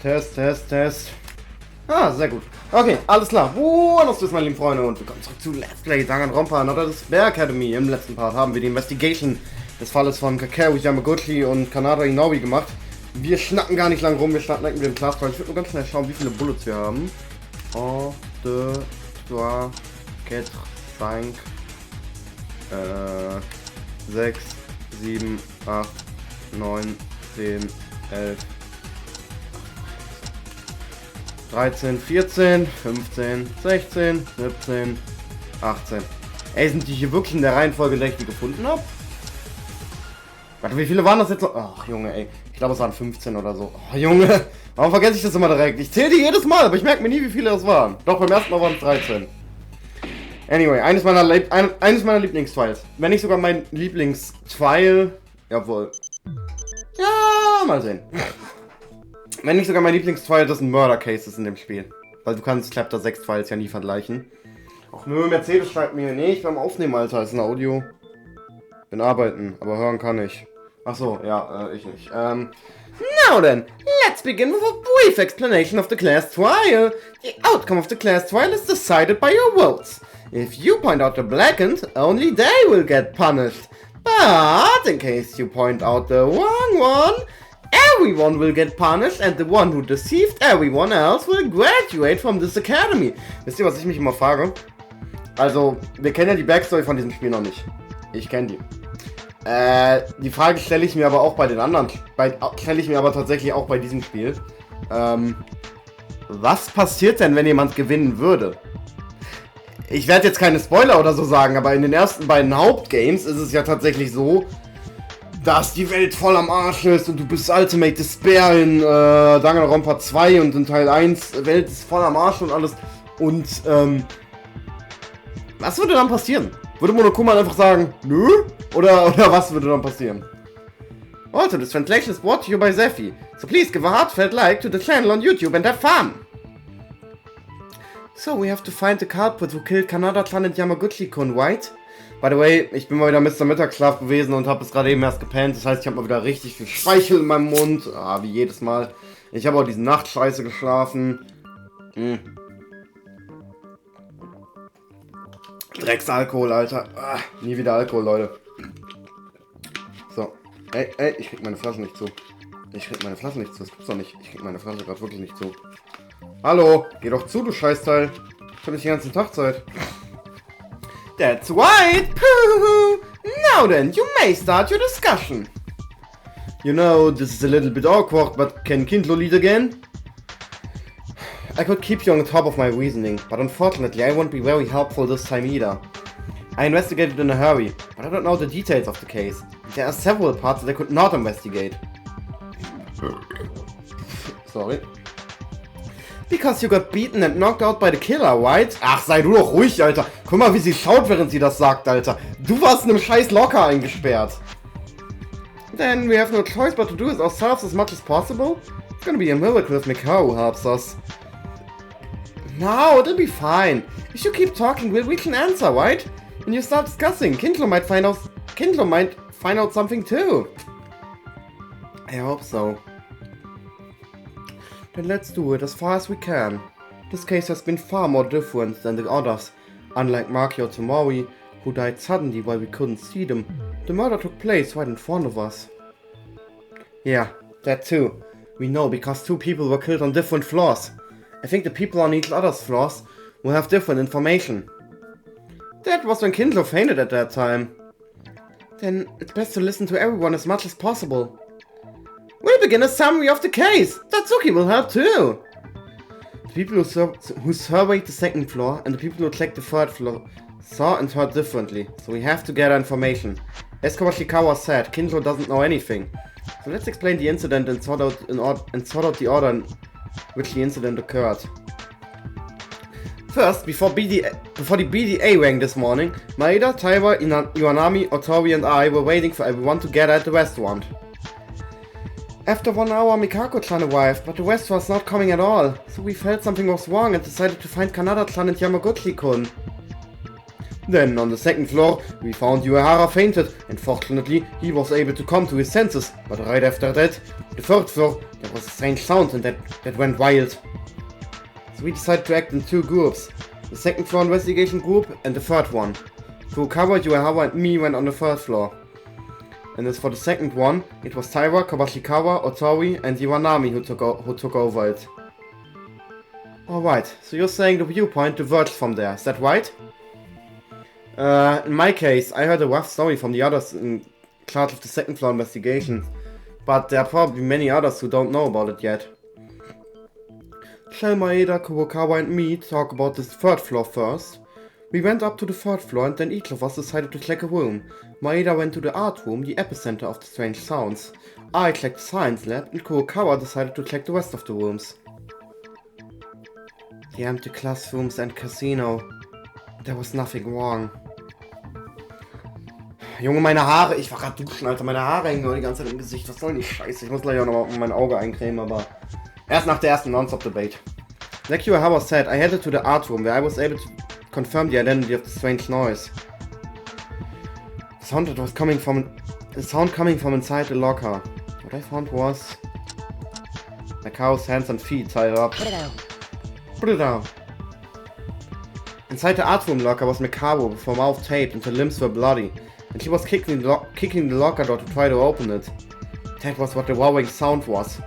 Test. Ah, sehr gut. Okay, alles klar. Buenos días, meine lieben Freunde, und willkommen zurück zu Let's Play Danganronpa, Another Despair Academy. Im letzten Part haben wir die Investigation des Falles von Kakao, Yamaguchi und Kanada Inoue gemacht. Wir schnacken gar nicht lang rum, wir starten direkt mit dem Class. Ich würde nur ganz schnell schauen, wie viele Bullets wir haben. 1, 2, 3, 4, 5, 6, 7, 8, 9, 10, 11, 13, 14, 15, 16, 17, 18. Ey, sind die hier wirklich in der Reihenfolge, in der ich die gefunden habe? Warte, wie viele waren das jetzt noch? Ach, Junge, ey. Ich glaube, es waren 15 oder so. Oh, Junge. Warum vergesse ich das immer direkt? Ich zähle die jedes Mal, aber ich merke mir nie, wie viele das waren. Doch, beim ersten Mal waren es 13. Anyway, eines meiner Lieblingsfiles. Wenn nicht sogar mein Lieblingsfile. Jawohl. Ja, mal sehen. Wenn nicht sogar mein Lieblingsfile, das sind Murder Cases in dem Spiel. Weil du kannst Chapter 6 Files ja nie vergleichen. Ach nö, Mercedes schreibt mir, nee, ich bin am Aufnehmen, Alter, ist ein Audio. Bin arbeiten, aber hören kann ich. Ach so, ja, ich nicht. Now then, let's begin with a brief explanation of the class trial. The outcome of the class trial is decided by your votes. If you point out the blackened, only they will get punished. But in case you point out the wrong one, everyone will get punished and the one who deceived everyone else will graduate from this academy. Wisst ihr, was ich mich immer frage? Also, wir kennen ja die Backstory von diesem Spiel noch nicht. Ich kenne die. Die Frage stelle ich mir aber auch bei den anderen. Stelle ich mir aber tatsächlich auch bei diesem Spiel. Was passiert denn, wenn jemand gewinnen würde? Ich werde jetzt keine Spoiler oder so sagen, aber in den ersten beiden Hauptgames ist es ja tatsächlich so, dass die Welt voll am Arsch ist und du bist Ultimate Despair in Danganronpa 2 und in Teil 1, Welt ist voll am Arsch und alles. Und was würde dann passieren? Würde Monokuma einfach sagen, nö? Oder was würde dann passieren? Also, this translation is brought to you by Zephy. So please give a heartfelt like to the channel on YouTube and have fun! So, we have to find the culprit who killed Kanada-clan and Yamaguchi-kun, right? By the way, ich bin mal wieder Mr. Mittagsschlaf gewesen und habe es gerade eben erst gepennt. Das heißt, ich habe mal wieder richtig viel Speichel in meinem Mund. Ah, wie jedes Mal. Ich habe auch diese Nacht scheiße geschlafen. Drecksalkohol, Alter. Ah, nie wieder Alkohol, Leute. So. Ey, ich krieg meine Flasche nicht zu. Das gibt's doch nicht. Ich krieg meine Flasche gerade wirklich nicht zu. Hallo, geh doch zu, du Scheißteil. Ich hab nicht den ganzen Tag Zeit. That's right! Now then, you may start your discussion. You know, this is a little bit awkward, but can Kindlo lead again? I could keep you on top of my reasoning, but unfortunately I won't be very helpful this time either. I investigated in a hurry, but I don't know the details of the case. There are several parts that I could not investigate. Sorry. Because you got beaten and knocked out by the killer, right? Ach, sei du doch ruhig, Alter. Guck mal, wie sie schaut, während sie das sagt, Alter. Du warst in einem scheiß Locker eingesperrt. Then we have no choice but to do it ourselves as much as possible. It's gonna be a miracle if Mikao helps us. No, it'll be fine. If you keep talking, we'll reach an answer, right? When you start discussing, Kindlo might find out something too. I hope so. Then let's do it as far as we can. This case has been far more different than the others. Unlike Makio Tomori, who died suddenly while we couldn't see them, the murder took place right in front of us. Yeah, that too. We know because two people were killed on different floors. I think the people on each other's floors will have different information. That was when Kindlo fainted at that time. Then it's best to listen to everyone as much as possible. We'll begin a summary of the case. Tatsuki will help too. The people who surveyed the second floor and the people who checked the third floor saw and heard differently, so we have to gather information. As Kawashikawa said, Kindlo doesn't know anything. So let's explain the incident and sort out the order in which the incident occurred. First, before the BDA rang this morning, Maeda, Taiwa, Iwanami, Otori and I were waiting for everyone to gather at the restaurant. After 1 hour, Mikako-chan arrived, but the rest was not coming at all, so we felt something was wrong and decided to find Kanada-chan and Yamaguchi-kun. Then, on the second floor, we found Uehara fainted, and fortunately, he was able to come to his senses. But right after that, the third floor, there was a strange sound and that went wild. So we decided to act in two groups. The second floor investigation group and the third one. Furukawa, Uehara and me went on the third floor. And as for the second one, it was Taira, Kabashikawa, Otori and Iwanami who took over it. Alright, so you're saying the viewpoint diverged from there, is that right? In my case, I heard a rough story from the others in charge of the second floor investigation, but there are probably many others who don't know about it yet. Shall Maeda, Kurokawa and me talk about this third floor first? We went up to the third floor and then each of us decided to check a room. Maeda went to the art room, the epicenter of the strange sounds. I checked the science lab and Kurokawa decided to check the rest of the rooms. The empty classrooms and casino. There was nothing wrong. Junge, meine Haare. Ich war gerade duschen, Alter. Meine Haare hängen nur die ganze Zeit im Gesicht. Was soll die Scheiße? Ich muss gleich auch noch mein Auge eincremen, aber erst nach der ersten Non-Stop-Debate. Like Uehara said, I headed to the art room where I was able to confirm the identity of the strange noise. The sound coming from inside the locker. What I found was a cow's hands and feet tied up. Put it down. Inside the art room locker was Mikaro with her mouth taped and her limbs were bloody, and she was kicking the locker door to try to open it. That was what the roaring sound was.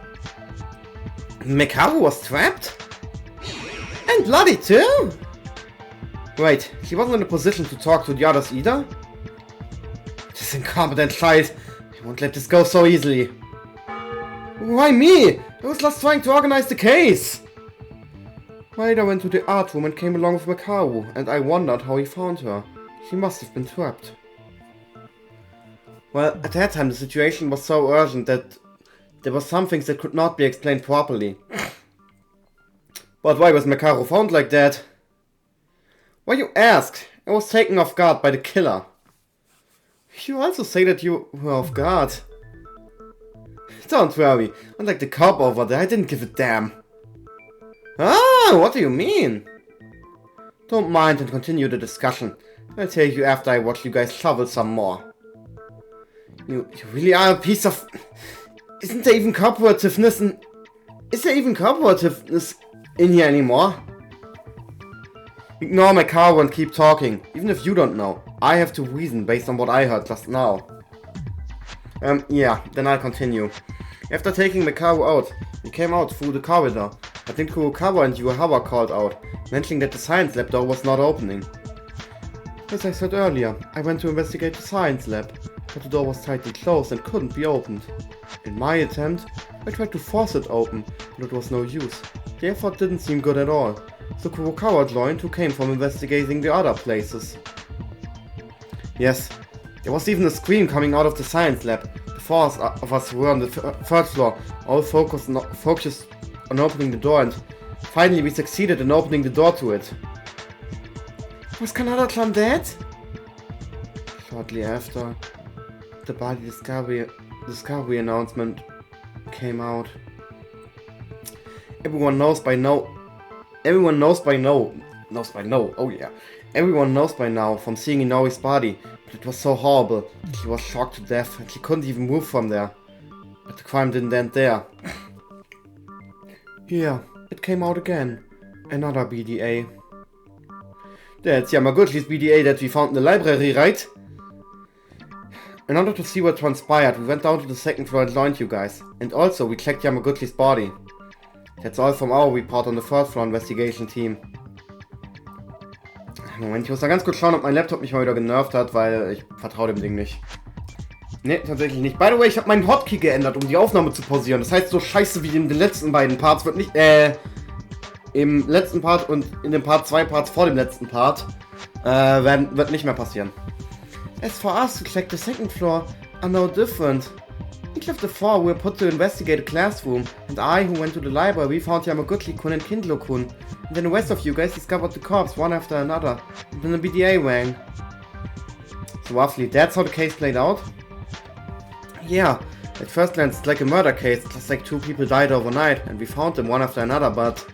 Mikaro was trapped? And bloody too? Wait, she wasn't in a position to talk to the others either? This incompetent child. I won't let this go so easily. Why me? I was just trying to organize the case. Maeda went to the art room and came along with Makaru, and I wondered how he found her. She must have been trapped. Well, at that time the situation was so urgent that there were some things that could not be explained properly. But why was Makaru found like that? Why you ask? I was taken off guard by the killer. You also say that you were off guard. Don't worry, unlike the cop over there, I didn't give a damn. Ah, what do you mean? Don't mind and continue the discussion. I'll tell you after I watch you guys shovel some more. You really are a piece of... Isn't there even cooperativeness in... Is there even cooperativeness in here anymore? Ignore my car and keep talking, even if you don't know. I have to reason based on what I heard just now. Yeah, then I'll continue. After taking Makaru out, we came out through the corridor. I think Kurokawa and Uehara called out, mentioning that the science lab door was not opening. As I said earlier, I went to investigate the science lab, but the door was tightly closed and couldn't be opened. In my attempt, I tried to force it open, but it was no use. The effort didn't seem good at all, so Kurokawa joined, who came from investigating the other places. Yes, there was even a scream coming out of the science lab. The four of us were on the third floor, all focused on opening the door, and finally we succeeded in opening the door to it. Was Kanada-clan dead? Shortly after, the body discovery announcement came out. Everyone knows by now, oh yeah. Everyone knows by now from seeing Inori's body, but it was so horrible. She was shocked to death and she couldn't even move from there. But the crime didn't end there. Yeah, it came out again. Another BDA. That's Yamaguchi's BDA that we found in the library, right? In order to see what transpired, we went down to the second floor and joined you guys. And also, we checked Yamaguchi's body. That's all from our report on the third floor investigation team. Moment, ich muss da ganz kurz schauen, ob mein Laptop mich mal wieder genervt hat, weil ich vertraue dem Ding nicht. Ne, tatsächlich nicht. By the way, ich habe meinen Hotkey geändert, um die Aufnahme zu pausieren. Das heißt, so scheiße wie in den letzten beiden Parts wird nicht, im letzten Part und in den Part 2 Parts vor dem letzten Part, wird nicht mehr passieren. As for us who checked the second floor are no different. Each of the four were put to investigate a classroom, and I, who went to the library, we found Yamaguchi-kun and Kindlo-kun. And then the rest of you guys discovered the corpse one after another, and then the BDA rang. So roughly, that's how the case played out? Yeah, at first glance it's like a murder case, just like two people died overnight, and we found them one after another, but...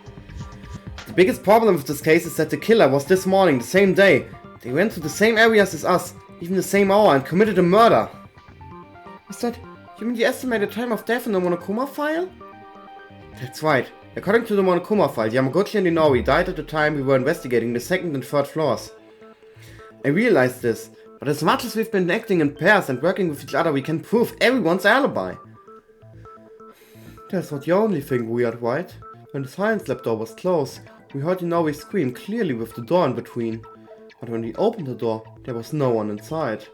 The biggest problem with this case is that the killer was this morning, the same day, They went to the same areas as us, even the same hour, and committed a murder. Is that... You mean the estimated time of death in the Monokuma file? That's right. According to the Monokuma file, Yamaguchi and Inori died at the time we were investigating the second and third floors. I realized this, but as much as we've been acting in pairs and working with each other, we can prove everyone's alibi. That's not the only thing weird, right? When the science lab door was closed, we heard Inori scream clearly with the door in between. But when we opened the door, there was no one inside.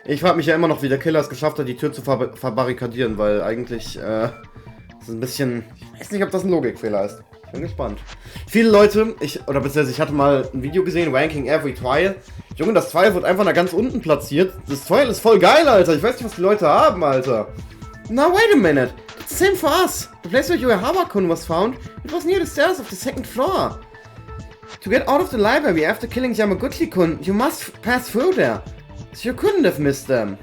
Ich frage mich ja immer noch, wie der Killer es geschafft hat, die Tür zu verbarrikadieren, weil eigentlich, das ist ein bisschen... Ich weiß nicht, ob das ein Logikfehler ist. Ich bin gespannt. Viele Leute, ich hatte mal ein Video gesehen, Ranking Every Trial. Junge, das Trial wird einfach nach ganz unten platziert. Das Trial ist voll geil, Alter. Ich weiß nicht, was die Leute haben, Alter. Now, wait a minute. It's the same for us. The place where your Hawakun was found, it was near the stairs of the second floor. To get out of the library after killing Yamaguchi-kun, you must pass through there. So you couldn't have missed them.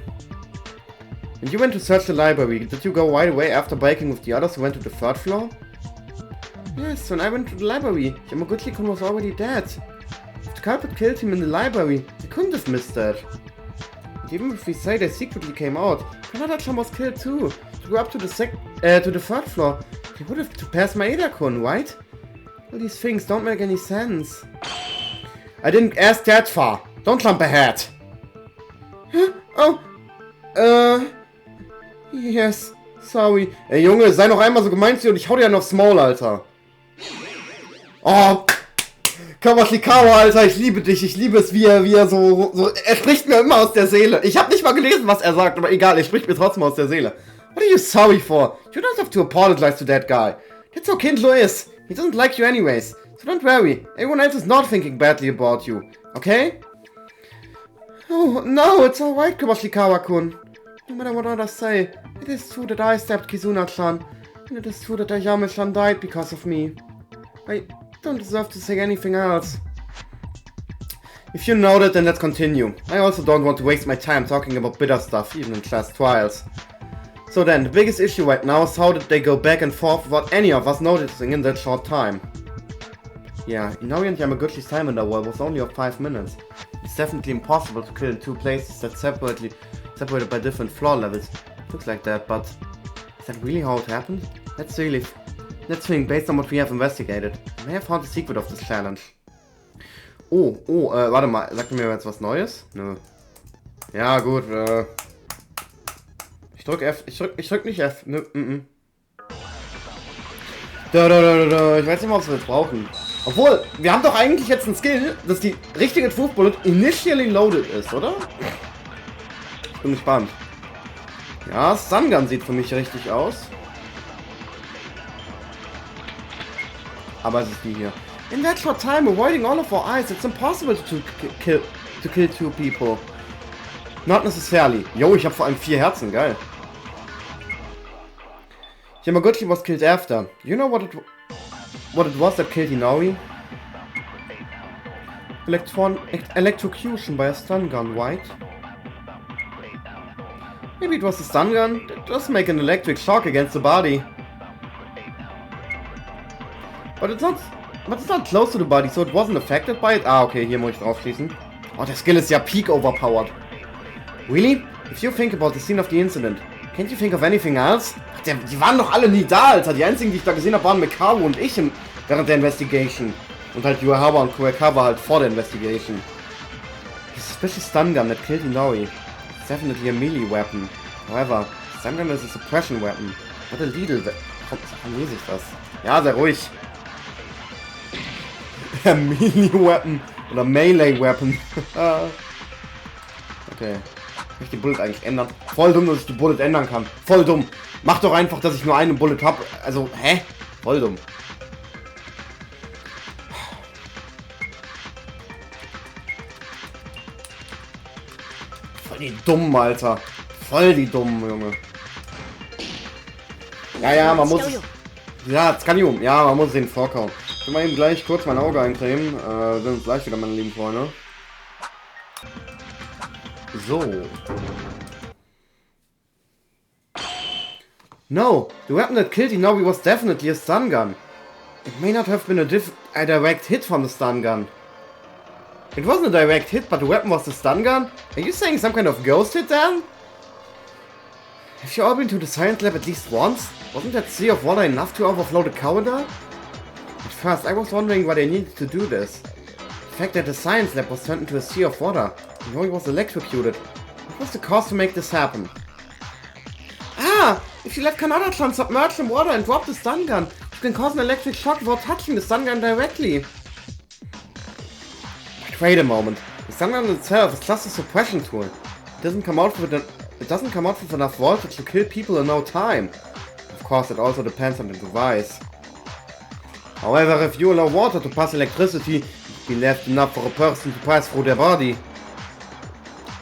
When you went to search the library, did you go right away after breaking with the others who went to the third floor? Yes, when I went to the library, Yamaguchi-kun was already dead. If the culprit killed him in the library, they couldn't have missed that. And even if we say they secretly came out, Kanada-chan was killed too. To go up to the third floor, they would have to pass Maeda-kun, right? All these things don't make any sense. I didn't ask that far. Don't jump ahead. Huh? Oh, yes, sorry. Ey Junge, sei noch einmal so gemein zu dir und ich hau dir einen aufs Maul, Alter. Oh, Kawashikawa, Alter, ich liebe dich, ich liebe es, wie er so, er spricht mir immer aus der Seele. Ich habe nicht mal gelesen, was er sagt, aber egal, er spricht mir trotzdem aus der Seele. What are you sorry for? You don't have to apologize to that guy. That's how Kind is. He doesn't like you anyways, so don't worry. Everyone else is not thinking badly about you, okay? Oh, no, it's alright, Kawashikawa-kun. No matter what others say, it is true that I stabbed Kizuna-chan, and it is true that Ayame-chan died because of me. I don't deserve to say anything else. If you know that, then let's continue. I also don't want to waste my time talking about bitter stuff, even in class trials. So then, the biggest issue right now is how did they go back and forth without any of us noticing in that short time? Yeah, Inori and Yamaguchi's time in the wall was only of 5 minutes. It's definitely impossible to kill in 2 places that's separated by different floor levels. It looks like that, but is that really how it happened? Let's think based on what we have investigated. I may have found the secret of this challenge. Warte mal, sagt mir jetzt was Neues? Nö. Ja, gut, ich drück F, ich drück nicht F, nö, Ich weiß nicht mal, was wir jetzt brauchen. Obwohl, wir haben doch eigentlich jetzt einen Skill, dass die richtige Truth Bullet initially loaded ist, oder? Ich bin gespannt. Ja, Stun Gun sieht für mich richtig aus. Aber es ist die hier. In that short time, avoiding all of our eyes, it's impossible to kill 2 people. Not necessarily. Yo, ich habe vor allem 4 Herzen, geil. Yamaguchi was killed after. You know what it was that killed Inori? Electrocution by a stun gun, right? Maybe it was a stun gun that does make an electric shock against the body. But it's not close to the body, so it wasn't affected by it. Ah, okay, hier muss ich draufschließen. Oh, der Skill ist ja peak overpowered. Really? If you think about the scene of the incident, can't you think of anything else? Die waren doch alle nie da, Alter. Die einzigen, die ich da gesehen habe, waren Mekaru und ich während der Investigation. Und halt Yuehaba und Kurekawa halt vor der Investigation. This suspicious stun gun that killed Inori. It's definitely a melee weapon. However, stun gun is a suppression weapon. Not a lethal weapon. Warum lese ich das? Ja, sehr ruhig. Melee weapon. Oder Melee weapon. Okay. Kann ich die Bullet eigentlich ändern? Voll dumm, dass ich die Bullet ändern kann. Voll dumm. Mach doch einfach, dass ich nur eine Bullet habe. Also, hä? Voll dumm. Voll die Dummen, Alter. Voll die Dummen, Junge. Ja, man muss... Ja, das kann ich um. Ja, man muss den vorkauen. Ich will mal eben gleich kurz mein Auge eincremen. Sind uns gleich wieder, meine lieben Freunde. So. No, the weapon that killed Inori was definitely a stun gun. It may not have been a direct hit from the stun gun. It wasn't a direct hit, but the weapon was the stun gun? Are you saying some kind of ghost hit then? Have you all been to the science lab at least once? Wasn't that sea of water enough to overflow the corridor? At first, I was wondering why they needed to do this. The fact that the science lab was turned into a sea of water, and Roy was electrocuted. What was the cause to make this happen? Ah! If you let Kanada-clan submerge in water and drop the stun gun, you can cause an electric shock without touching the stun gun directly. But wait a moment. The stun gun itself is just a suppression tool. It doesn't come out with enough voltage to kill people in no time. Of course, it also depends on the device. However, if you allow water to pass electricity, it will be left enough for a person to pass through their body.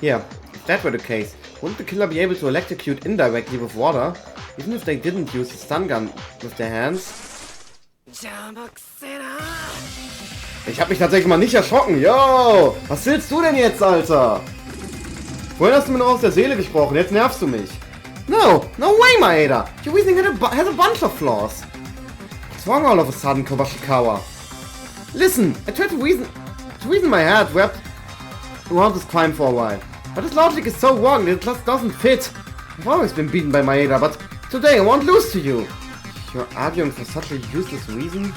Yeah, if that were the case, wouldn't the killer be able to electrocute indirectly with water, even if they didn't use the stun gun with their hands? Ich hab mich tatsächlich mal nicht erschrocken. Yo, was willst du denn jetzt, Alter? Vorhin hast du mir noch aus der Seele gesprochen, jetzt nervst du mich. No way, Maeda. Your reasoning has a bunch of flaws. What's wrong all of a sudden, Kawashikawa? Listen, I tried to reason my head wrapped around this crime for a while. But his logic is so wrong that it just doesn't fit. I've always been beaten by Maeda, but today I won't lose to you. You're arguing for such a useless reason?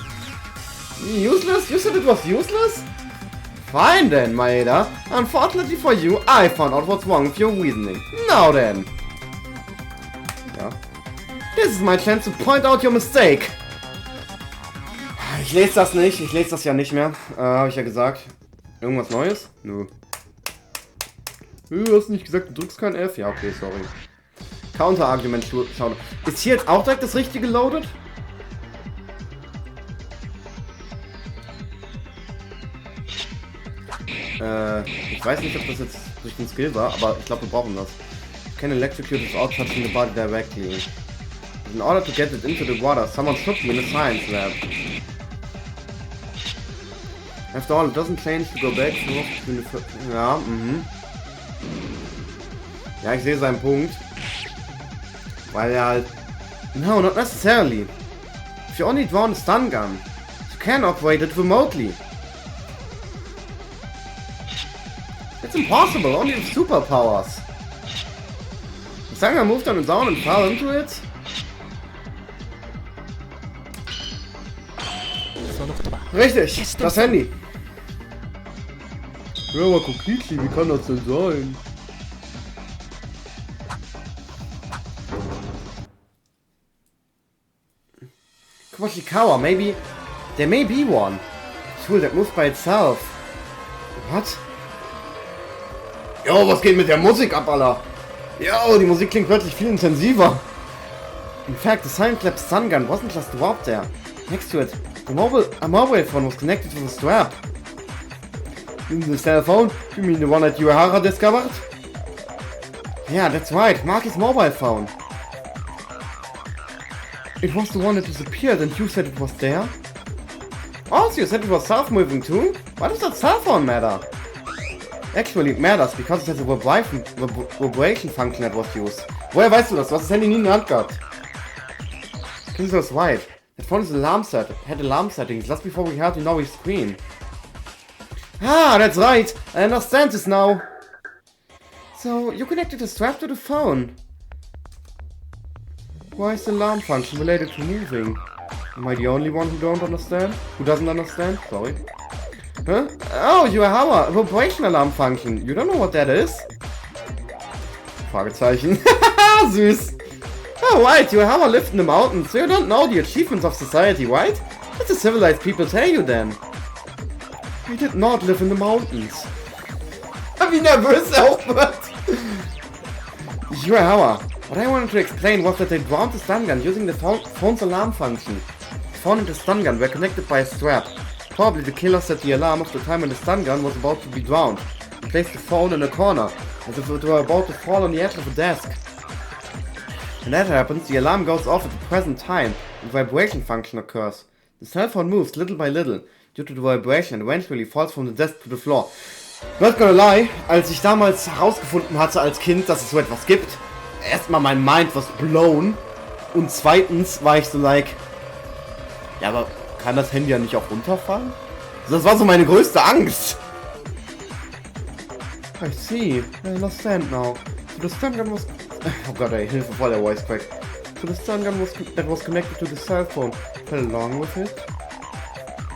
Useless? You said it was useless? Fine then, Maeda. Unfortunately for you, I found out what's wrong with your reasoning. Now then. Ja. This is my chance to point out your mistake. Ich lese das nicht. Ich lese das ja nicht mehr. Habe ich ja gesagt. Irgendwas Neues? Nö. Du hast nicht gesagt, du drückst kein F? Ja, okay, sorry. Counter-Argument, schau. Ist hier jetzt auch direkt das richtige loaded? Ich weiß nicht, ob das jetzt durch den Skill war, aber ich glaube, wir brauchen das. Can electrocute without touching the body directly. In order to get it into the water, someone should be in a science lab. After all, it doesn't change to go back. Ja, Ja, ich sehe seinen Punkt. Weil er halt... No, not necessarily. If you only draw a stun gun, you can operate it remotely. It's impossible, only with superpowers. The stun gun moved on its own and fell into it? Richtig, das Handy. Ja, aber Kokichi, wie kann das denn sein? Kawashikawa, maybe... There may be one. A tool that moves by itself. What? Jo, was geht mit der Musik ab, Alter? Jo, die Musik klingt plötzlich viel intensiver. In fact, the science lab stun gun wasn't just dropped there. Next to it, a mobile phone was connected to the strap. The cell phone? You mean the one that Uehara discovered? Yeah, that's right, Maki's mobile phone. It was the one that disappeared and you said it was there? Also, you said it was self-moving too? Why does that cell phone matter? Actually, it matters because it has a vibration function that was used. Woher weißt du das? Du hast das Handy nie in der Hand gehabt. Kinzo is right. That phone is had alarm settings just before we heard Inori's scream. Ah, that's right. I understand this now. So, you connected the strap to the phone. Why is the alarm function related to moving? Am I the only one who doesn't understand? Sorry. Huh? Oh, you have a vibration alarm function. You don't know what that is? Fragezeichen. Süß. Oh, right, you have lived in the mountains, so you don't know the achievements of society, right? What the civilized people tell you then? I did not live in the mountains. Wie nervös er auch wird. What I wanted to explain was that they drowned the stun gun using the phone's alarm function. The phone and the stun gun were connected by a strap. Probably the killer set the alarm of the time when the stun gun was about to be drowned and placed the phone in a corner, as if it were about to fall on the edge of a desk. When that happens, the alarm goes off at the present time and the vibration function occurs. The cell phone moves little by little due to the vibration and eventually falls from the desk to the floor. Not gonna lie, als ich damals herausgefunden hatte als Kind, dass es so etwas gibt, erstmal mein Mind was blown und zweitens war ich so like, ja, aber kann das Handy ja nicht auch runterfallen? Das war so meine größte Angst. I see. I understand now. So the stun gun was... Oh god, I Hilfe voll der voice crack. So the stun gun that was connected to the cell phone fell along with it?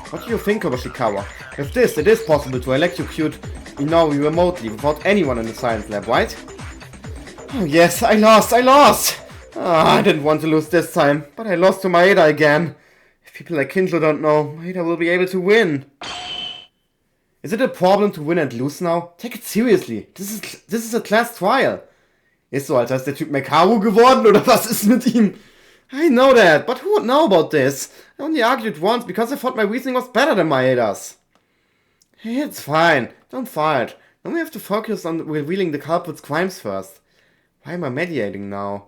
What do you think, Kokichi? With this, it is possible to electrocute Inoue remotely without anyone in the science lab, right? Oh yes, I lost! I didn't want to lose this time, but I lost to Maeda again. If people like Kindle don't know, Maeda will be able to win. Is it a problem to win and lose now? Take it seriously. This is a class trial. Ist so, Alter, ist der Typ Mekaru geworden oder was ist mit ihm? I know that, but who would know about this? I only argued once because I thought my reasoning was better than Maeda's. Hey, it's fine. Don't fight. Now we have to focus on revealing the culprit's crimes first. Why am I mediating now?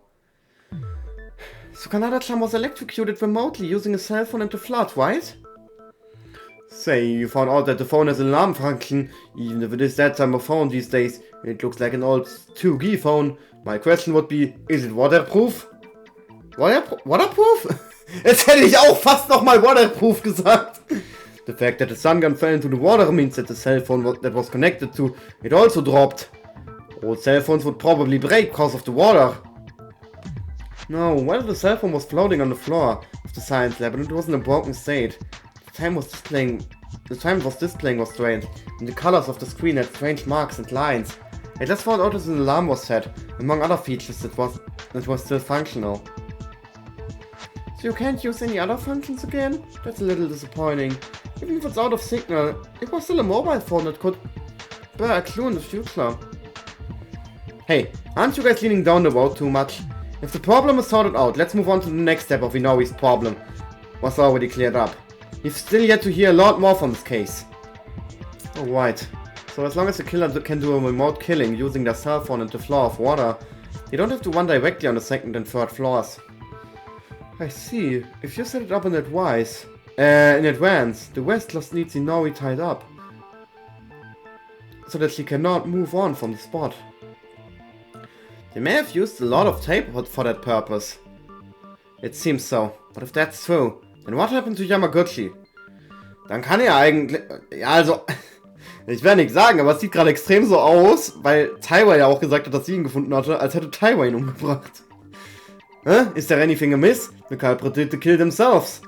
So Kanada-chan was electrocuted remotely using a cell phone and the flood, right? Say, you found out that the phone has an alarm function, even if it is that type of phone these days. It looks like an old 2G phone. My question would be, is it waterproof? Waterproof? Jetzt hätte ich auch fast nochmal waterproof gesagt. The fact that the sun gun fell into the water means that the cell phone that was connected to it also dropped. Old cell phones would probably break because of the water. No, well, the cell phone was floating on the floor of the science lab and it was in a broken state. The time it was displaying was strange, and the colors of the screen had strange marks and lines. I just found out that an alarm was set, among other features that was still functional. So you can't use any other functions again? That's a little disappointing. Even if it's out of signal, it was still a mobile phone that could bear a clue in the future. Hey, aren't you guys leaning down the road too much? If the problem is sorted out, let's move on to the next step of Inoue's problem. Was already cleared up. We've still yet to hear a lot more from this case. Alright. So as long as the killer can do a remote killing using their cell phone and the floor of water, they don't have to run directly on the second and third floors. I see. If you set it up in advance, the West just needs Inoue tied up, so that she cannot move on from the spot. They may have used a lot of tape for that purpose. It seems so. But if that's true, then what happened to Yamaguchi? Dann kann er eigentlich... Ja, also... Ich werde nichts sagen, aber es sieht gerade extrem so aus, weil Taiwan ja auch gesagt hat, dass sie ihn gefunden hatte, als hätte Taiwan ihn umgebracht. Is there anything amiss? The culprit did the kill themselves.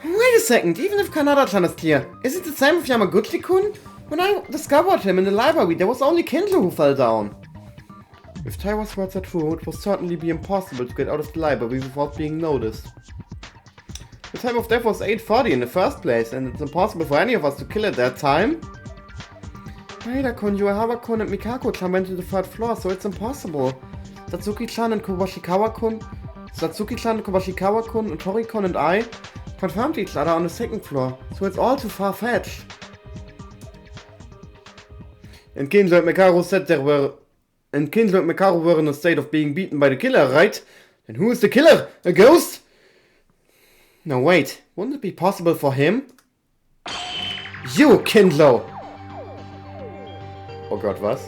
Wait a second, even if Kanada-chan is clear, is it the same with Yamaguchi-kun? When I discovered him in the library, there was only Kindle who fell down. If Taiwa's words are true, it would certainly be impossible to get out of the library without being noticed. The time of death was 8:40 in the first place, and it's impossible for any of us to kill at that time. Maeda-kun, Uehara-kun and Mikako-chan went to the third floor, so it's impossible. Satsuki-chan and Kokichi-kun, and Tori-kun and I confirmed each other on the second floor, so it's all too far-fetched. And Kindle and Mekaru were in a state of being beaten by the killer, right? Then who is the killer? A ghost? No, wait. Wouldn't it be possible for him? You, Kindlo! Oh god, was?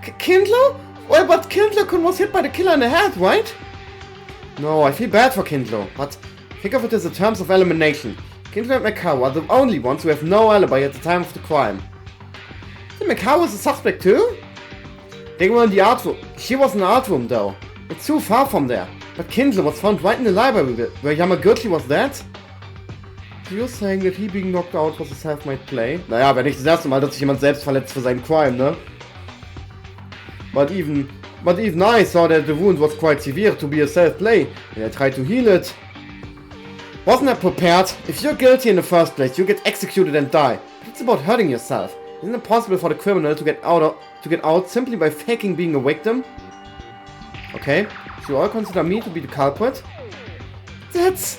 Kindlo? Well, but Kindlo-kun was hit by the killer in the head, right? No, I feel bad for Kindlo, but think of it as in terms of elimination. Kindlo and Mekaru are the only ones who have no alibi at the time of the crime. Then Mekaru was a suspect too? They were in the art room. She was in the art room though. It's too far from there. But Kindle was found right in the library where Yamaguchi was dead? So you're saying that he being knocked out was a self-made play? Naja, wäre nicht das erste Mal, dass sich jemand selbst verletzt für seinen Crime, ne? But even I saw that the wound was quite severe to be a self-play, and I tried to heal it. Wasn't I prepared? If you're guilty in the first place, you get executed and die. But it's about hurting yourself. Isn't it possible for the criminal to get out simply by faking being a victim? Okay, so you all consider me to be the culprit? That's...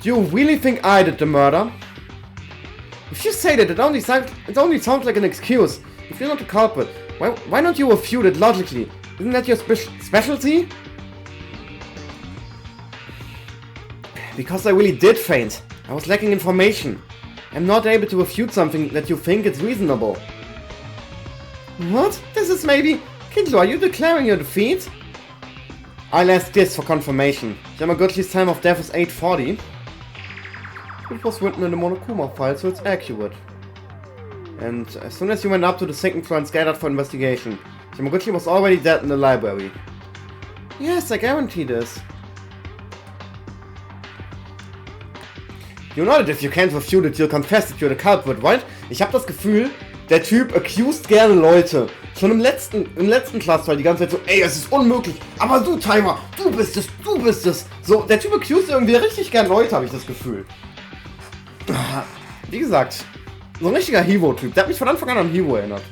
Do you really think I did the murder? If you say that, it only sounds like an excuse. If you're not the culprit, why don't you refute it logically? Isn't that your specialty? Because I really did faint. I was lacking information. I'm not able to refute something that you think is reasonable. What? This is maybe... Kindlo, are you declaring your defeat? I'll ask this for confirmation. Yamaguchi's time of death is 8:40. It was written in the Monokuma file, so it's accurate. And as soon as you went up to the second floor and scattered for investigation, Yamaguchi was already dead in the library. Yes, I guarantee this. You know that if you can't refute it, you'll confess that you're the culprit, right? Ich habe das Gefühl, der Typ accused gerne Leute. Schon im letzten Class war die ganze Zeit so, ey, es ist unmöglich, aber du, Timer, du bist es. So, der Typ accused irgendwie richtig gerne Leute, habe ich das Gefühl. Wie gesagt, so ein richtiger Hero-Typ. Der hat mich von Anfang an an Hero erinnert.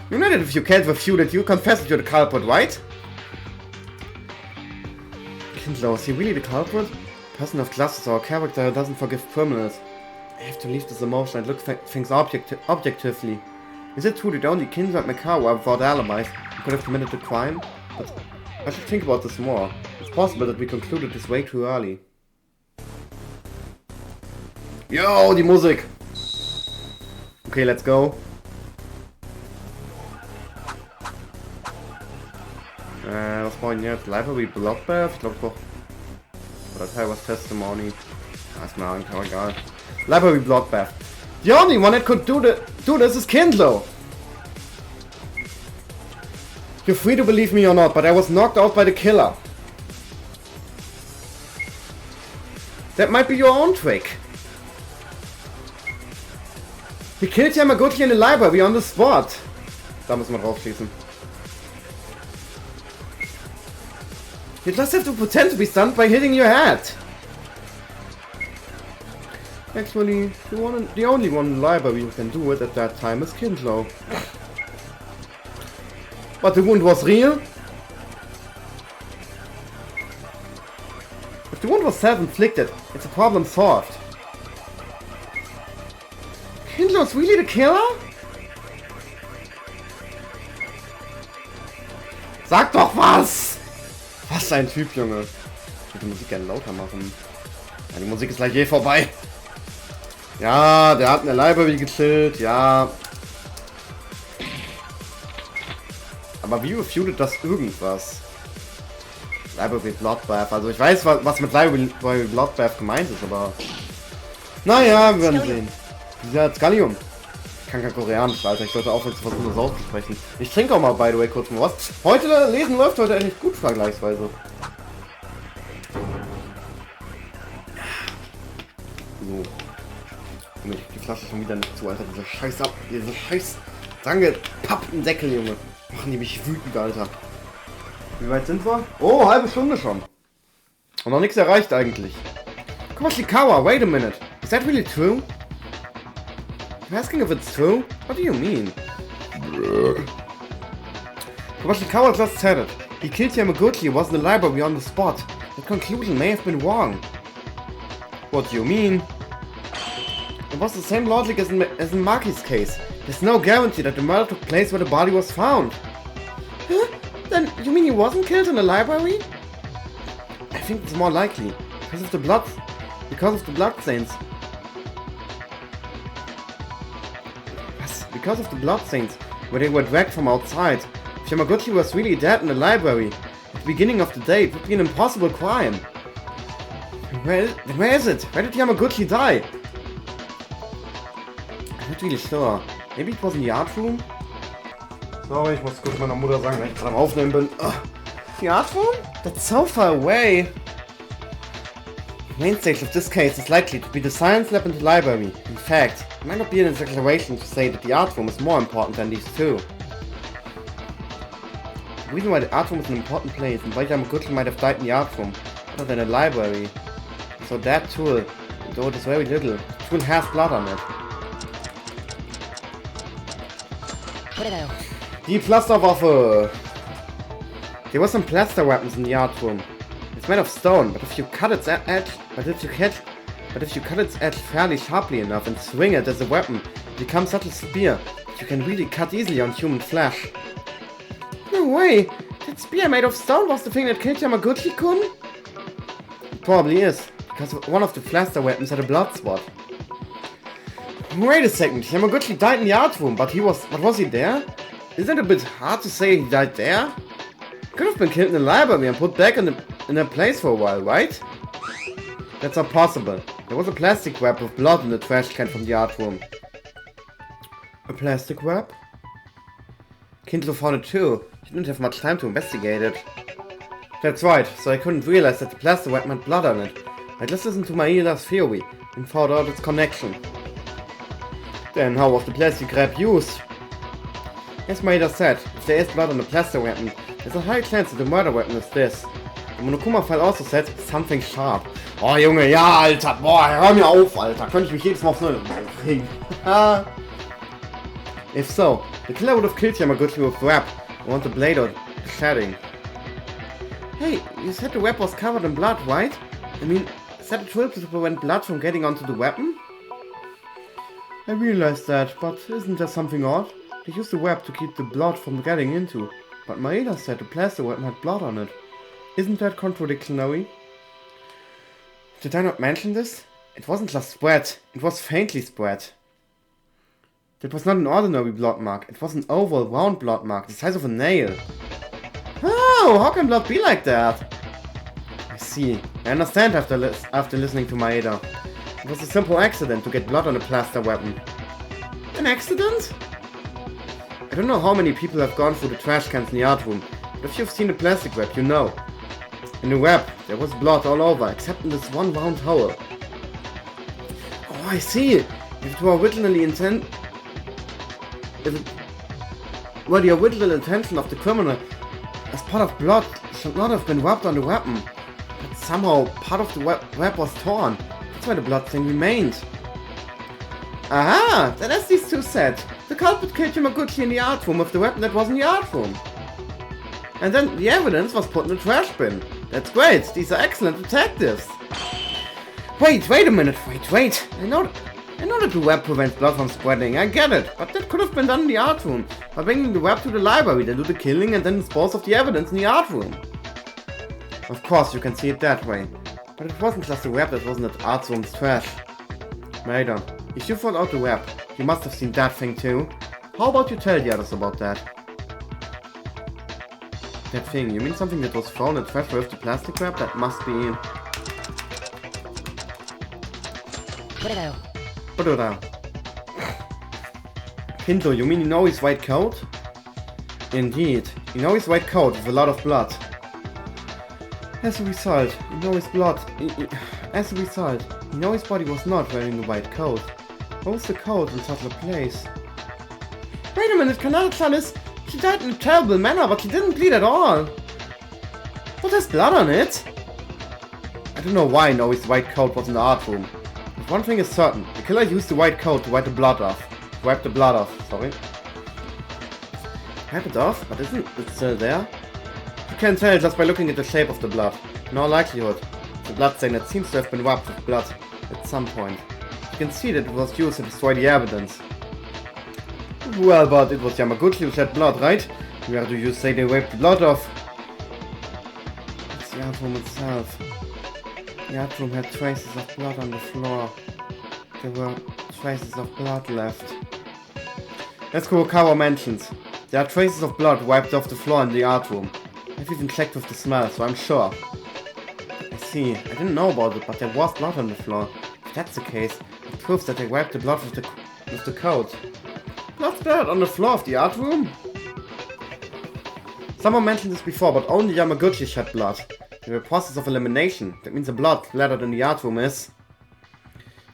You know that if you can't refute it, you confess that you're the culprit, right? Kindler, is he really the culprit? Person of classes, our character doesn't forgive criminals. I have to leave this emotion and look things objectively. Is it true that only Kindler and Mikao were without alibis who could have committed the crime? But I should think about this more. It's possible that we concluded this way too early. Yo, die Musik! Okay, let's go. Was brauchen wir jetzt? Library Bloodbath? Ich glaube doch. Oder Teil was Testimony. Ist mir eigentlich auch egal. Library Bloodbath. The only one that could do this is Kindlo. You're free to believe me or not, but I was knocked out by the killer. That might be your own trick. He killed Yamaguchi in the library on the spot. Da müssen wir drauf schießen. You just have to pretend to be stunned by hitting your head. Actually, the only one in the library who can do it at that time is Kindlo. But the wound was real. If the wound was self-inflicted, it's a problem solved. Kindlo's really the killer? Sag doch was! Was ein Typ, Junge. Ich würde die Musik gerne lauter machen. Ja, die Musik ist gleich eh vorbei. Ja, der hat eine Library gechillt, ja. Aber wie refutet das irgendwas? Library Bloodbath. Also ich weiß, was mit Library Bloodbath gemeint ist, aber... Naja, wir werden sehen. Ja, Skallium. Ich kann kein Koreanisch, Alter. Ich sollte aufhören zu versuchen, das auszusprechen. Ich trinke auch mal, by the way, kurz mal was. Heute lesen läuft heute eigentlich gut vergleichsweise. So. Die Flasche schon wieder nicht zu, Alter. Diese scheiß Danke, Pappendeckel, Junge. Machen die mich wütend, Alter. Wie weit sind wir? Oh, halbe Stunde schon. Und noch nichts erreicht eigentlich. Koshikawa, wait a minute. Is that really true? I'm asking if it's true? What do you mean? Koshikawa just said it. He killed Yamaguchi, was in the library on the spot. The conclusion may have been wrong. What do you mean? It was the same logic as in Maki's case. There's no guarantee that the murder took place where the body was found. Huh? Then you mean he wasn't killed in the library? I think it's more likely. Because of the blood stains. Because of the blood stains, where they were dragged from outside. If Yamaguchi was really dead in the library at the beginning of the day, it would be an impossible crime. Where is it? Where did Yamaguchi die? I'm not really sure. Maybe it was in the art room? Sorry, ich muss kurz meiner Mutter sagen, wenn ich gerade am Aufnehmen bin. The art room? That's so far away. The main stage of this case is likely to be the science lab in the library. In fact, it might not be an exaggeration to say that the art room is more important than these two. The reason why the art room is an important place and why Yamaguchi might have died in the art room, rather than a library. So that tool, though it is very little, the tool has blood on it. Die Pflasterwaffe! There were some plaster weapons in the art room. It's made of stone, but if you cut its edge, fairly sharply enough and swing it as a weapon, it becomes such a spear that you can really cut easily on human flesh. No way! That spear made of stone was the thing that killed Yamaguchi-kun? It probably is, because one of the plaster weapons had a blood spot. Wait a second, Yamaguchi died in the art room, but was he there? Isn't it a bit hard to say he died there? He could have been killed in the library and put back in a place for a while, right? That's not possible. There was a plastic wrap with blood in the trash can from the art room. A plastic wrap? Kindle found it too. He didn't have much time to investigate it. That's right, so I couldn't realize that the plastic wrap had blood on it. I just listened to Maida's theory and found out its connection. Then how was the plastic wrap used? As Maida said, if there is blood on the plastic weapon, there's a high chance that the murder weapon is this. The Monokuma file also said something sharp. Oh Junge, ja Alter, boah, hör mir auf Alter, könnte ich mich jedes Mal aufs Neue bringen. If so, the killer would have killed Yamaguchi with wrap, or the blade or shedding. Hey, you said the wrap was covered in blood, right? I mean, is that a trick to prevent blood from getting onto the weapon? I realized that, but isn't there something odd? They used the wrap to keep the blood from getting into, but Maeda said the plastic weapon had blood on it. Isn't that contradictory? Did I not mention this? It wasn't just spread, it was faintly spread. That was not an ordinary blood mark, it was an oval, round blood mark, the size of a nail. Oh, how can blood be like that? I see. I understand after listening to Maeda. It was a simple accident to get blood on a plaster weapon. An accident? I don't know how many people have gone through the trash cans in the art room, but if you've seen a plastic wrap, you know. In the wrap, there was blood all over, except in this one round hole. Oh, I see! If it were originally intended... Well, the original intention of the criminal as part of blood should not have been rubbed on the weapon. But somehow, part of the wrap was torn. That's why the blood stain remained. Aha! Then as these two said, the culprit killed Yamaguchi in the art room with the weapon that was in the art room. And then the evidence was put in the trash bin. That's great, these are excellent detectives. Wait a minute, wait. I know that the web prevents blood from spreading, I get it. But that could have been done in the art room. By bringing the web to the library, then do the killing and then dispose of the evidence in the art room. Of course, you can see it that way. But it wasn't just the web that was in that art room's trash. Maida, if you found out the web, you must have seen that thing too. How about you tell the others about that? That thing, you mean something that was thrown in trash with the plastic wrap? That must be... Put it down. Pinto, you mean Inori's white coat? Indeed, Inori's white coat with a lot of blood. As a result, Inori's body was not wearing the white coat. What was the coat in such a place? Wait a minute, Kanata-chan she died in a terrible manner, but she didn't bleed at all. What has blood on it? I don't know why Inori's white coat was in the art room. But one thing is certain, the killer used the white coat to wipe the blood off. Wipe it off? But isn't it still there? You can tell just by looking at the shape of the blood. In all likelihood, the blood stain that seems to have been rubbed with blood at some point. You can see that it was used to destroy the evidence. Well, but it was Yamaguchi who shed blood, right? Where do you say they wiped the blood off? It's the art room itself. The art room had traces of blood on the floor. There were traces of blood left. As Kurokawa mentions, there are traces of blood wiped off the floor in the art room. I've even checked with the smell, so I'm sure. I see, I didn't know about it, but there was blood on the floor. If that's the case, it proves that they wiped the blood with the coat. Blood splattered on the floor of the art room? Someone mentioned this before, but only Yamaguchi shed blood. In the process of elimination, that means the blood splattered in the art room is...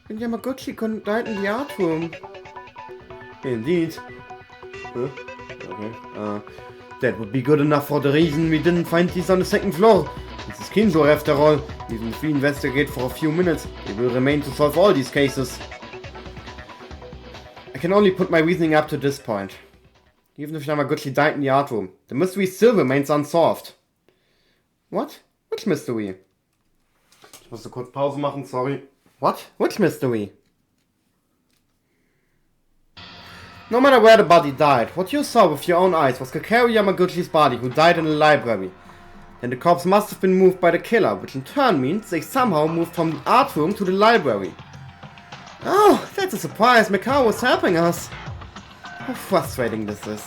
And Yamaguchi couldn't die in the art room. Indeed. Huh? Okay. That would be good enough for the reason we didn't find these on the second floor. This is Kinzo after all. Even if we investigate for a few minutes, it will remain to solve all these cases. I can only put my reasoning up to this point. Even if Yamaguchi died in the art room, the mystery still remains unsolved. What? Which mystery? Ich musste kurz Pause machen, sorry. What? Which mystery? No matter where the body died, what you saw with your own eyes was Kakeru Yamaguchi's body, who died in the library. Then the corpse must have been moved by the killer, which in turn means they somehow moved from the art room to the library. Oh, that's a surprise, Mikao was helping us. How frustrating this is.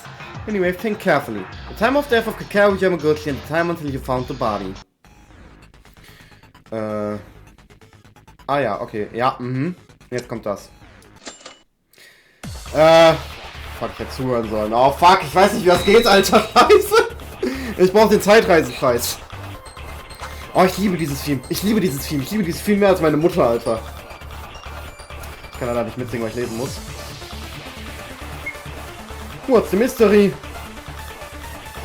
Anyway, think carefully. The time of death of Kakeru Yamaguchi and the time until you found the body. Ah ja, okay. Ja, Jetzt kommt das. Fuck, ich hätte zuhören sollen. Oh fuck, ich weiß nicht, wie das geht, Alter. Scheiße. Ich brauche den Zeitreisepreis. Oh, ich liebe dieses Film. Ich liebe dieses Film. Ich liebe dieses Film mehr als meine Mutter, Alter. Ich kann leider nicht mitsingen, weil ich lesen muss. What's the mystery?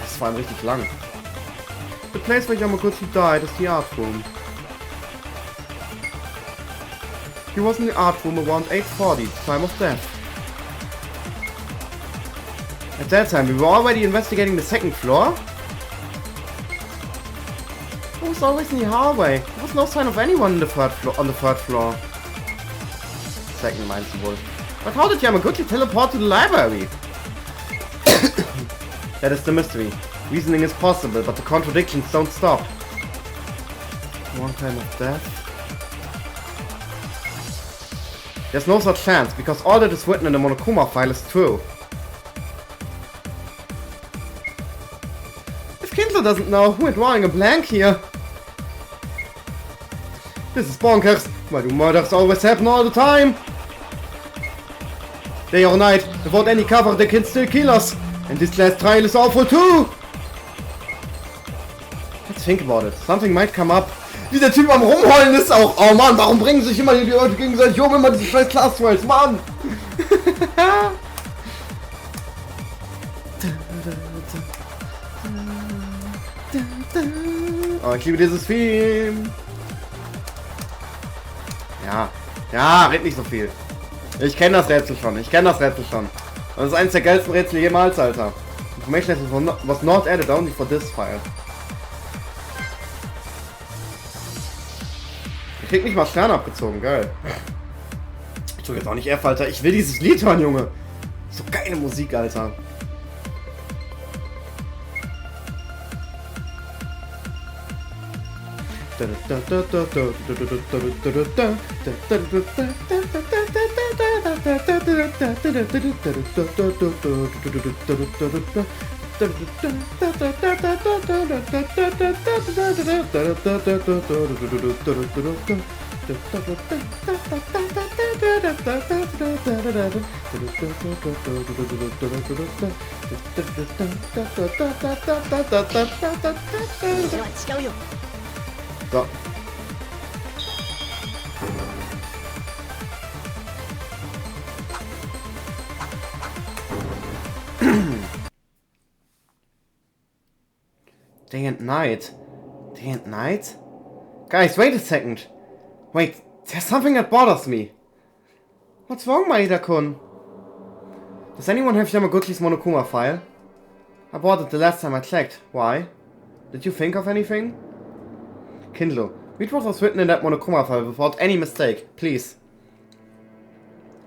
Das war richtig lang. The place where Yamaguchi died is the art room. He was in the art room around 8:40, time of death. At that time, we were already investigating the second floor. It was always in the hallway. There was no sign of anyone on the third floor. Second, meinst du wohl. But how did Yamaguchi teleport to the library? That is the mystery. Reasoning is possible, but the contradictions don't stop. One time of death. There's no such chance, because all that is written in the Monokuma file is true. If Kindle doesn't know, we're drawing a blank here. This is bonkers. Why do murders always happen all the time? Day or night, without any cover, they can still kill us. And this last trial is awful too. Let's think about it. Something might come up. Wie der Typ am Rumheulen ist auch. Oh Mann, warum bringen sich immer die Leute gegenseitig um, immer diese scheiß Class Trials, Mann! Oh, ich liebe dieses Film. Ja, red nicht so viel. Ich kenne das Rätsel schon, Und das ist eines der geilsten Rätsel jemals, Alter. Information was not added only for this file. Ich krieg nicht mal Sterne abgezogen, geil. Ich drück jetzt auch nicht F, Alter. Ich will dieses Lied hören, Junge. So geile Musik, Alter. So. Day and night. Day and night? Guys, wait a second. Wait, there's something that bothers me. What's wrong, Maeda-kun? Does anyone have Yamaguchi's Monokuma file? I bought it the last time I checked. Why? Did you think of anything? Kindle, read what was written in that Monokuma file without any mistake, please.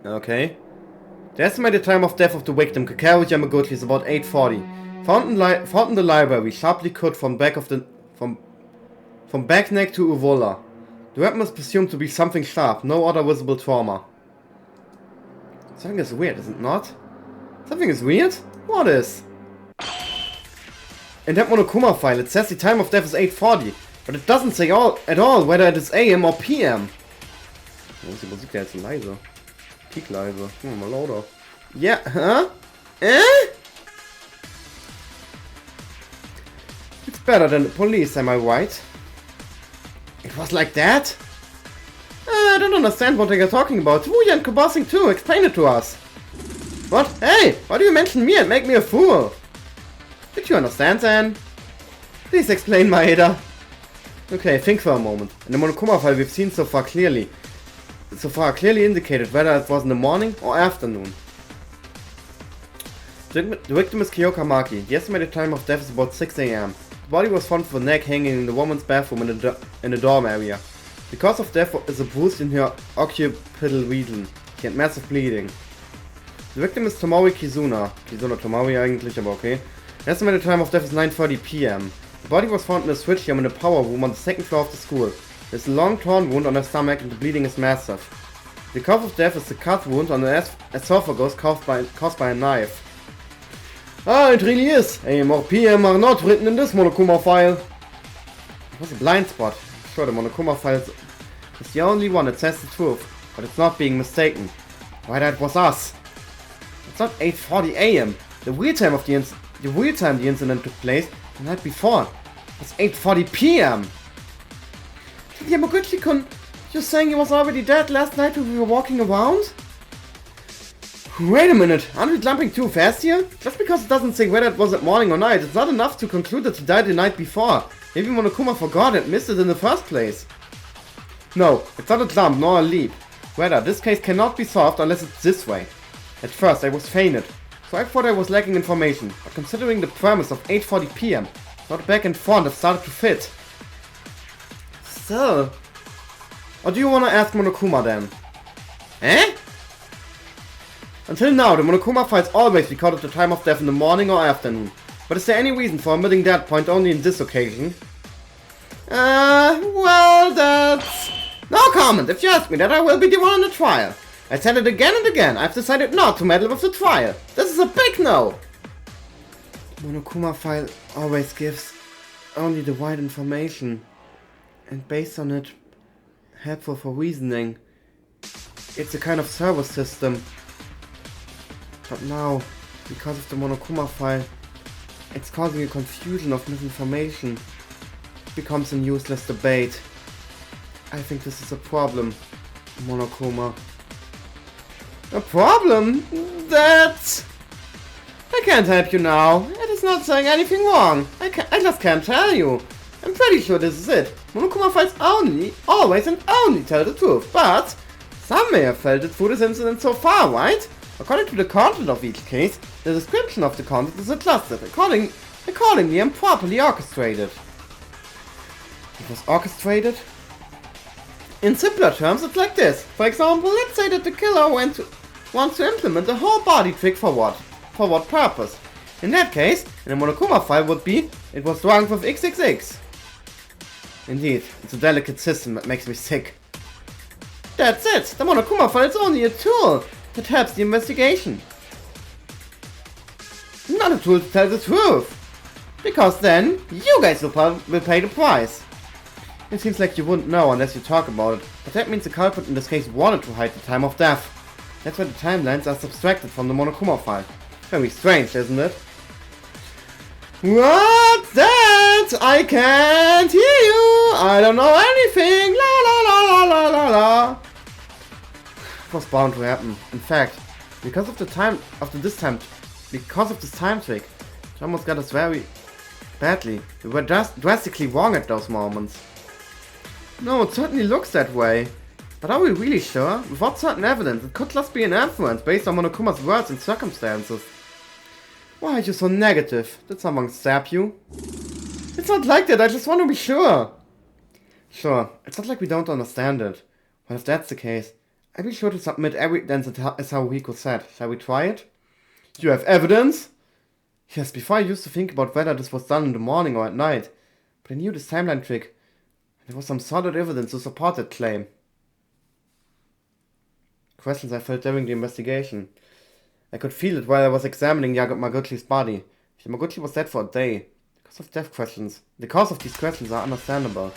Okay. The estimated time of death of the victim, Kakeru Yamaguchi, is about 8:40. Found in the library, sharply cut from back neck to uvula. The weapon is presumed to be something sharp, no other visible trauma. Something is weird, is it not? Something is weird? What is? In that Monokuma file, it says the time of death is 8:40, but it doesn't say at all whether it is AM or PM. Warum ist die Musik da jetzt so leise? Peak leise. Mal lauter. Yeah, huh? It's better than the police, am I right? It was like that? I don't understand what you're talking about. Who are you encompassing too? Explain it to us. What? Hey, why do you mention me and make me a fool? Did you understand then? Please explain, Maeda. Okay, think for a moment. In the Monokuma file we've seen so far clearly indicated whether it was in the morning or afternoon. The victim is Kyoka Maki. The estimated time of death is about 6 AM. The body was found with a neck hanging in the woman's bathroom in the dorm area. The cause of death is a bruise in her occipital region. She had massive bleeding. The victim is Tomori Kizuna. Kizuna Tomori eigentlich, aber okay. The estimated time of death is 9:30 PM. The body was found in a switch room in the power room on the second floor of the school. There's a long torn wound on her stomach and the bleeding is massive. The cause of death is the cut wound on the esophagus caused by a knife. Ah, it really is. AM or PM are not written in this Monokuma file. It was a blind spot. Sure, the Monokuma file is the only one that says the truth, but it's not being mistaken. Why, that was us. It's not 8:40 a.m. The real time the incident took place the night before. It's 8:40 p.m. Yamaguchi-kun, you're saying he was already dead last night when we were walking around? Wait a minute, aren't we jumping too fast here? Just because it doesn't say whether it was at morning or night, it's not enough to conclude that he died the night before. Maybe Monokuma forgot and missed it in the first place. No, it's not a jump nor a leap. Rather, this case cannot be solved unless it's this way. At first I was fainted, so I thought I was lacking information, but considering the premise of 8:40 p.m, not back and forth that started to fit. Still. Or do you wanna ask Monokuma then? Eh? Until now, the Monokuma files always recorded the time of death in the morning or afternoon. But is there any reason for omitting that point only in this occasion? Well, that's... No comment. If you ask me that, I will be the one on the trial. I said it again and again. I've decided not to meddle with the trial. This is a big no. The Monokuma file always gives only the right information. And based on it, helpful for reasoning. It's a kind of server system. But now, because of the Monokuma file, it's causing a confusion of misinformation. It becomes a useless debate. I think this is a problem, Monokuma. A problem? That... I can't help you now. It is not saying anything wrong. I just can't tell you. I'm pretty sure this is it. Monokuma files always and only tell the truth, but some may have felt it through this incident so far, right? According to the content of each case, the description of the content is adjusted, accordingly and properly orchestrated. It was orchestrated? In simpler terms, it's like this. For example, let's say that the killer wants to implement a whole body trick for what? For what purpose? In that case, in the Monokuma file would be, it was drunk with XXX. Indeed, it's a delicate system that makes me sick. That's it! The Monokuma file is only a tool that helps the investigation. Not a tool to tell the truth. Because then, you guys will pay the price. It seems like you wouldn't know unless you talk about it, but that means the culprit in this case wanted to hide the time of death. That's why the timelines are subtracted from the Monokuma file. Very strange, isn't it? What's that? I can't hear you! I don't know anything! La la la la la la la! It was bound to happen. In fact, because of this time trick, it almost got us very badly. We were just drastically wrong at those moments. No, it certainly looks that way. But are we really sure? Without certain evidence, it could just be an inference based on Monokuma's words and circumstances. Why are you so negative? Did someone stab you? It's not like that, I just want to be sure. Sure, it's not like we don't understand it. Well, if that's the case, I'd be sure to submit evidence as Haruhiko said. Shall we try it? You have evidence? Yes, before I used to think about whether this was done in the morning or at night. But I knew this timeline trick. There was some solid evidence to support that claim. Questions I felt during the investigation. I could feel it while I was examining Yamaguchi's body. Yamaguchi was dead for a day. The cause of these questions are understandable.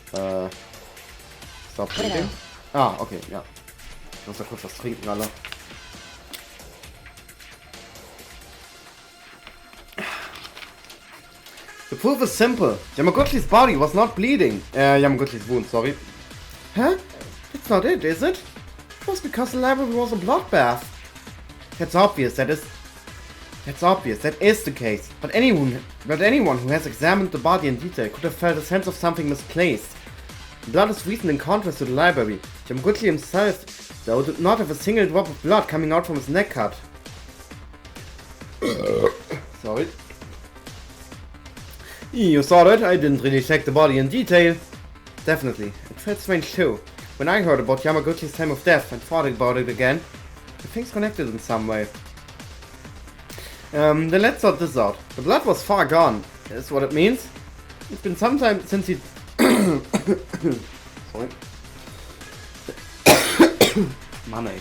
Stop drinking. Ah, okay, ja. Ich muss da kurz was trinken, alle. The proof is simple. Yamaguchi's body was not bleeding. Yamaguchi's wound, sorry. Huh? That's not it, is it? It was because the library was a bloodbath. That's obvious, that is the case. But anyone who has examined the body in detail could have felt a sense of something misplaced. The blood is recent in contrast to the library. Yamaguchi himself, though, did not have a single drop of blood coming out from his neck cut. Sorry. You saw that? I didn't really check the body in detail. Definitely. It felt strange too. When I heard about Yamaguchi's time of death and thought about it again, the things connected in some way. Then let's sort this out. The blood was far gone. Is what it means. It's been some time since he... Sorry. Money.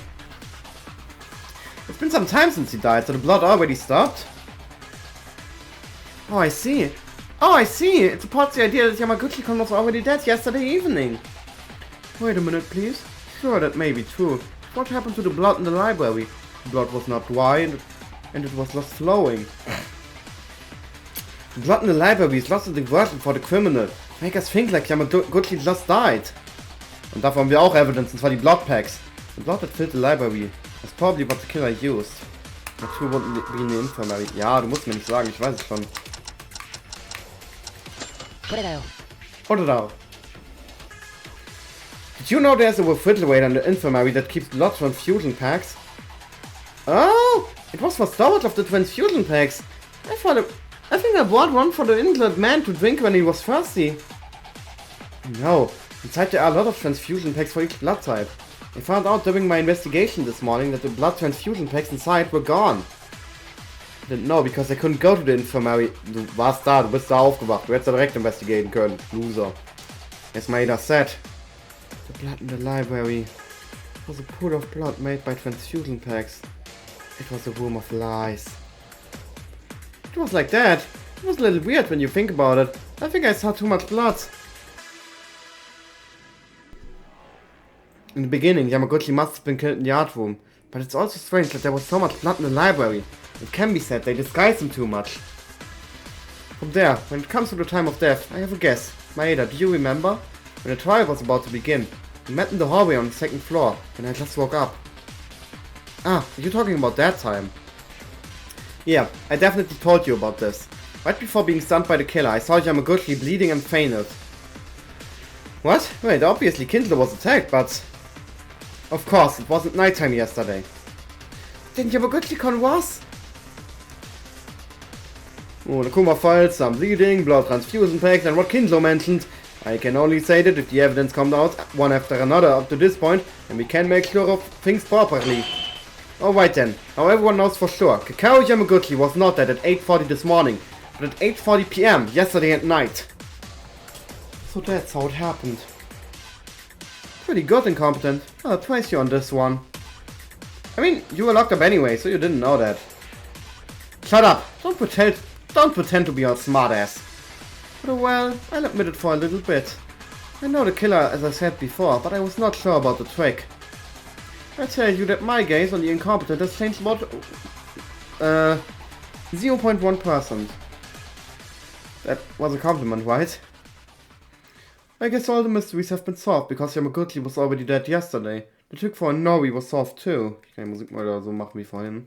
It's been some time since he died, so the blood already stopped. Oh, I see. It supports the idea that Yamaguchi-kun was already dead yesterday evening. Wait a minute, please. Sure, that may be true. What happened to the blood in the library? The blood was not dry and it was lost flowing. The blood in the library is lost in the version for the criminal. Make us think like Yamaguchi just died. Und dafür haben wir auch Evidence, und zwar die Blood Packs. The blood that filled the library was probably what the killer used. Not sure wouldn't be in the infirmary. Ja, du musst mir nicht sagen, ich weiß es schon. Oder da. Did you know there's a refrigerator in the infirmary that keeps lots of transfusion packs? Oh, it was for storage of the transfusion packs. I think I bought one for the injured man to drink when he was thirsty. No, inside there are a lot of transfusion packs for each blood type. I found out during my investigation this morning that the blood transfusion packs inside were gone. I didn't know because I couldn't go to the infirmary. Du warst da, du bist da aufgewacht. Du hättest da direkt investigaten können. Loser. As Maeda said, the blood in the library was a pool of blood made by transfusion packs. It was a room of lies. It was like that. It was a little weird when you think about it. I think I saw too much blood. In the beginning, Yamaguchi must have been killed in the art room, but it's also strange that there was so much blood in the library. It can be said they disguised him too much. From there, when it comes to the time of death, I have a guess. Maeda, do you remember? When the trial was about to begin, we met in the hallway on the second floor, and I just woke up. Ah, you're talking about that time. Yeah, I definitely told you about this. Right before being stunned by the killer, I saw Yamaguchi bleeding and fainted. What? Wait, obviously Kindler was attacked, but... Of course, it wasn't nighttime yesterday. Then Yamaguchi-con was? Oh, the Kuma files, some bleeding, blood transfusion packs, and what Kindler mentioned. I can only say that if the evidence comes out one after another up to this point, then we can make sure of things properly. Alright then, now everyone knows for sure, Kakao Yamaguchi was not dead at 8:40 this morning, but at 8:40 PM yesterday at night. So that's how it happened. Pretty good, Incompetent. I'll praise you on this one. I mean, you were locked up anyway, so you didn't know that. Shut up! Don't pretend to be a smartass. But well, I'll admit it for a little bit. I know the killer, as I said before, but I was not sure about the trick. I tell you that my gaze on the Incompetent has changed about 0.1%. That was a compliment, right? I guess all the mysteries have been solved, because Yamaguchi was already dead yesterday. The trick for Nori was solved too. Ich kann die Musik mal so machen wie vorhin.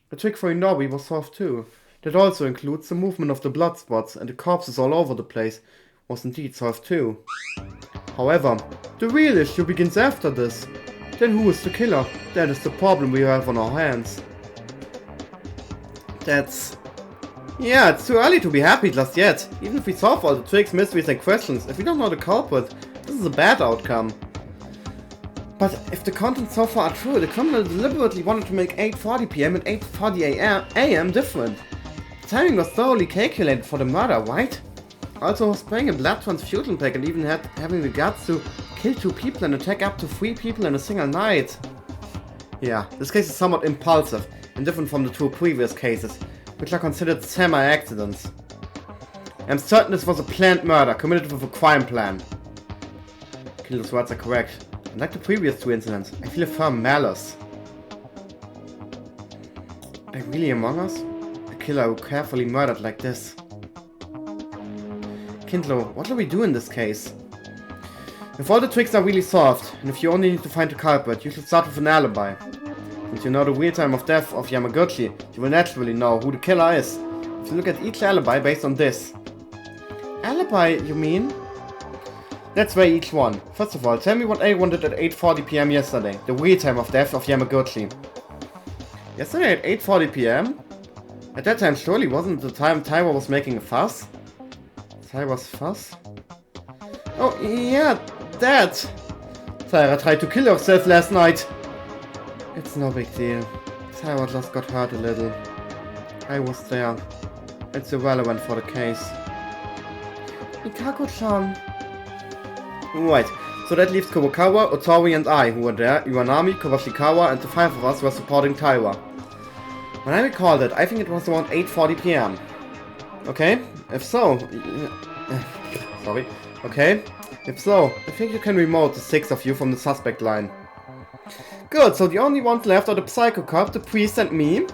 The trick for Nori was solved too. That also includes the movement of the blood spots and the corpses all over the place was indeed solved too. However, the real issue begins after this. Then who is the killer? That is the problem we have on our hands. Yeah, it's too early to be happy just yet. Even if we solve all the tricks, mysteries and questions, if we don't know the culprit, this is a bad outcome. But if the contents so far are true, the criminal deliberately wanted to make 8:40 PM and 8:40 AM different. The timing was thoroughly calculated for the murder, right? Also, spraying a blood transfusion pack and even having the guts to kill 2 people and attack up to 3 people in a single night. Yeah, this case is somewhat impulsive and different from the 2 previous cases, which are considered semi-accidents. I'm certain this was a planned murder committed with a crime plan. Killer's words are correct. Unlike the previous 2 incidents, I feel a firm malice. Are you really among us? A killer who carefully murdered like this. Kindler, what do we do in this case? If all the tricks are really solved, and if you only need to find the culprit, you should start with an alibi. Since you know the real time of death of Yamaguchi, you will naturally know who the killer is. If you look at each alibi based on this. Alibi, you mean? Let's weigh each one. First of all, tell me what everyone did at 8:40 PM yesterday, the real time of death of Yamaguchi. Yesterday at 8:40 PM? At that time surely wasn't the time Tyra was making a fuss? Tyra's fuss? Oh yeah, that! Tyra tried to kill herself last night! It's no big deal. Tyra just got hurt a little. I was there. It's irrelevant for the case. Mikako-chan. Right, so that leaves Kurokawa, Otori and I, who were there, Iwanami, Kawashikawa, and the 5 of us were supporting Tyra. When I recalled it, I think it was around 8:40 PM. Okay? If so... sorry. Okay? If so, I think you can remote the 6 of you from the suspect line. Good, so the only ones left are the psycho cop, the priest and me.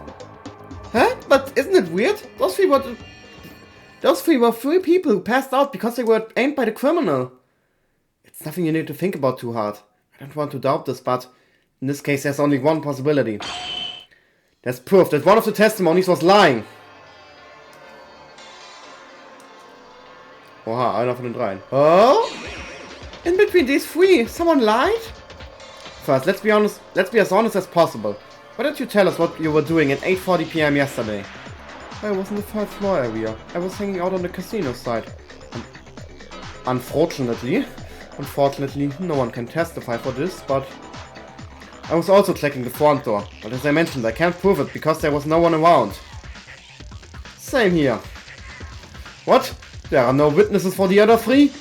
Huh? But isn't it weird? Those three were three people who passed out because they were aimed by the criminal. It's nothing you need to think about too hard. I don't want to doubt this, but in this case there's only one possibility. There's proof that one of the testimonies was lying. Oha, einer von den dreien. Oh? In between these three, someone lied? First, let's be as honest as possible. Why don't you tell us what you were doing at 8:40 PM yesterday? I was in the 3rd floor area. I was hanging out on the casino side. Unfortunately, no one can testify for this, but I was also checking the front door. But as I mentioned, I can't prove it because there was no one around. Same here. What? There are no witnesses for the other three?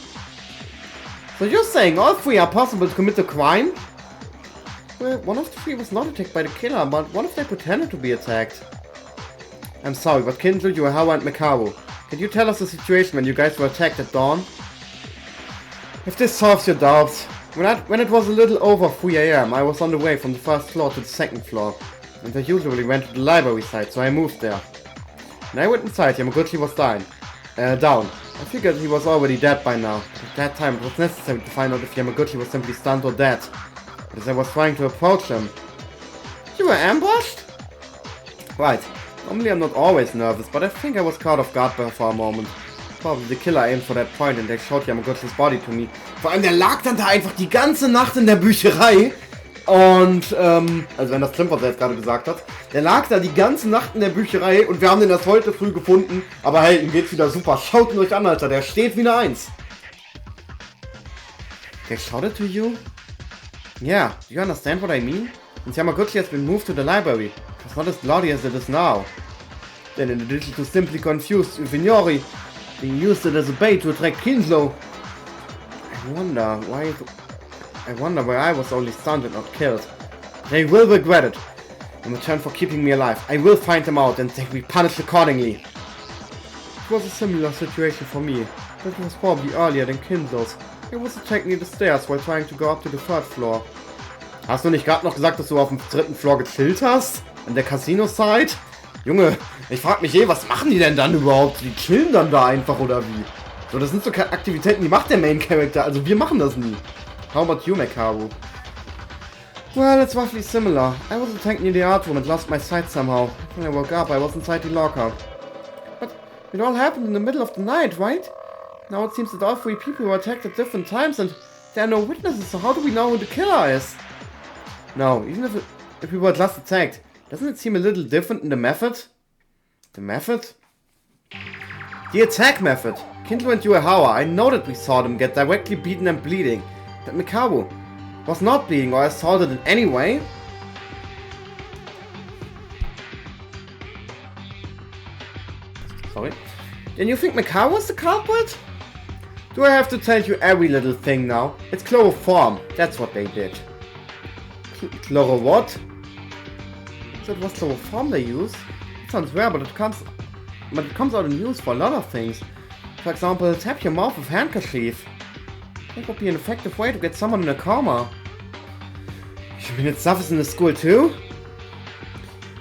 So you're saying all three are possible to commit a crime? Well, one of the three was not attacked by the killer, but one of them pretended to be attacked. I'm sorry, but Kindle, Yuhawa and Mikaru, can you tell us the situation when you guys were attacked at dawn? If this solves your doubts, when it was a little over 3 AM, I was on the way from the 1st floor to the 2nd floor, and I usually went to the library side, so I moved there. When I went inside, Yamaguchi was down. I figured he was already dead by now. At that time, it was necessary to find out if Yamaguchi was simply stunned or dead. As I was trying to approach him. You were ambushed? Right. Normally I'm not always nervous, but I think I was caught off guard for a moment. Probably the killer aimed for that point and they showed Yamaguchi's body to me. Vor allem, der lag dann da einfach die ganze Nacht in der Bücherei. Und, also wenn das stimmt, was er jetzt gerade gesagt hat. Der lag da die ganze Nacht in der Bücherei und wir haben den erst heute früh gefunden. Aber hey, ihm geht's wieder super. Schaut ihn euch an, Alter. Der steht wie eine Eins. They shouted to you? Yeah, do you understand what I mean? Since Yamaguchi has been moved to the library, it's not as bloody as it is now. Then in addition to simply confused Ufinori, being used it as a bait to attract Kinslow. I wonder why I was only stunned and not killed. They will regret it. In return for keeping me alive, I will find them out and they will be punished accordingly. It was a similar situation for me, but it was probably earlier than Kinslow's. He was attacking the stairs while trying to go up to the 3rd floor. Hast du nicht gerade noch gesagt, dass du auf dem 3. Floor gechillt hast? In der Casino-Side? Junge, ich frag mich was machen die denn dann überhaupt? Die chillen dann da einfach oder wie? So, das sind so Aktivitäten, die macht der Main Character, also wir machen das nie. How about you, Mekaru? Well, it's roughly similar. I was attacked near the art room and lost my sight somehow. When I woke up, I was inside the locker. But it all happened in the middle of the night, right? Now it seems that all three people were attacked at different times and there are no witnesses, so how do we know who the killer is? No, even if we were just attacked, doesn't it seem a little different in the method? The method? The attack method! Kindle and Yuhawa, I know that we saw them get directly beaten and bleeding, but Mikaru was not bleeding or assaulted in any way? Sorry. Then you think Mikaru is the culprit? Do I have to tell you every little thing now? It's chloroform, that's what they did. Chloro what? That was chloroform they use? It sounds rare, but it comes out in use for a lot of things. For example, tap your mouth with handkerchief. That would be an effective way to get someone in a coma. You mean it suffers in the school too?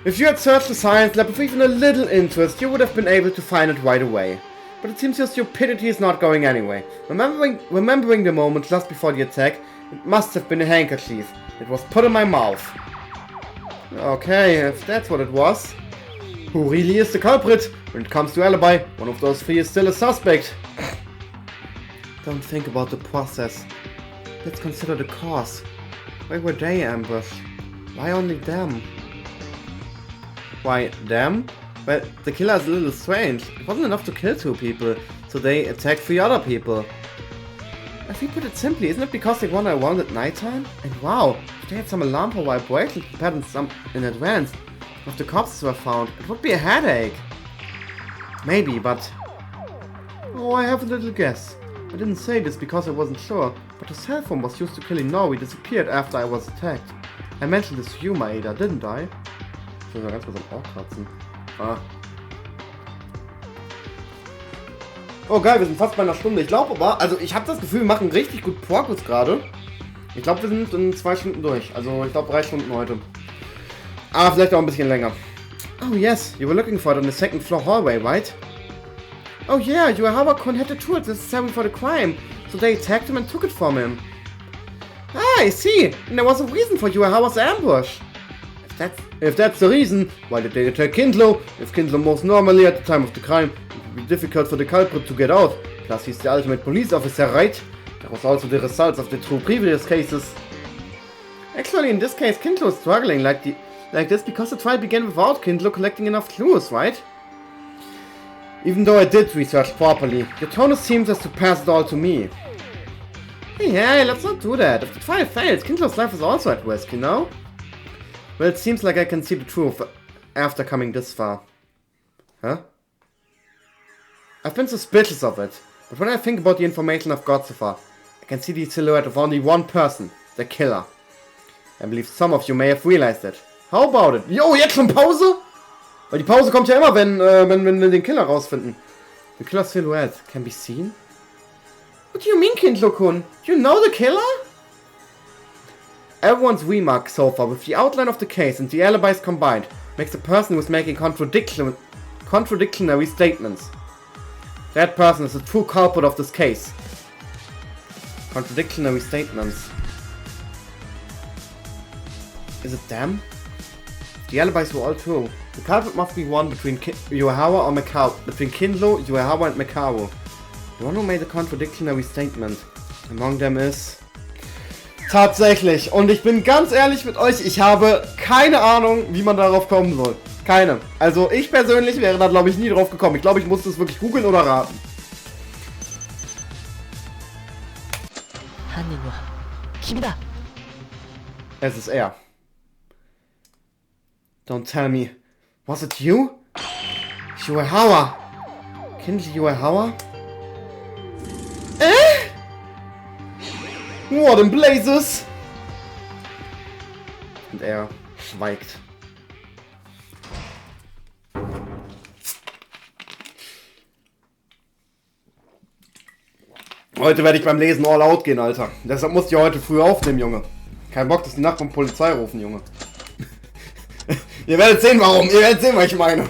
If you had searched the science lab with even a little interest, you would have been able to find it right away. But it seems your stupidity is not going anyway. Remembering the moment just before the attack, it must have been a handkerchief. It was put in my mouth. Okay, if that's what it was. Who really is the culprit? When it comes to alibi, one of those three is still a suspect. Don't think about the process. Let's consider the cause. Why were they ambushed? Why only them? Why them? Well, the killer is a little strange. It wasn't enough to kill 2 people, so they attacked 3 other people. If we put it simply, isn't it because they wander around at nighttime? And wow, if they had some alarm for vibration prepared in advance, if the corpses were found, it would be a headache. Maybe, but... Oh, I have a little guess. I didn't say this because I wasn't sure, but the cell phone was used to kill Inoue disappeared after I was attacked. I mentioned this to you, Maeda, didn't I? Ich will mal ganz kurz am Ohr kratzen. Ah. Oh geil, wir sind fast bei einer Stunde. Ich glaube aber, also ich habe das Gefühl, wir machen richtig gut Progress gerade. Ich glaube, wir sind in 2 Stunden durch. Also, ich glaube 3 Stunden heute. Aber vielleicht auch ein bisschen länger. Oh yes, you were looking for it on the 2nd floor hallway, right? Oh yeah, Yuahawa-kun had the tools necessary for the crime, so they attacked him and took it from him. Ah, I see. And there was a reason for Yuahawa's ambush. If that's the reason, why did they attack Kindlo? If Kindlo was normally at the time of the crime, it would be difficult for the culprit to get out. Plus, he's the ultimate police officer, right? That was also the results of the 2 previous cases. Actually, in this case, Kindlo is struggling like this because the trial began without Kindlo collecting enough clues, right? Even though I did research properly, your tone seems as to pass it all to me. Hey, let's not do that. If the trial fails, Kindlo's life is also at risk, you know? Well, it seems like I can see the truth after coming this far. Huh? I've been suspicious of it, but when I think about the information I've got so far, I can see the silhouette of only one person, the killer. I believe some of you may have realized it. How about it? Jo, jetzt schon Pause? Weil die Pause kommt ja immer, wenn wir den Killer rausfinden. The killer's silhouette can be seen? What do you mean, Kindlo-kun? You know the killer? Everyone's remark so far, with the outline of the case and the alibis combined, makes the person who's making contradictionary statements. That person is the true culprit of this case. Contradictionary statements. Is it them? The alibis were all true. The culprit must be one between Yuahawa or Mikao, between Kindlo, Yuahawa and Mikao. The one who made a contradictionary statement. Among them is... Tatsächlich. Und ich bin ganz ehrlich mit euch, ich habe keine Ahnung, wie man darauf kommen soll. Keine. Also ich persönlich wäre da, glaube ich, nie drauf gekommen. Ich glaube, ich musste es wirklich googeln oder raten. Es ist er. Don't tell me. Was it you? Yuahawa. Kindle Yuahawa? What in blazes? Und er schweigt. Heute werde ich beim Lesen all out gehen, Alter. Deshalb musst du heute früh aufnehmen, Junge. Kein Bock, dass die Nacht von Polizei rufen, Junge. Ihr werdet sehen, warum. Ihr werdet sehen, was ich meine.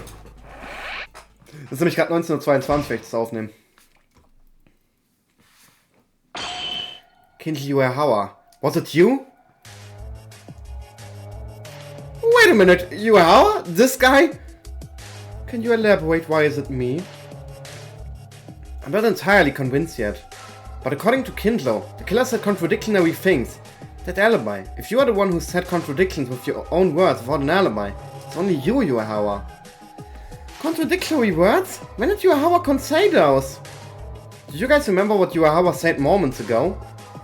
Das ist nämlich gerade 19:22 Uhr, wenn ich das aufnehme. Kindle Yuahawa. Was it you? Wait a minute, Yuahawa? This guy? Can you elaborate why is it me? I'm not entirely convinced yet. But according to Kindlo, the killer said contradictory things. That alibi. If you are the one who said contradictions with your own words without an alibi, it's only you, Yuahawa. Contradictory words? When did Yuahawa say those? Do you guys remember what Yuahawa said moments ago?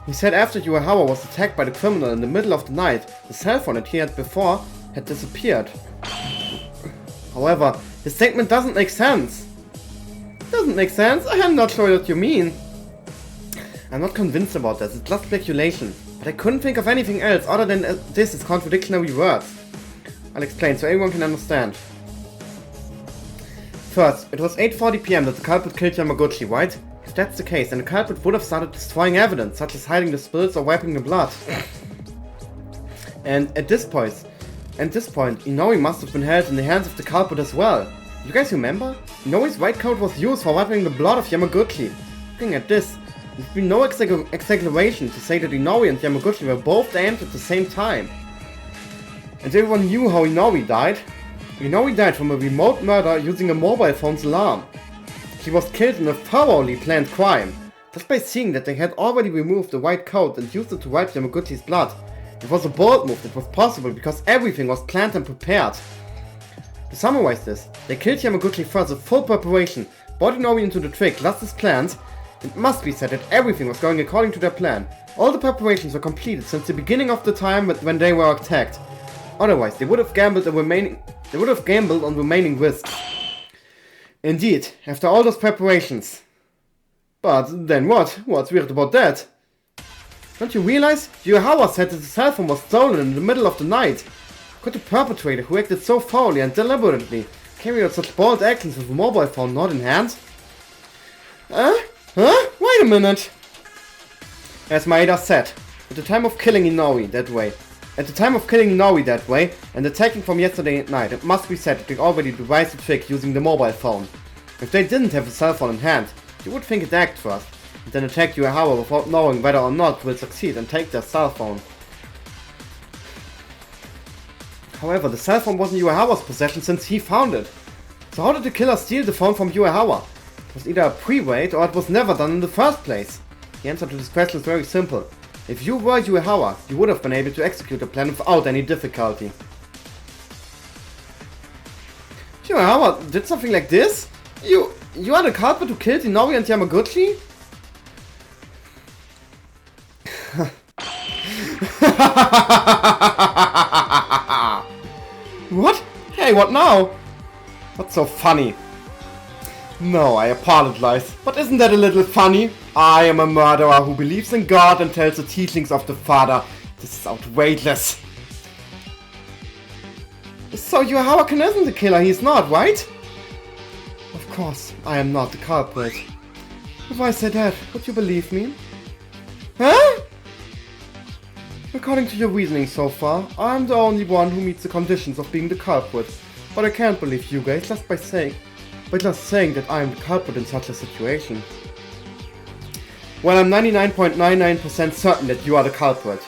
He said after Yuahawa was attacked by the criminal in the middle of the night, the cell phone that he had before had disappeared. However, his statement doesn't make sense. Doesn't make sense? I am not sure what you mean. I'm not convinced about this, it's just speculation. But I couldn't think of anything else other than this is contradictory words. I'll explain so everyone can understand. First, it was 8:40 PM that the culprit killed Yamaguchi, right? If that's the case, then the culprit would have started destroying evidence, such as hiding the spills or wiping the blood. And at this point, Inoue must have been held in the hands of the culprit as well. You guys remember? Inoue's white coat was used for wiping the blood of Yamaguchi. Looking at this, there's been no exaggeration to say that Inoue and Yamaguchi were both aimed at the same time. And everyone knew how Inoue died. Inoue died from a remote murder using a mobile phone's alarm. He was killed in a thoroughly planned crime. Just by seeing that they had already removed the white coat and used it to wipe Yamaguchi's blood. It was a bold move that was possible because everything was planned and prepared. To summarize this, they killed Yamaguchi first with full preparation, brought Inoue into the trick just as planned. It must be said that everything was going according to their plan. All the preparations were completed since the beginning of the time when they were attacked. Otherwise, they would have gambled on remaining risks. Indeed, after all those preparations. But then what? What's weird about that? Don't you realize? Yuahawa said that the cell phone was stolen in the middle of the night. Could the perpetrator who acted so thoroughly and deliberately carry out such bold actions with a mobile phone not in hand? Huh? Wait a minute! As Maeda said, At the time of killing Inoue that way. At the time of killing Inoue that way, and attacking from yesterday night, it must be said that they already devised a trick using the mobile phone. If they didn't have a cell phone in hand, you would think it act first, and then attack Yuehawa without knowing whether or not will succeed and take their cell phone. However, the cell phone wasn't Yuehawa's possession since he found it. So how did the killer steal the phone from Yuehawa? It was either a pre-wait or it was never done in the first place. The answer to this question is very simple. If you were Yuehawa, you would have been able to execute the plan without any difficulty. Yuehawa did something like this? You are the culprit who killed Inoue and Yamaguchi? What? Hey, what now? What's so funny? No, I apologize, but isn't that a little funny? I am a murderer who believes in God and tells the teachings of the Father. This is outrageous. So Yuehawa isn't the killer, he's not, right? Of course, I am not the culprit. If I say that, would you believe me? Huh? According to your reasoning so far, I'm the only one who meets the conditions of being the culprit. But I can't believe you guys just by just saying that I'm the culprit in such a situation. Well, I'm 99.99% certain that you are the culprit.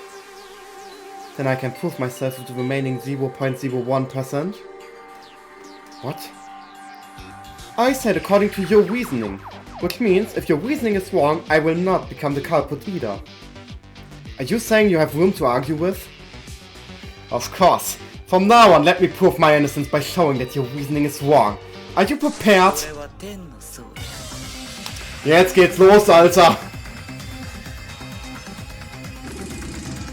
Then I can prove myself with the remaining 0.01%. What? I said according to your reasoning, which means if your reasoning is wrong, I will not become the culprit either. Are you saying you have room to argue with? Of course. From now on, let me prove my innocence by showing that your reasoning is wrong. Are you prepared? Jetzt geht's los, Alter!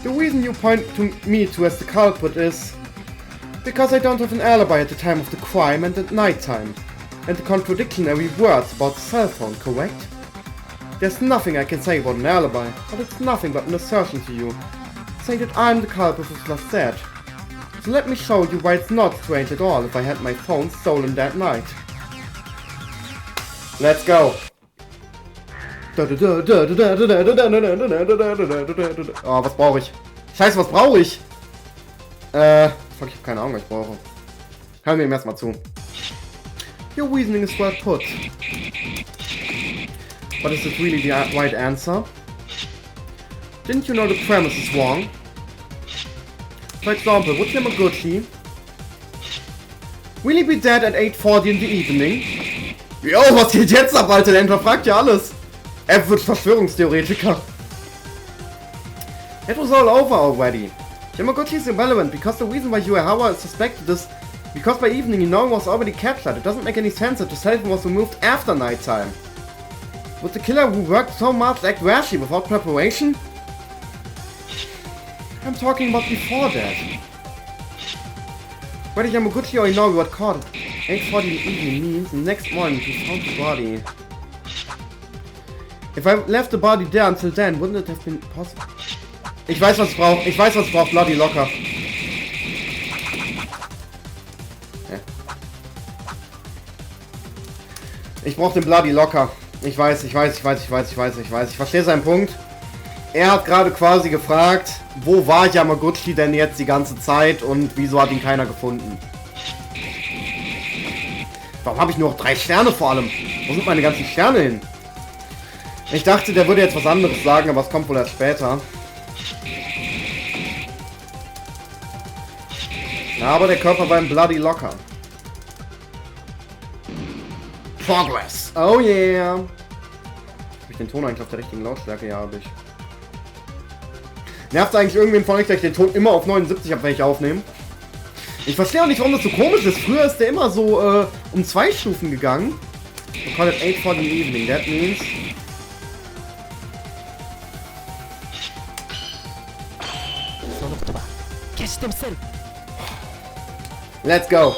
The reason you point to me as the culprit is because I don't have an alibi at the time of the crime and at night time. And the contradictory words about the cell phone, correct? There's nothing I can say about an alibi, but it's nothing but an assertion to you, saying that I'm the culprit as just said. So let me show you why it's not strange at all if I had my phone stolen that night. Let's go! Oh, was brauche ich? Scheiße, was brauche ich? Fuck, ich hab keine Ahnung, was ich brauche. Hören wir ihm erstmal zu. Your reasoning is well put. But is it really the right answer? Didn't you know the premise is wrong? For example, would Yamaguchi really be dead at 8:40 in the evening? Jo, was geht jetzt ab, Alter? Der hinterfragt ja alles. Er wird Verschwörungstheoretiker. It was all over already. Yamaguchi is irrelevant because the reason why Yuehawa is suspected is because by evening Inoue was already captured. It doesn't make any sense that the cell phone was removed after nighttime. Would the killer who worked so much act rashly without preparation? I'm talking about before that. Whether Yamaguchi or Inoue got caught at 8:40 in the evening means the next morning he found the body. If I left the body there until then, wouldn't it have been possible? Ich weiß, was ich brauche. Ich weiß, was ich brauche. Bloody locker. Ja. Ich brauche den Bloody locker. Ich weiß. Ich verstehe seinen Punkt. Er hat gerade quasi gefragt, wo war Yamaguchi denn jetzt die ganze Zeit und wieso hat ihn keiner gefunden? Warum habe ich nur noch 3 Sterne vor allem? Wo sind meine ganzen Sterne hin? Ich dachte, der würde jetzt was anderes sagen, aber es kommt wohl erst später. Ja, aber der Körper war im Bloody locker. Progress. Oh yeah. Habe ich den Ton eigentlich auf der richtigen Lautstärke? Ja, habe ich. Nervt eigentlich irgendwen von euch, dass ich den Ton immer auf 79 habe, wenn ich aufnehme? Ich verstehe auch nicht, warum das so komisch ist. Früher ist der immer so um 2 Stufen gegangen. We call it 8:40 in the evening. That means... Let's go.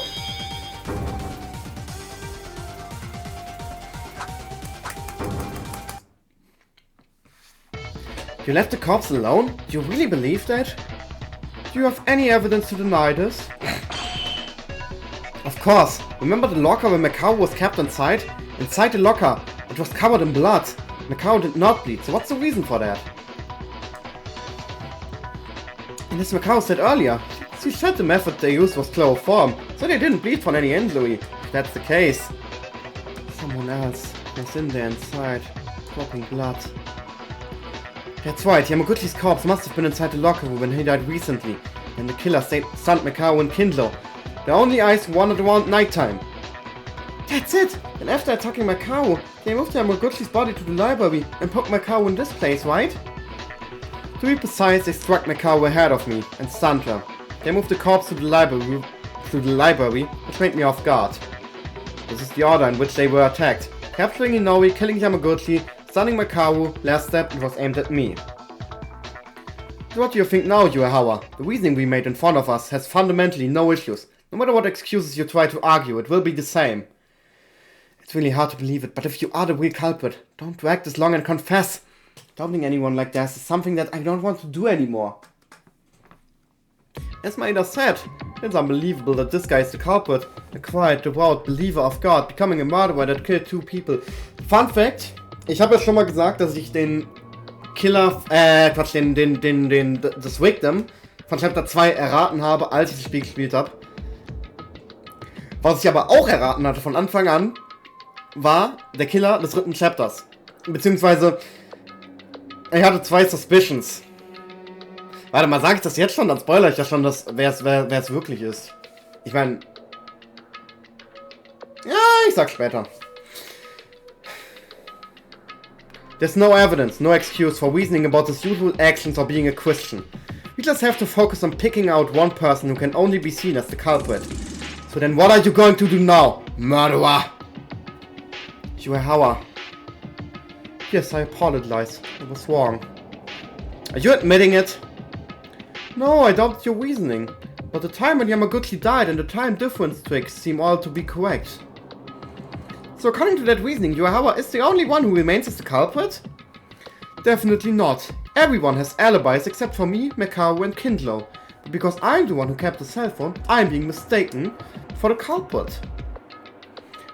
You left the corpse alone? Do you really believe that? Do you have any evidence to deny this? Of course. Remember the locker when Macau was kept inside? Inside the locker, it was covered in blood. Macau did not bleed, so what's the reason for that? And as Macau said earlier, she said the method they used was chloroform, so they didn't bleed from any injury. If that's the case, someone else was in there inside, dropping blood. That's right, Yamaguchi's corpse must have been inside the locker room when he died recently, and the killer stunned Macau and Kindlo. The only eyes wandered around nighttime. That's it! And after attacking Macau, they moved Yamaguchi's body to the library and put Macau in this place, right? To be precise, they struck Macau ahead of me and stunned her. They moved the corpse to the library, which made me off guard. This is the order in which they were attacked. Capturing Inoue, killing Yamaguchi, stunning Macau, last step, it was aimed at me. So what do you think now, Yuehawa? The reasoning we made in front of us has fundamentally no issues. No matter what excuses you try to argue, it will be the same. It's really hard to believe it, but if you are the real culprit, don't drag this long and confess. Doubting anyone like this is something that I don't want to do anymore. As Maeda said, it's unbelievable that this guy is the culprit. A quiet, devout believer of God, becoming a murderer that killed 2 people. Fun Fact, ich habe ja schon mal gesagt, dass ich den Killer, das Victim von Chapter 2 erraten habe, als ich das Spiel gespielt habe. Was ich aber auch erraten hatte von Anfang an, war der Killer des 3. Chapters. Beziehungsweise, ich hatte 2 Suspicions. Warte mal, sage ich das jetzt schon? Dann spoilere ich ja schon, wer es wirklich ist. Ich meine... Ja, ich sag's später. There's no evidence, no excuse for reasoning about his usual actions or being a Christian. We just have to focus on picking out one person who can only be seen as the culprit. So then what are you going to do now, murderer? Yuehawa. Yes, I apologize. I was wrong. Are you admitting it? No, I doubt your reasoning. But the time when Yamaguchi died and the time difference tricks seem all to be correct. So according to that reasoning, Yuehawa is the only one who remains as the culprit? Definitely not. Everyone has alibis except for me, Macau and Kindlo. But because I'm the one who kept the cell phone, I'm being mistaken for the culprit.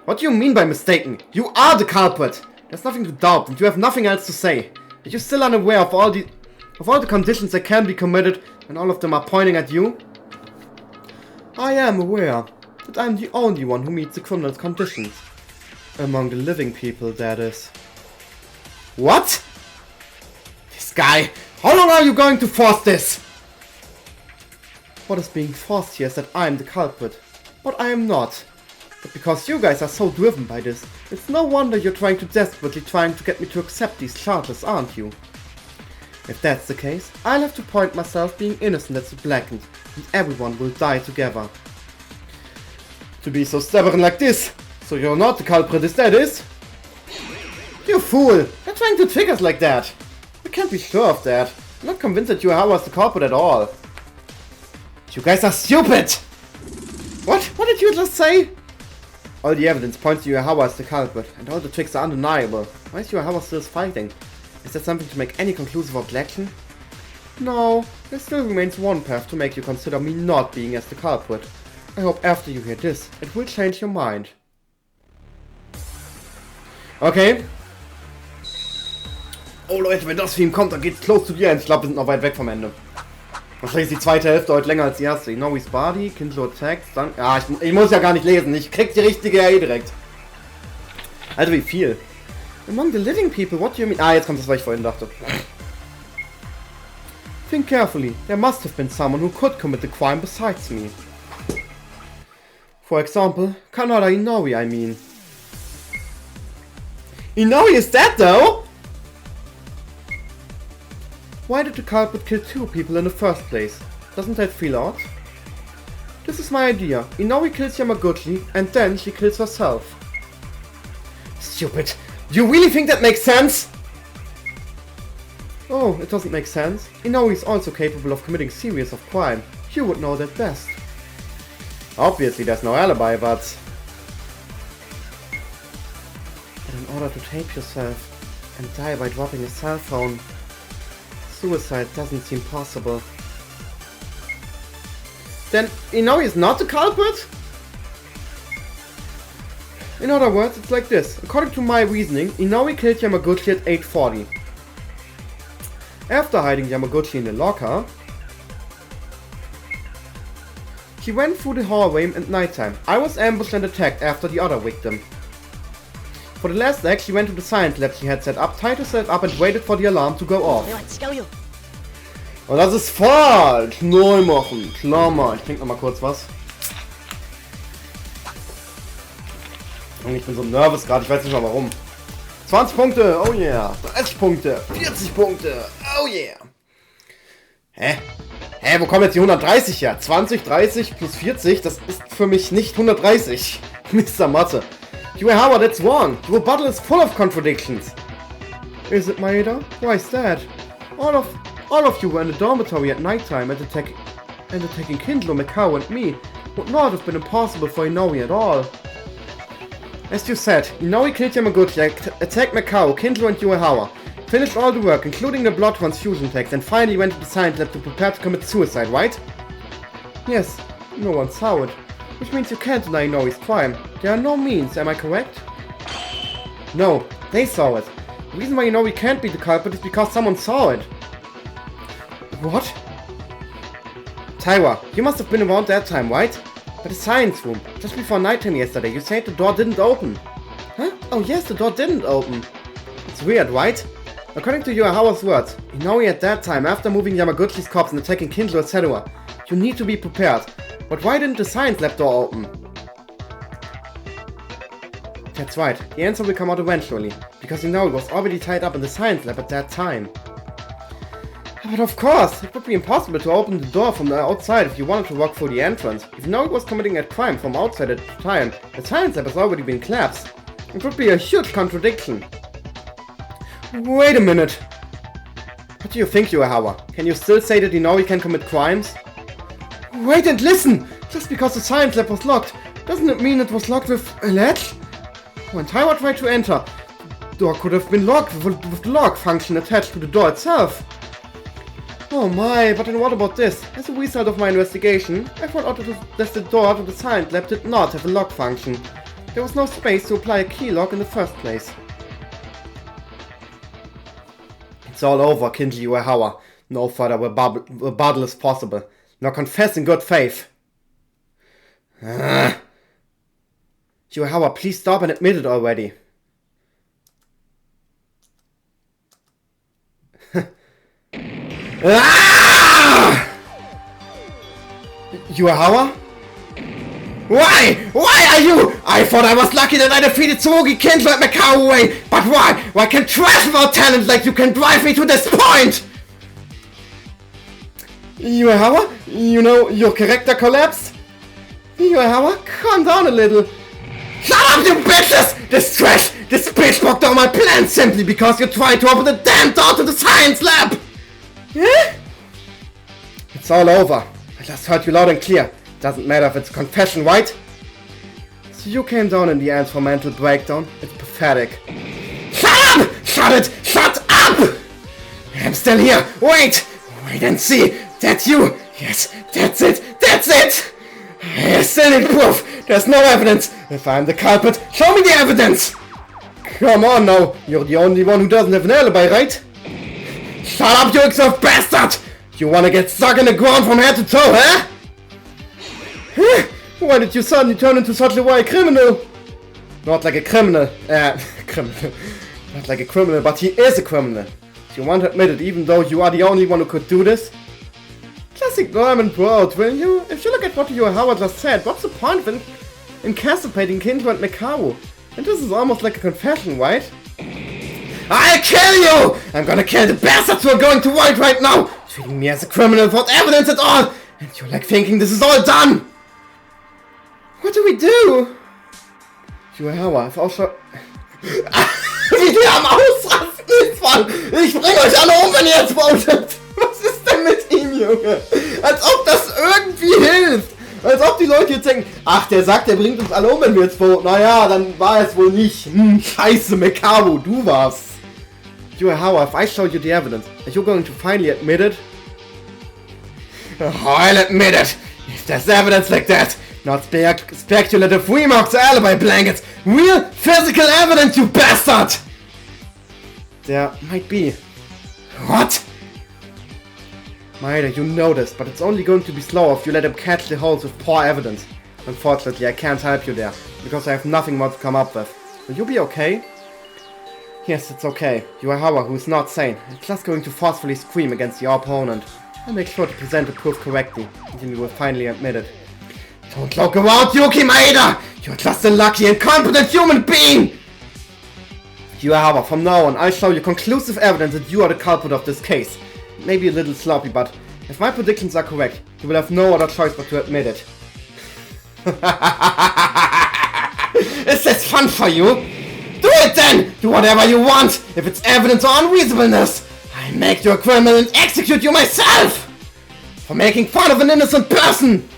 What do you mean by mistaken? You are the culprit! There's nothing to doubt and you have nothing else to say. Are you still unaware of all the conditions that can be committed and all of them are pointing at you? I am aware that I'm the only one who meets the criminal's conditions. Among the living people, that is. What? This guy! How long are you going to force this? What is being forced here is that I'm the culprit. But I am not. But because you guys are so driven by this, it's no wonder you're desperately trying to get me to accept these charges, aren't you? If that's the case, I'll have to point myself being innocent as blackened, and everyone will die together. To be so stubborn like this! So you're not the culprit, is that it? You fool! You're trying to trick us like that! We can't be sure of that. I'm not convinced that Yuehawa is the culprit at all. You guys are stupid! What? What did you just say? All the evidence points to Yuehawa as the culprit, and all the tricks are undeniable. Why is Yuehawa still fighting? Is that something to make any conclusive objection? No, there still remains one path to make you consider me not being as the culprit. I hope after you hear this, it will change your mind. Okay. Oh Leute, wenn das Film kommt, dann geht's close to the end. Ich glaube, wir sind noch weit weg vom Ende. Wahrscheinlich ist die zweite Hälfte heute länger als die erste. Inoue's body, Kindlo text, dann... Ja, ich muss ja gar nicht lesen. Ich krieg die richtige direkt. Also wie viel? Among the living people, what do you mean? Ah, jetzt kommt das, was ich vorhin dachte. Think carefully. There must have been someone who could commit the crime besides me. For example, Kanada Inoue, I mean. Inoue is dead though? Why did the culprit kill 2 people in the first place? Doesn't that feel odd? This is my idea. Inoue kills Yamaguchi and then she kills herself. Stupid. Do you really think that makes sense? Oh, it doesn't make sense. Inoue is also capable of committing series of crime. You would know that best. Obviously there's no alibi, but in order to tape yourself and die by dropping a cell phone, suicide doesn't seem possible. Then Inoue is not the culprit? In other words, it's like this. According to my reasoning, Inoue killed Yamaguchi at 8:40. After hiding Yamaguchi in the locker, She went through the hallway at nighttime. I was ambushed and attacked after the other victim. For the last act, she went to the science lab she had set up, tied herself up and waited for the alarm to go off. Und das ist falsch. Neu machen. Klar mal. Ich trinke noch mal kurz was. Und ich bin so nervös gerade, ich weiß nicht mal warum. 20 Punkte, oh yeah. 30 Punkte, 40 Punkte, oh yeah. Hä? Hä, wo kommen jetzt die 130 her? 20, 30 plus 40, das ist für mich nicht 130. Mr. Mathe. You Howard, that's wrong. Your bottle is full of contradictions. Is it, Maeda? Why is that? All of you were in the dormitory at nighttime and attacking Kindle, Mikao and me would not have been impossible for Inoue at all. As you said, Inoue killed Yamaguchi, attacked Mikao, Kindle and Yuehawa, finished all the work, including the blood transfusion text, and finally went to the science lab to prepare to commit suicide, right? Yes, no one saw it. Which means you can't deny Inoue's crime. There are no means, am I correct? No, they saw it. The reason why Inoue can't be the culprit is because someone saw it. What? Taiwa, you must have been around that time, right? At the science room, just before nighttime yesterday, you said the door didn't open. Huh? Oh yes, the door didn't open. It's weird, right? According to Yuehawa's words, Inoue at that time, after moving Yamaguchi's corpse and attacking Kindle, etc., you need to be prepared. But why didn't the science lab door open? That's right, the answer will come out eventually, because Inoue was already tied up in the science lab at that time. But of course, it would be impossible to open the door from the outside if you wanted to walk through the entrance. If Inoue was committing a crime from outside at the time, the science lab has already been collapsed. It would be a huge contradiction. Wait a minute. What do you think, Yuehawa? Can you still say that Inoue can commit crimes? Wait and listen! Just because the science lab was locked, doesn't it mean it was locked with a latch? When Taiwa tried to enter, the door could have been locked with the lock function attached to the door itself. Oh my, but then what about this? As a result of my investigation, I found out that the door to the science lab did not have a lock function. There was no space to apply a key lock in the first place. It's all over, Kinji Uehawa. No further rebuttal is possible. Now confess in good faith. Uehawa, please stop and admit it already. Uehawa? Why? Why are you? I thought I was lucky that I defeated Tsurugi, Kindle and Mikao away. But why? Why can trash without talent like you can drive me to this point? Uehawa? You know, your character collapsed? Uehawa, calm down a little. Shut up, you bitches! This bitch broke down my plan simply because you tried to open the damn door to the science lab! Yeah? It's all over. I just heard you loud and clear. Doesn't matter if it's a confession, right? So you came down in the end for mental breakdown? It's pathetic. Shut up! Shut it! Shut up! I'm still here. Wait! Wait and see. That's you. Yes, that's it. That's it! I still need proof. There's no evidence. If I'm the culprit, show me the evidence! Come on now. You're the only one who doesn't have an alibi, right? Shut up, you exhaust bastard! You wanna get stuck in the ground from head to toe, huh? Why did you suddenly turn into such a wild criminal? Not like a criminal. Criminal. Not like a criminal, but he is a criminal. You won't admit it, even though you are the only one who could do this? Classic Norman Broad, will you? If you look at what Howard just said, what's the point of incapacitating Kindle and Mikao? And this is almost like a confession, right? I'll kill you! I'm gonna kill the bastards who are going to White right now! Treating me as a criminal without evidence at all! And you're like thinking this is all done! What do we do? Yuehawa, I've also... Wie die am Ausrasten ist, Mann! Ich bring euch alle um, wenn ihr jetzt votet! Was ist denn mit ihm, Junge? Als ob das irgendwie hilft! Als ob die Leute jetzt denken, ach, der sagt, der bringt uns alle um, wenn wir jetzt voten. Naja, dann war es wohl nicht. Scheiße, Mikao, du warst. Yuehawa, if I show you the evidence, are you going to finally admit it? Oh, I'll admit it! If there's evidence like that, not speculative remarks or alibi blankets, real physical evidence, you bastard! There might be. What? Maeda, you know this, but it's only going to be slower if you let him catch the holes with poor evidence. Unfortunately, I can't help you there, because I have nothing more to come up with. Will you be okay? Yes, it's okay. You are Howard, who is not sane, and just going to forcefully scream against your opponent. I'll make sure to present the proof correctly, and then you will finally admit it. Don't look around, Yuki Maeda! You're just a lucky, incompetent human being! You are Howard, from now on, I'll show you conclusive evidence that you are the culprit of this case. Maybe a little sloppy, but if my predictions are correct, you will have no other choice but to admit it. Is this fun for you? Do it then! Do whatever you want! If it's evidence or unreasonableness, I make you a criminal and execute you myself! For making fun of an innocent person!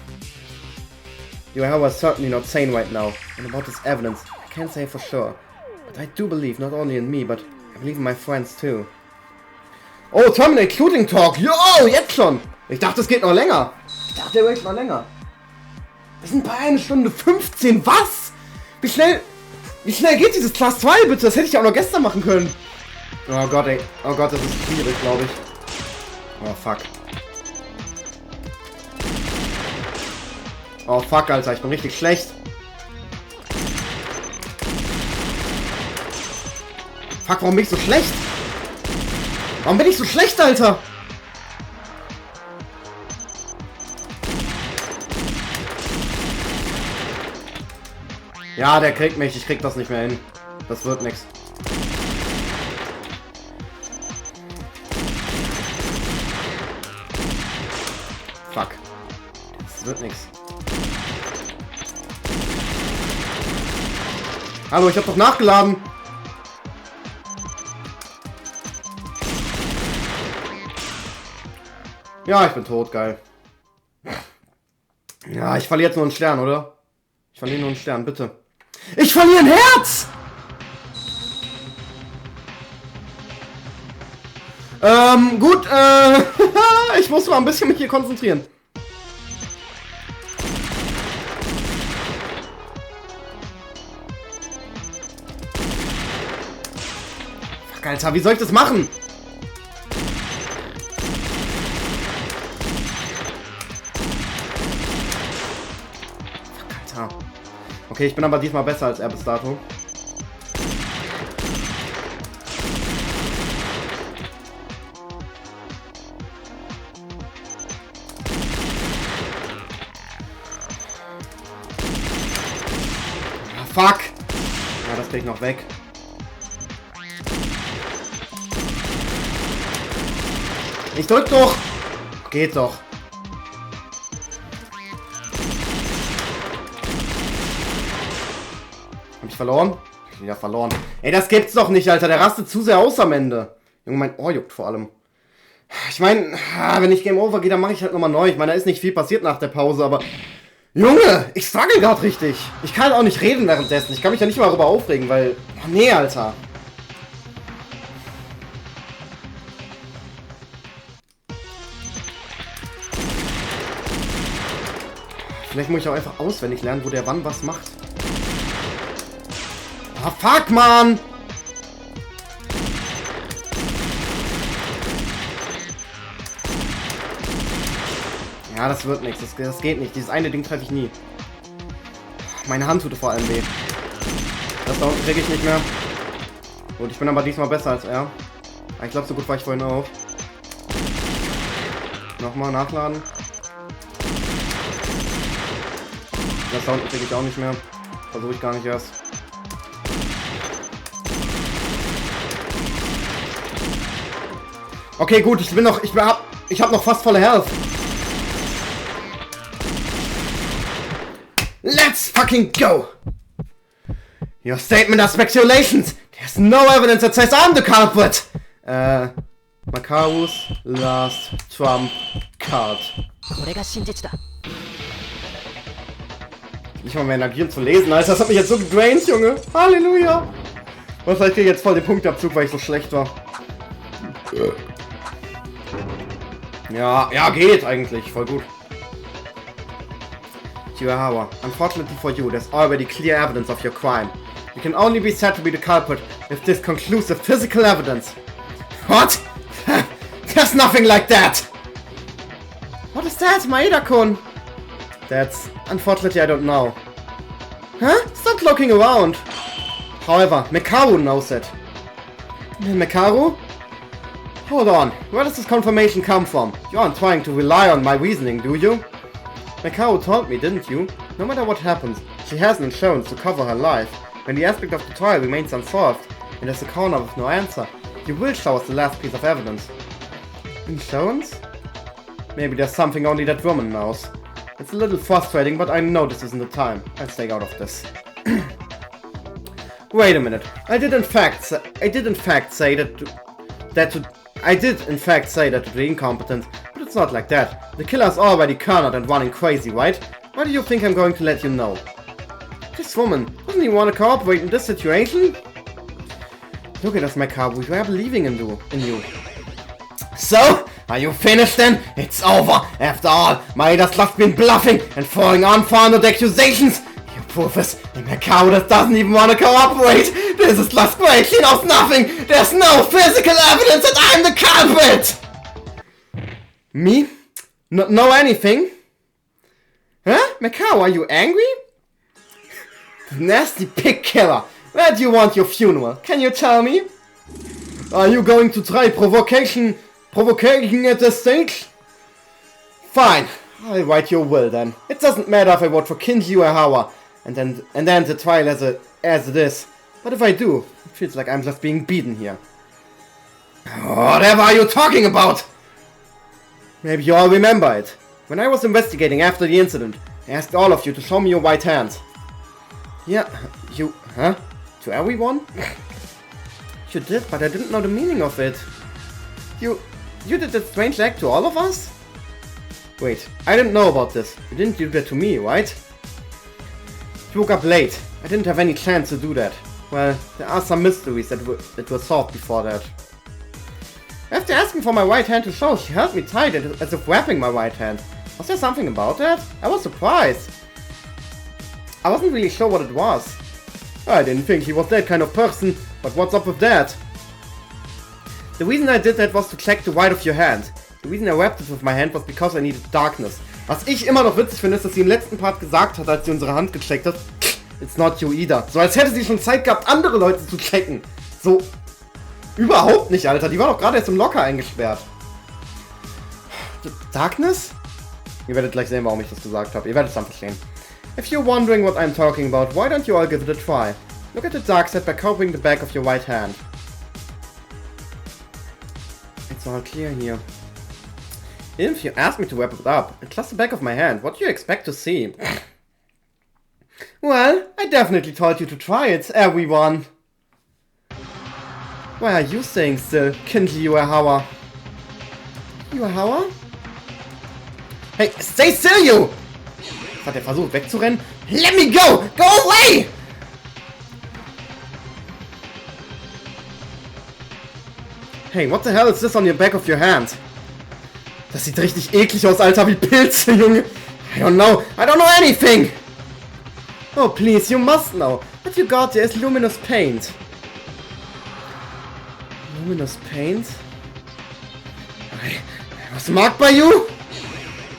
You are certainly not sane right now, and about this evidence, I can't say for sure. But I do believe not only in me, but I believe in my friends too. Oh, Terminate Shooting Talk! Yo, jetzt schon! Ich dachte, es geht noch länger. Ich dachte, er geht noch länger. Wir sind bei 1 Stunde 15, was? Wie schnell geht dieses Class 2 bitte? Das hätte ich ja auch noch gestern machen können. Oh Gott, ey. Oh Gott, das ist schwierig, glaube ich. Oh, fuck. Oh, fuck, Alter. Ich bin richtig schlecht. Fuck, warum bin ich so schlecht? Warum bin ich so schlecht, Alter? Ja, der kriegt mich. Ich krieg das nicht mehr hin. Das wird nix. Fuck. Das wird nix. Hallo, ich hab doch nachgeladen. Ja, ich bin tot, geil. Ja, ich verliere jetzt nur einen Stern, oder? Ich verliere nur einen Stern, bitte. Ich verliere ein Herz! Gut, ich muss mal ein bisschen mich hier konzentrieren. Fuck, Alter, wie soll ich das machen? Fuck, Alter. Okay, ich bin aber diesmal besser als er bis dato. Fuck! Ja, das krieg ich noch weg. Ich drück doch! Geht doch. Hab ich verloren? Ich hab wieder verloren. Ey, das gibt's doch nicht, Alter. Der rastet zu sehr aus am Ende. Junge, mein Ohr juckt vor allem. Ich meine, wenn ich Game Over gehe, dann mache ich halt nochmal neu. Ich meine, da ist nicht viel passiert nach der Pause, aber... Junge, ich struggle gerade richtig. Ich kann auch nicht reden währenddessen. Ich kann mich ja nicht mal darüber aufregen, weil... Oh, nee, Alter. Vielleicht muss ich auch einfach auswendig lernen, wo der wann was macht. Ah, fuck, Mann! Ja, das wird nichts. Das geht nicht. Dieses eine Ding treffe ich nie. Meine Hand tut vor allem weh. Das da unten kriege ich nicht mehr. Gut, ich bin aber diesmal besser als er. Ich glaube, so gut war ich vorhin auch. Nochmal nachladen. Das da unten kriege ich auch nicht mehr. Versuche ich gar nicht erst. Okay, gut, ich hab noch fast volle Health. Let's fucking go! Your statement are speculations! There's no evidence that says I'm the culprit! Makaru's last trump card. Nicht mal mehr Energien zu lesen, Alter. Das hat mich jetzt so gedraint, Junge. Halleluja! Und vielleicht kriege ich jetzt voll den Punktabzug, weil ich so schlecht war. Ja, geht eigentlich. Voll gut. However, unfortunately for you, there's already clear evidence of your crime. You can only be said to be the culprit if there's conclusive physical evidence. What? There's nothing like that! What is that, Maeda-kun? That's... unfortunately I don't know. Huh? Stop looking around! However, Mekaru knows it. Mekaru? Hold on, where does this confirmation come from? You aren't trying to rely on my reasoning, do you? Mekaru told me, didn't you? No matter what happens, she has an insurance to cover her life. When the aspect of the trial remains unsolved, and there's a corner with no answer, you will show us the last piece of evidence. Insurance? Maybe there's something only that woman knows. It's a little frustrating, but I know this isn't the time. I'll stay out of this. Wait a minute. I did in fact say that to the incompetent, but it's not like that. The killer's already cornered and running crazy, right? Why do you think I'm going to let you know? This woman, doesn't he want to cooperate in this situation? Look at us, Mekaru, we are believing in you. So, are you finished then? It's over. After all, Maeda's just been bluffing and throwing unfounded accusations. Your proof is the Mekaru that doesn't even want to cooperate. This is just great. He knows nothing. There's no physical evidence that I'm the culprit. Me? Not know anything? Huh? Mekaru, are you angry? Nasty pig killer. Where do you want your funeral? Can you tell me? Are you going to try provoking at this stage? Fine, I'll write your will then. It doesn't matter if I vote for Kinji or Hawa, and then the trial as it is. But if I do, it feels like I'm just being beaten here. Whatever are you talking about? Maybe you all remember it. When I was investigating after the incident, I asked all of you to show me your right hand. Yeah, you... huh? To everyone? You did, but I didn't know the meaning of it. You did that strange act to all of us? Wait, I didn't know about this. You didn't do that to me, right? You woke up late. I didn't have any chance to do that. Well, there are some mysteries that were solved before that. After asking for my right hand to show, she held me tight as if wrapping my right hand. Was there something about that? I was surprised. I wasn't really sure what it was. I didn't think he was that kind of person, but what's up with that? The reason I did that was to check the white of your hand. The reason I wrapped it with my hand was because I needed darkness. Was ich immer noch witzig finde, ist, dass sie im letzten Part gesagt hat, als sie unsere Hand gecheckt hat, it's not you either. So als hätte sie schon Zeit gehabt, andere Leute zu checken. So, überhaupt nicht, Alter. Die war doch gerade erst im Locker eingesperrt. Darkness? Ihr werdet gleich sehen, warum ich das gesagt habe. Ihr werdet es dann verstehen. If you're wondering what I'm talking about, why don't you all give it a try? Look at the dark side by covering the back of your right hand. It's all clear here. If you ask me to wrap it up, it's just the back of my hand. What do you expect to see? Well, I definitely told you to try it, everyone. Why are you staying still, Kinji Uehara? Uehara? Hey, stay still, you! Hat er versucht wegzurennen? Let me go! Go away! Hey, what the hell is this on your back of your hand? Das sieht richtig eklig aus, Alter, wie Pilze, Junge. I don't know anything! Oh, please, you must know. What you got there is luminous paint. Luminous paint? I was marked by you?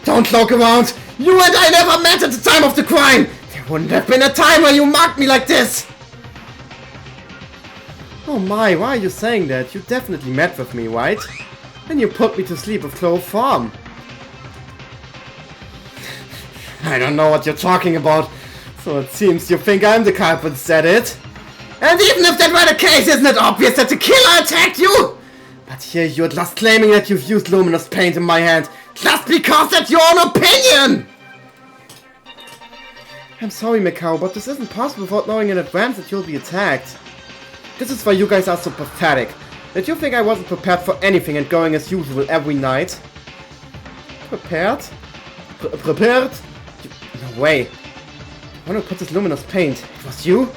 Don't look around! You and I never met at the time of the crime! There wouldn't have been a time where you marked me like this! Oh my, why are you saying that? You definitely met with me, right? Then you put me to sleep with chloroform. I don't know what you're talking about. So it seems you think I'm the culprit, is that it? And even if that were the case, isn't it obvious that the killer attacked you? But here you're just claiming that you've used luminous paint in my hand, just because that's your own opinion! I'm sorry, Mekaru, but this isn't possible without knowing in advance that you'll be attacked. This is why you guys are so pathetic. Did you think I wasn't prepared for anything and going as usual every night? Prepared? Prepared? No way. When I put this luminous paint, it was you?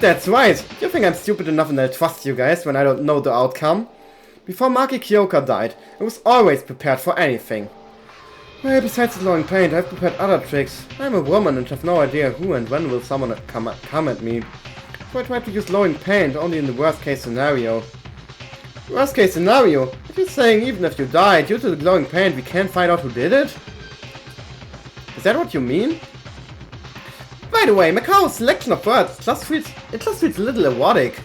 That's right. You think I'm stupid enough and I trust you guys when I don't know the outcome? Before Maki Kyoka died, I was always prepared for anything. Well, besides the glowing paint, I've prepared other tricks. I'm a woman and have no idea who and when will someone come at me. So I tried to use glowing paint only in the worst case scenario. Worst case scenario, if you're saying even if you die due to the glowing paint, we can't find out who did it? Is that what you mean? By the way, Macao's selection of words just feels a little erotic.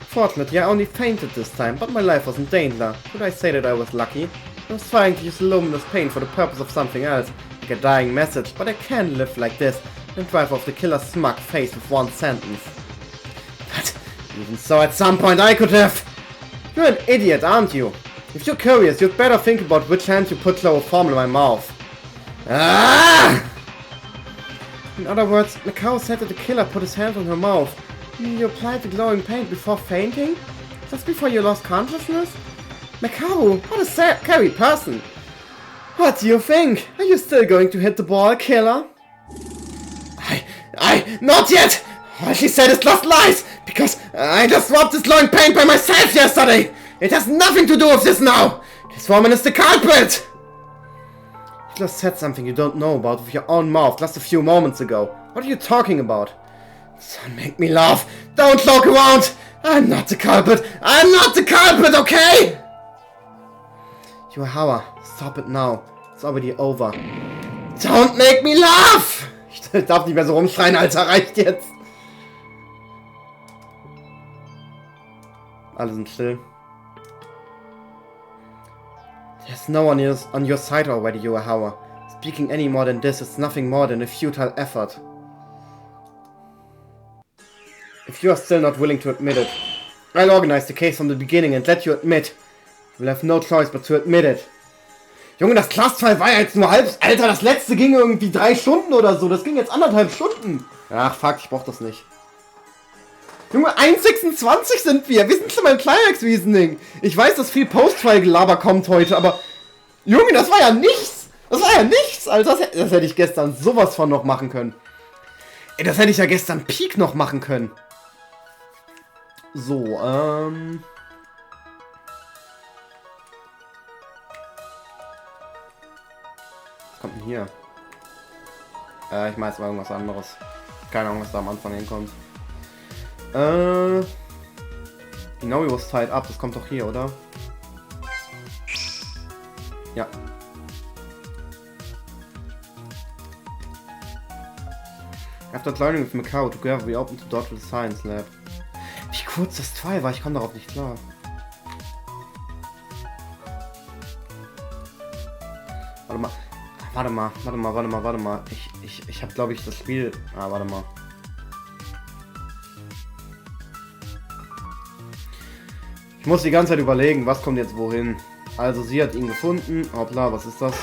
Fortunately, I only fainted this time, but my life was in danger. Could I say that I was lucky? I was trying to use luminous paint for the purpose of something else, like a dying message, but I can't live like this and drive off the killer's smug face with one sentence. But even so, at some point I could have... You're an idiot, aren't you? If you're curious, you'd better think about which hand you put chloroform in my mouth. Ah! In other words, Macao said that the killer put his hand on her mouth. You applied the glowing paint before fainting? Just before you lost consciousness? Macao, what a scary person. What do you think? Are you still going to hit the ball, killer? Not yet! All she said is just lies, because I just rubbed this glowing paint by myself yesterday! It has nothing to do with this now! This woman is the culprit! You just said something you don't know about with your own mouth just a few moments ago. What are you talking about? Don't make me laugh! Don't look around! I'm not the culprit! I'm not the culprit, okay? Yuhawa, stop it now. It's already over. Don't make me laugh! Ich darf nicht mehr so rumschreien, Alter, reicht jetzt. Alle sind still. There's no one on your side already, Yuhawa. Speaking any more than this is nothing more than a futile effort. If you are still not willing to admit it, I'll organize the case from the beginning and let you admit. You'll have no choice but to admit it. Junge, das Class-Teil war ja jetzt nur halb... Alter, das letzte ging irgendwie 3 Stunden oder so. Das ging jetzt 1,5 Stunden. Ach, fuck, ich brauch das nicht. Junge, 1,26 sind wir. Wir sind schon beim Climax-Reasoning. Ich weiß, dass viel Post-File-Gelaber kommt heute, aber... Junge, das war ja nichts. Das war ja nichts, Alter. Das hätte ich gestern sowas von noch machen können. Ey, das hätte ich ja gestern Peak noch machen können. So, Was kommt denn hier? Ich meine, es war irgendwas anderes. Keine Ahnung, was da am Anfang hinkommt. Genau, he was tied up. Das kommt doch hier, oder? Ja. After learning with Macao, together we opened the door to the science lab. Wie kurz das Teil war, ich komme darauf nicht klar. Warte mal. Ich habe, glaube ich, das Spiel... warte mal. Ich muss die ganze Zeit überlegen, was kommt jetzt wohin. Also, sie hat ihn gefunden. Hoppla, was ist das?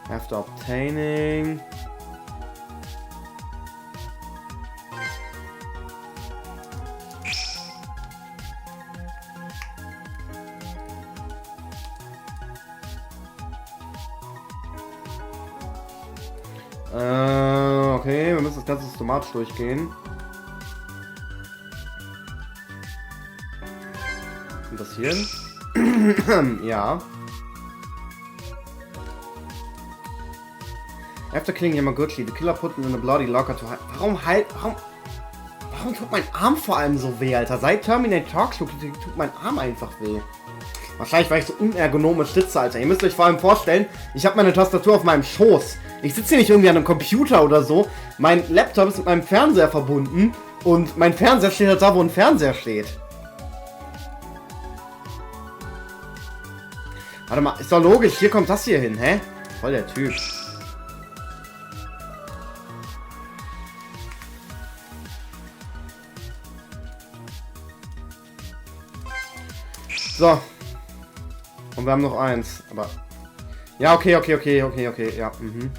After obtaining... Okay, wir müssen das Ganze systematisch durchgehen. Und das hier? Ja. After killing Yamaguchi, the killer put him in a bloody locker to hide. Warum tut mein Arm vor allem so weh, Alter? Seit Terminator tut mein Arm einfach weh. Wahrscheinlich, weil ich so unergonomisch sitze, Alter. Ihr müsst euch vor allem vorstellen, ich habe meine Tastatur auf meinem Schoß. Ich sitze hier nicht irgendwie an einem Computer oder so. Mein Laptop ist mit meinem Fernseher verbunden. Und mein Fernseher steht halt da, wo ein Fernseher steht. Warte mal, ist doch logisch. Hier kommt das hier hin, hä? Voll der Typ. So. Und wir haben noch eins, aber... Ja, okay, ja, mhm.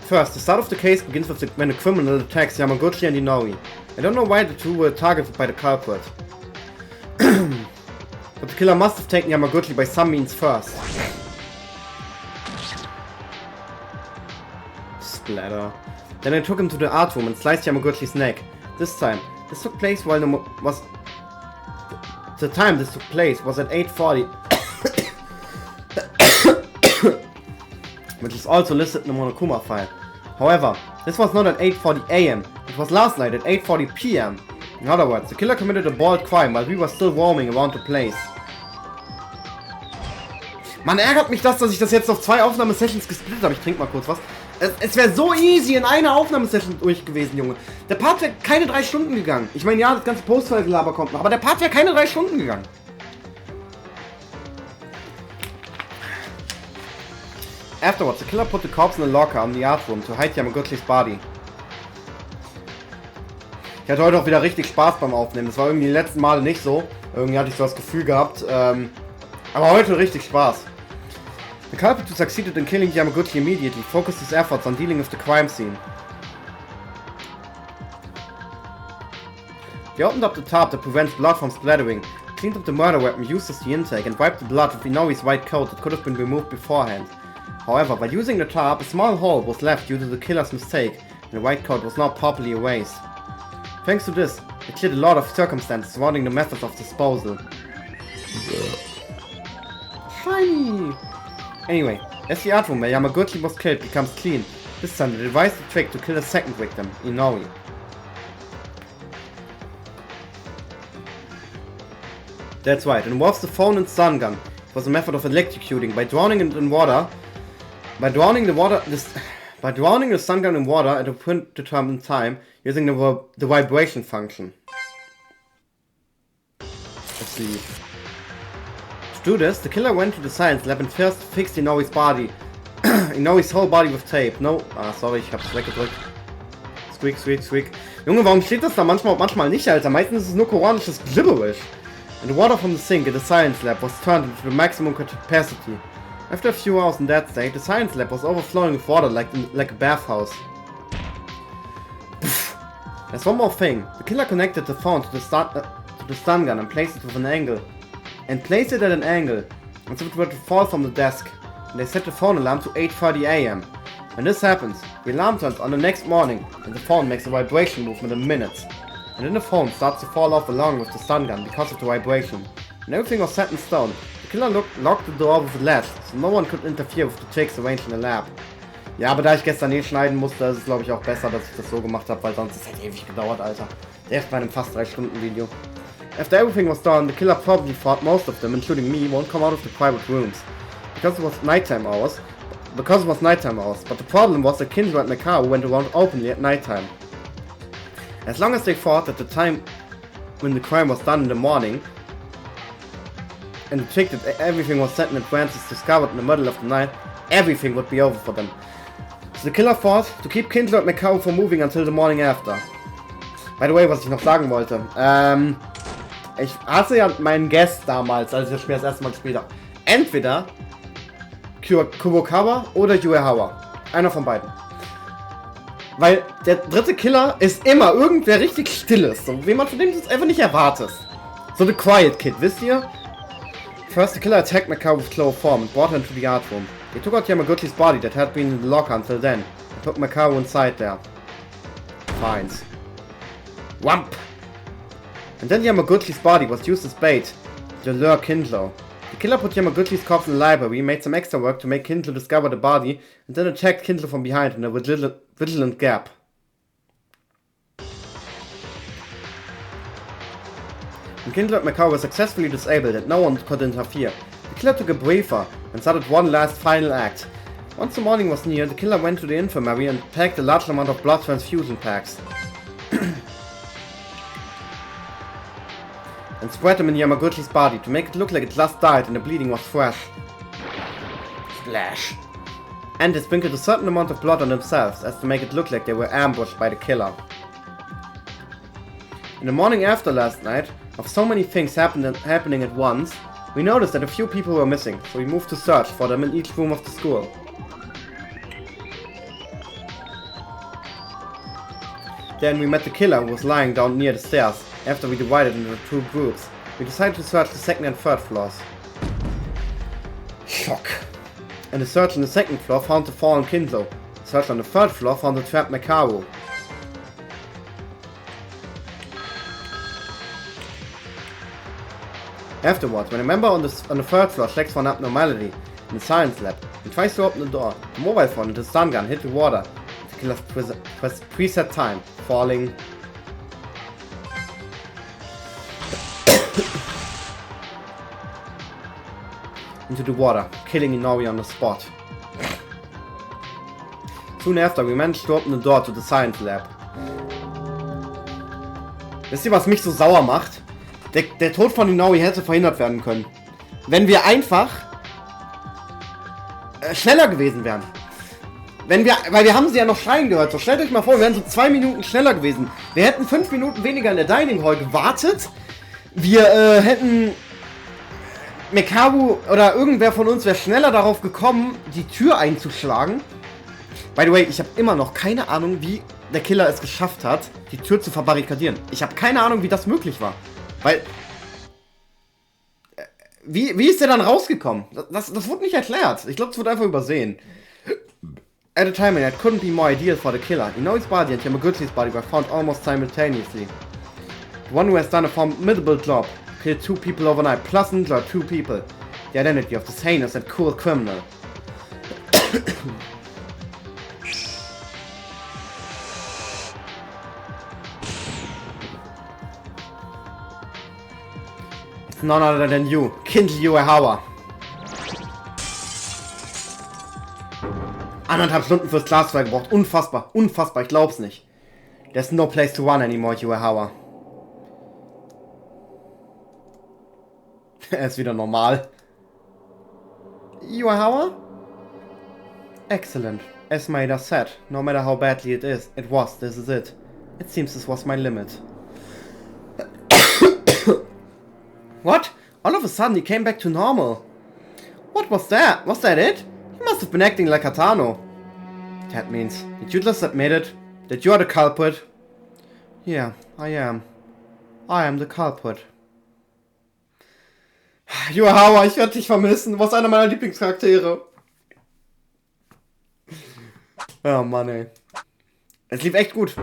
First, the start of the case begins with when a criminal attacks Yamaguchi and Inori. I don't know why the two were targeted by the culprit. But the killer must have taken Yamaguchi by some means first. Splatter. Then I took him to the art room and sliced Yamaguchi's neck. This took place while the time this took place was at 8:40, which is also listed in the Monokuma file. However, this was not at 8:40 AM, it was last night at 8:40 PM. In other words, the killer committed a bold crime while we were still roaming around the place. Man ärgert mich das, dass ich das jetzt auf 2 Aufnahmesessions gesplittet habe. Ich trinke mal kurz was. Es wäre so easy in einer Aufnahmesession durch gewesen, Junge. Der Part wäre keine 3 Stunden gegangen. Ich meine, ja, das ganze Postfile-Gelaber kommt noch, aber der Part wäre keine 3 Stunden gegangen. Afterwards, the killer put the corpse in a locker in the art room to hide Yamaguchi's body. Ich hatte heute auch wieder richtig Spaß beim Aufnehmen. Das war irgendwie die letzten Male nicht so. Irgendwie hatte ich so das Gefühl gehabt. Aber heute richtig Spaß. The culprit who succeeded in killing Yamaguchi immediately focused his efforts on dealing with the crime scene. He opened up the tub that prevents blood from splattering, cleaned up the murder weapon used as the intake, and wiped the blood with Inoi's white coat that could have been removed beforehand. However, by using the tub, a small hole was left due to the killer's mistake, and the white coat was not properly erased. Thanks to this, it cleared a lot of circumstances surrounding the methods of disposal. Shiny! Anyway, as the art room where Yamaguchi was killed becomes clean, this time they devised a trick to kill the second victim, Inoi. That's right, it involves the phone and stun gun. It was a method of electrocuting by drowning it in water. By drowning the stun gun in water at a predetermined time using the vibration function. Let's see. To do this, the killer went to the science lab and first fixed Inoi's body. Inoi's whole body with tape. No. Sorry, ich hab's weggedrückt. Squeak, squeak, squeak. Junge, warum steht das da manchmal nicht, Alter? Meistens ist es nur koreanisches Gibberish. And the water from the sink in the science lab was turned into the maximum capacity. After a few hours in that state, the science lab was overflowing with water like a bathhouse. There's one more thing. The killer connected the phone to the stun gun and placed it at an angle. And so it were to fall from the desk. And they set the phone alarm to 8:30 AM. When this happens, the alarm turns on the next morning, and the phone makes a vibration movement in minutes. And then the phone starts to fall off along with the stun gun because of the vibration. When everything was set in stone, the killer locked the door with a latch, so no one could interfere with the tricks arranged in the lab. Ja, aber da ich gestern schneiden musste, ist es glaube ich auch besser, dass ich das so gemacht habe, weil sonst ist es halt ewig gedauert, Alter. Erst bei einem fast 3 Stunden Video. After everything was done, the killer probably thought most of them, including me, won't come out of the private rooms. Because it was nighttime hours, but the problem was that Kinzo and Mikao went around openly at nighttime. As long as they thought that the time when the crime was done in the morning, and the trick that everything was set in advance is discovered in the middle of the night, everything would be over for them. So the killer thought to keep Kinzo and Mikao from moving until the morning after. By the way, was ich noch sagen wollte, ich hasse ja meinen Guest damals, als ich das Spiel das erste Mal gespielt habe. Entweder Kubokawa oder Uehara. Einer von beiden. Weil der dritte Killer ist immer irgendwer richtig Stilles, so wie man von dem einfach nicht erwartet. So the Quiet Kid, wisst ihr? First, the killer attacked Mikao with chloroform and brought her into the art room. He took out Yamaguchi's body that had been in the locker until then, and put Mikao inside there. Fines. Wump! And then Yamaguchi's body was used as bait to lure Kinzo. The killer put Yamaguchi's corpse in the library, made some extra work to make Kinzo discover the body, and then attacked Kinzo from behind in a vigilant gap. When Kinzo and Mikao were successfully disabled and no one could interfere, the killer took a breather and started one last final act. Once the morning was near, the killer went to the infirmary and packed a large amount of blood transfusion packs. And spread them in Yamaguchi's body to make it look like it just died and the bleeding was fresh. Splash. And they sprinkled a certain amount of blood on themselves as to make it look like they were ambushed by the killer. In the morning after last night, of so many things happening at once, we noticed that a few people were missing, so we moved to search for them in each room of the school. Then we met the killer who was lying down near the stairs. After we divided into 2 groups, we decided to search the second and third floors. Shock! And the search on the second floor found the fallen Kinzo. The search on the third floor found the trapped Mikao. Afterwards, when a member on the third floor checks for an abnormality in the science lab and tries to open the door, the mobile phone and the stun gun hit the water. The killer's preset time, falling. into the water, killing Inori on the spot. Soon after, we managed to open the door to the science lab. Wisst ihr, was mich so sauer macht? Der Tod von Inori hätte verhindert werden können. Wenn wir einfach schneller gewesen wären. Weil wir haben sie ja noch schreien gehört. So stellt euch mal vor, wir wären so 2 Minuten schneller gewesen. Wir hätten 5 Minuten weniger in der Dining Hall gewartet. Wir hätten... Mekabu oder irgendwer von uns wäre schneller darauf gekommen, die Tür einzuschlagen. By the way, ich habe immer noch keine Ahnung, wie der Killer es geschafft hat, die Tür zu verbarrikadieren. Ich habe keine Ahnung, wie das möglich war. Weil... Wie ist der dann rausgekommen? Das wurde nicht erklärt. Ich glaube, es wurde einfach übersehen. At a time it couldn't be more ideal for the killer. Inoi's body and Yamaguchi's body were found almost simultaneously. The one who has done a formidable job. Killed 2 people overnight, plus injured 2 people. The identity of this heinous and cruel criminal. It's none other than you, Kindle Uehara. 1,5 Stunden fürs Glasfeuer gebraucht. Unfassbar, unfassbar, ich glaub's nicht. There's no place to run anymore, Uehara. Er ist wieder normal. Uehara? Excellent. As Maida said, no matter how badly it is, this is it. It seems this was my limit. What? All of a sudden he came back to normal. What was that? Was that it? He must have been acting like Hatano. That means, did you just admit it? That you are the culprit? Yeah, I am. I am the culprit. Uehara, ich werde dich vermissen. Du warst einer meiner Lieblingscharaktere. Oh Mann, ey. Es lief echt gut.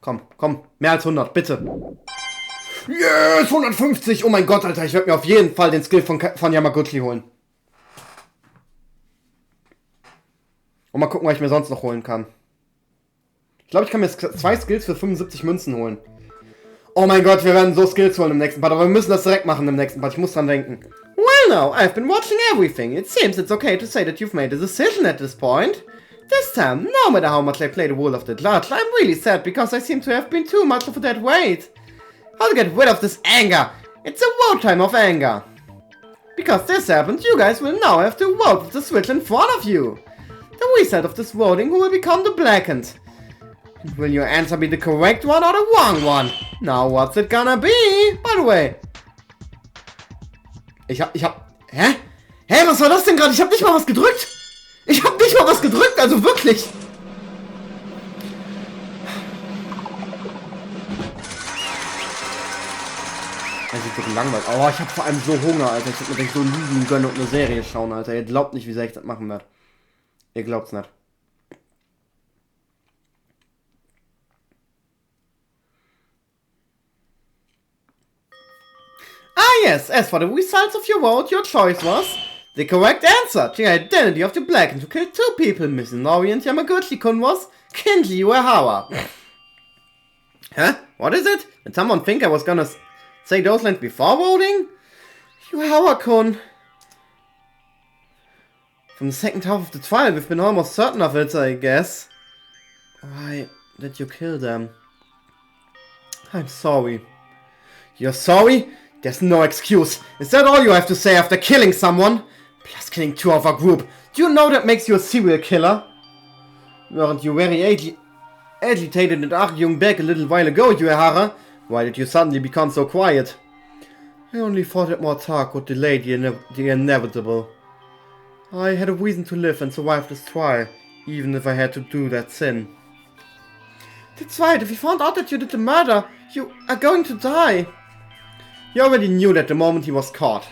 Komm, komm. Mehr als 100, bitte. Yes, 150. Oh mein Gott, Alter. Ich werde mir auf jeden Fall den Skill von Yamaguchi holen. Und mal gucken, was ich mir sonst noch holen kann. Ich glaube, ich kann mir 2 Skills für 75 Münzen holen. Oh mein Gott, wir werden so Skills holen im nächsten Part, aber wir müssen das direkt machen im nächsten Part. Ich muss dran denken. Well now, I've been watching everything. It seems it's okay to say that you've made a decision at this point. This time, no matter how much I play the role of the judge, I'm really sad because I seem to have been too much of a dead weight. How to get rid of this anger? It's a vote time of anger. Because this happened, you guys will now have to vote with the switch in front of you. The result of this voting will become the blackened. Will your answer be the correct one or the wrong one? Now what's it gonna be? By the way. Ich hab... Hä? Hä, was war das denn gerade? Ich hab nicht mal was gedrückt. Ich hab nicht mal was gedrückt, also wirklich. Das ist so langweilig. Oh, ich hab vor allem so Hunger, Alter. Ich würd mir gleich so liegen gönnen und eine Serie schauen, Alter. Ihr glaubt nicht, wie sehr ich das machen werde. Ihr glaubt's nicht. Ah yes, as for the results of your vote, your choice was the correct answer. The identity of the blackened who killed 2 people, Miss Inori and Yamaguchi-kun, was Kindle Uehara. Huh? What is it? Did someone think I was gonna say those lines before voting? Uehara-kun. From the second half of the trial, we've been almost certain of it, I guess. Why did you kill them? I'm sorry. You're sorry? There's no excuse. Is that all you have to say after killing someone? Plus killing 2 of our group. Do you know that makes you a serial killer? Weren't you very agitated and arguing back a little while ago, Uehara? Why did you suddenly become so quiet? I only thought that more talk would delay the inevitable. I had a reason to live and survive this trial, even if I had to do that sin. That's right, if you found out that you did the murder, you are going to die. You already knew that the moment he was caught.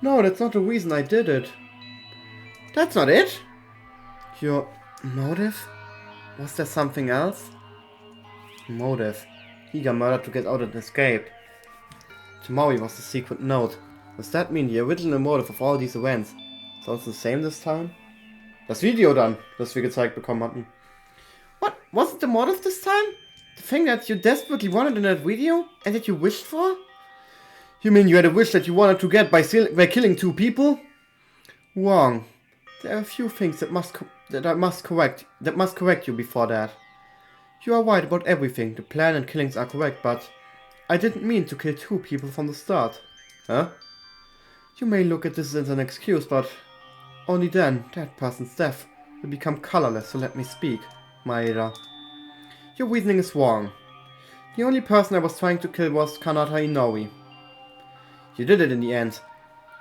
No, that's not the reason I did it. That's not it? Your motive? Was there something else? Motive. He got murdered to get out and escape. Tomorrow was the secret note. Does that mean the original motive of all these events is also the same this time? Das Video dann, das wir gezeigt bekommen hatten. What? Was it the motive this time? The thing that you desperately wanted in that video? And that you wished for? You mean you had a wish that you wanted to get by killing 2 people? Wrong. There are a few things that must correct you before that. You are right about everything. The plan and killings are correct, but I didn't mean to kill 2 people from the start. Huh? You may look at this as an excuse, but only then that person's death will become colorless, so let me speak, Maeda. Your reasoning is wrong. The only person I was trying to kill was Kanata Inoue. You did it in the end.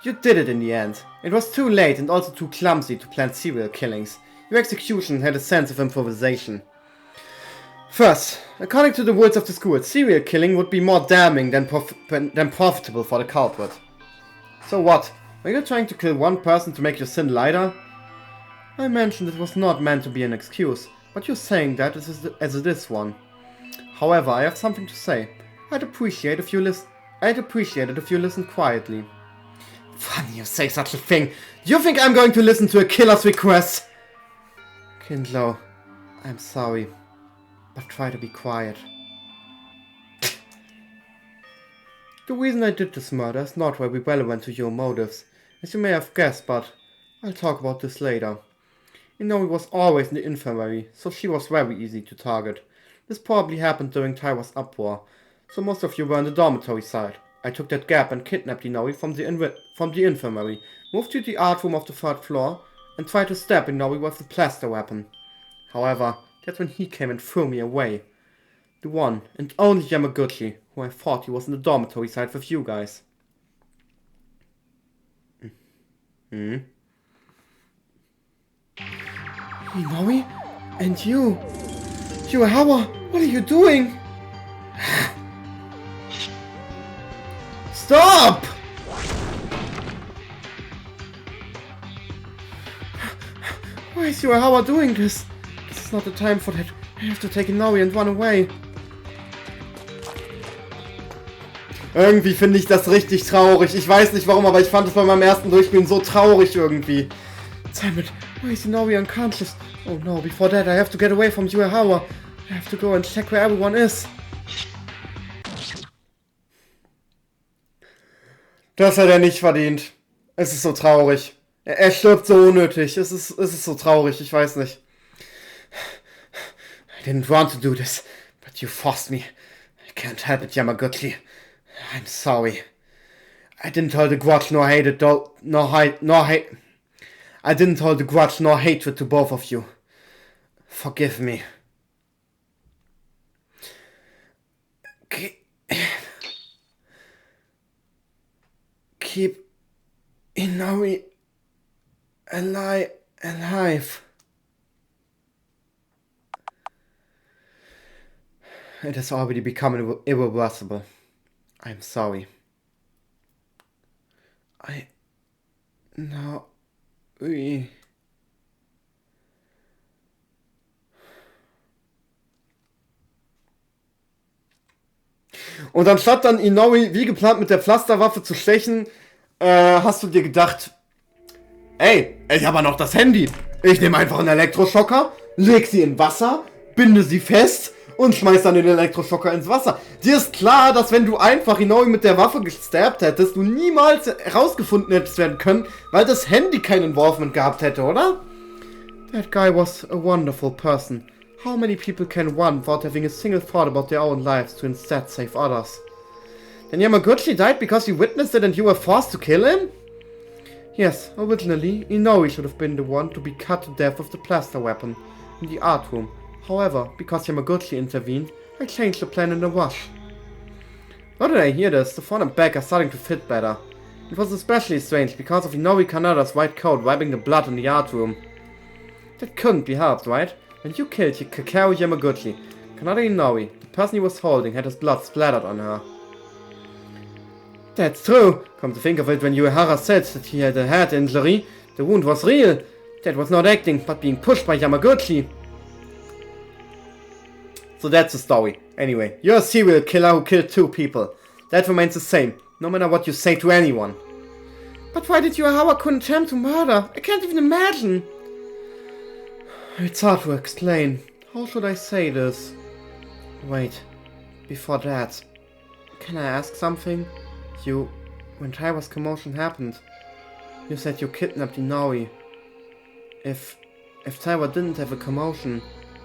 You did it in the end. It was too late and also too clumsy to plan serial killings. Your execution had a sense of improvisation. First, according to the rules of the school, serial killing would be more damning than profitable for the culprit. So what? Were you trying to kill 1 person to make your sin lighter? I mentioned it was not meant to be an excuse, but you're saying that as it is one. However, I have something to say. I'd appreciate it if you listened quietly. Funny you say such a thing. Do you think I'm going to listen to a killer's request? Kindlo, I'm sorry, but try to be quiet. The reason I did this murder is not very relevant to your motives, as you may have guessed, but I'll talk about this later. Inoue was always in the infirmary, so she was very easy to target. This probably happened during Taiwa's uproar, so most of you were on the dormitory side. I took that gap and kidnapped Inoue from the infirmary, moved to the art room of the 3rd floor, and tried to stab Inoue with the plaster weapon. However, that's when he came and threw me away. The one and only Yamaguchi, who I thought he was in the dormitory side with you guys. Inoue? And you? Yuihawa, what are you doing? Stop! Why is Yuihawa doing this? This is not the time for that. I have to take Inoue and run away. Irgendwie finde ich das richtig traurig. Ich weiß nicht warum, aber ich fand es bei meinem ersten Durchspielen so traurig irgendwie. Damn it, why is Inoue unconscious? Oh no, before that I have to get away from Yuihawa. I have to go and check where everyone is. Das hat er nicht verdient. Es ist so traurig. Er stirbt so unnötig. Es ist so traurig, ich weiß nicht. I didn't want to do this, but you forced me. I can't help it, Yamaguchi. I'm sorry. I didn't hold a grudge nor hatred I didn't hold a grudge nor hatred to both of you. Forgive me. Keep Inoue alive. It has already become irreversible. I'm sorry. Und anstatt dann Inoue wie geplant mit der Pflasterwaffe zu stechen, hast du dir gedacht, ey, ich habe noch das Handy. Ich nehme einfach einen Elektroschocker, leg sie in Wasser, binde sie fest und schmeiß dann den Elektroschocker ins Wasser. Dir ist klar, dass wenn du einfach Inoue mit der Waffe gestabbt hättest, du niemals herausgefunden hättest werden können, weil das Handy kein Involvement gehabt hätte, oder? That guy was a wonderful person. How many people can one without having a single thought about their own lives to instead save others? Then Yamaguchi died because you witnessed it and you were forced to kill him? Yes, originally, Inoue should have been the one to be cut to death with the plaster weapon in the art room. However, because Yamaguchi intervened, I changed the plan in a rush. How did I hear this? The front and back are starting to fit better. It was especially strange because of Inoue Kanada's white coat wiping the blood in the art room. That couldn't be helped, right? When you killed Kakao Yamaguchi, Kanada Inoue, the person he was holding, had his blood splattered on her. That's true. Come to think of it, when Uehara said that he had a head injury, the wound was real. That was not acting, but being pushed by Yamaguchi. So that's the story. Anyway, you're a serial killer who killed 2 people. That remains the same. no matter what you say to anyone. But why did Yuahawa-kun attempt to murder? I can't even imagine. It's hard to explain. How should I say this? Wait, before that, can I ask something? When Taiwa's commotion happened, you said you kidnapped Inoue. If Taiwa didn't have a commotion,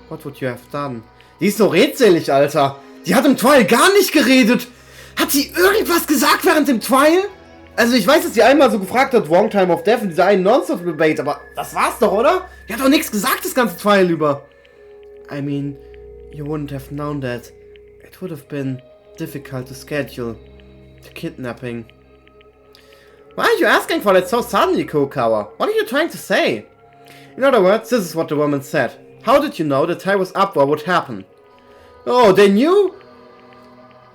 what would you have done? Die ist so redselig, Alter. Die hat im Trial gar nicht geredet. Hat sie irgendwas gesagt während dem Trial? Also ich weiß, dass sie einmal so gefragt hat, Wrong Time of Death in dieser einen Non-Stop-Debate, aber das war's doch, oder? Die hat doch nichts gesagt das ganze Trial über. I mean, you wouldn't have known that. It would have been difficult to schedule the kidnapping. Why are you asking for that so suddenly, Kokawa? What are you trying to say? In other words, this is what the woman said. How did you know that Taiwa's uproar would happen? Oh, they knew?